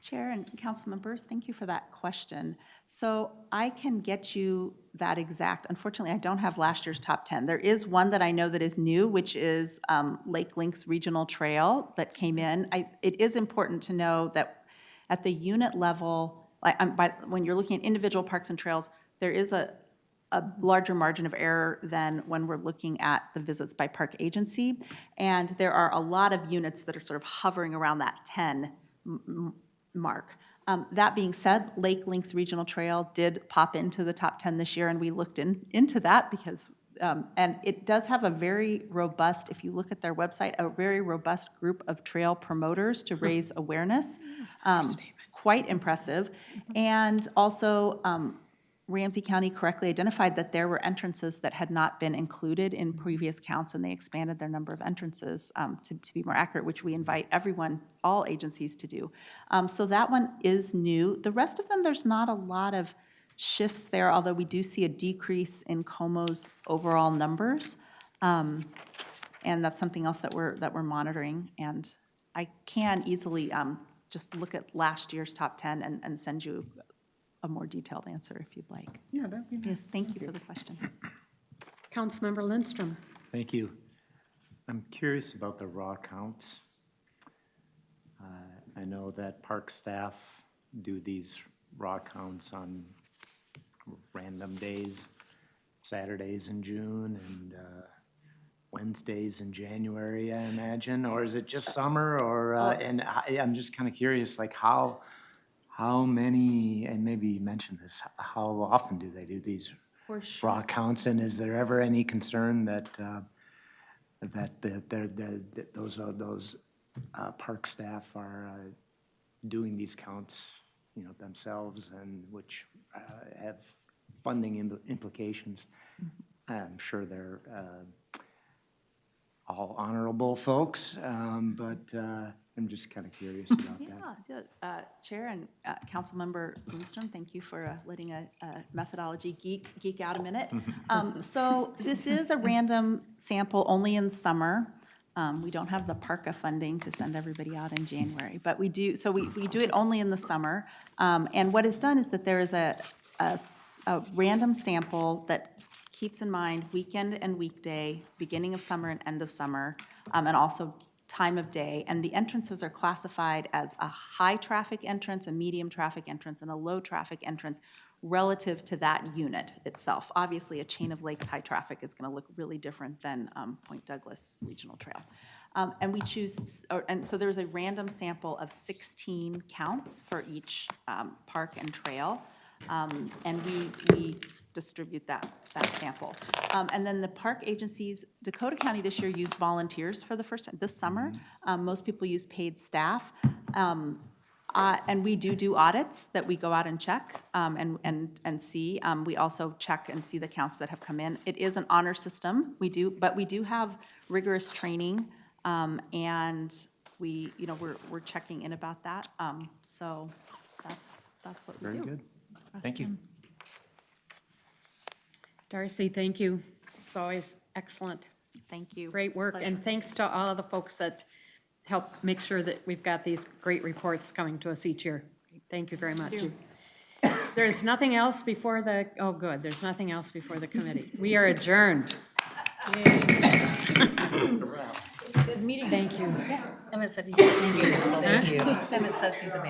Chair and council members, thank you for that question. So I can get you that exact. Unfortunately, I don't have last year's top 10. There is one that I know that is new, which is Lake Links Regional Trail that came in. It is important to know that at the unit level, when you're looking at individual parks and trails, there is a larger margin of error than when we're looking at the visits by park agency. And there are a lot of units that are sort of hovering around that 10 mark. That being said, Lake Links Regional Trail did pop into the top 10 this year, and we looked into that because, and it does have a very robust, if you look at their website, a very robust group of trail promoters to raise awareness. Quite impressive. And also, Ramsey County correctly identified that there were entrances that had not been included in previous counts, and they expanded their number of entrances to be more accurate, which we invite everyone, all agencies to do. So that one is new. The rest of them, there's not a lot of shifts there, although we do see a decrease in Como's overall numbers. And that's something else that we're monitoring. And I can easily just look at last year's top 10 and send you a more detailed answer if you'd like. Yeah, that'd be nice. Yes, thank you for the question. Councilmember Lindstrom. Thank you. I'm curious about the raw counts. I know that park staff do these raw counts on random days, Saturdays in June and Wednesdays in January, I imagine, or is it just summer? Or and I'm just kind of curious, like how many, and maybe you mentioned this, how often do they do these For sure. raw counts? And is there ever any concern that those park staff are doing these counts, you know, themselves, and which have funding implications? I'm sure they're all honorable folks, but I'm just kind of curious about that. Yeah, Chair and Councilmember Lindstrom, thank you for letting a methodology geek out a minute. So this is a random sample only in summer. We don't have the PARCA funding to send everybody out in January, but we do, so we do it only in the summer. And what is done is that there is a random sample that keeps in mind weekend and weekday, beginning of summer and end of summer, and also time of day. And the entrances are classified as a high-traffic entrance, a medium-traffic entrance, and a low-traffic entrance relative to that unit itself. Obviously, a chain of lakes high-traffic is going to look really different than Point Douglas Regional Trail. And we choose, and so there's a random sample of 16 counts for each park and trail. And we distribute that sample. And then the park agencies, Dakota County this year used volunteers for the first time. This summer, most people use paid staff. And we do audits that we go out and check and see. We also check and see the counts that have come in. It is an honor system, but we do have rigorous training, and we're checking in about that. So that's what we do. Very good. Thank you. Darcy, thank you. It's always excellent. Thank you. Great work, and thanks to all of the folks that help make sure that we've got these great reports coming to us each year. Thank you very much. There's nothing else before the, oh good, there's nothing else before the committee. We are adjourned. Good meeting. Thank you. Emmett said he's amazing. Thank you. Emmett says he's amazing.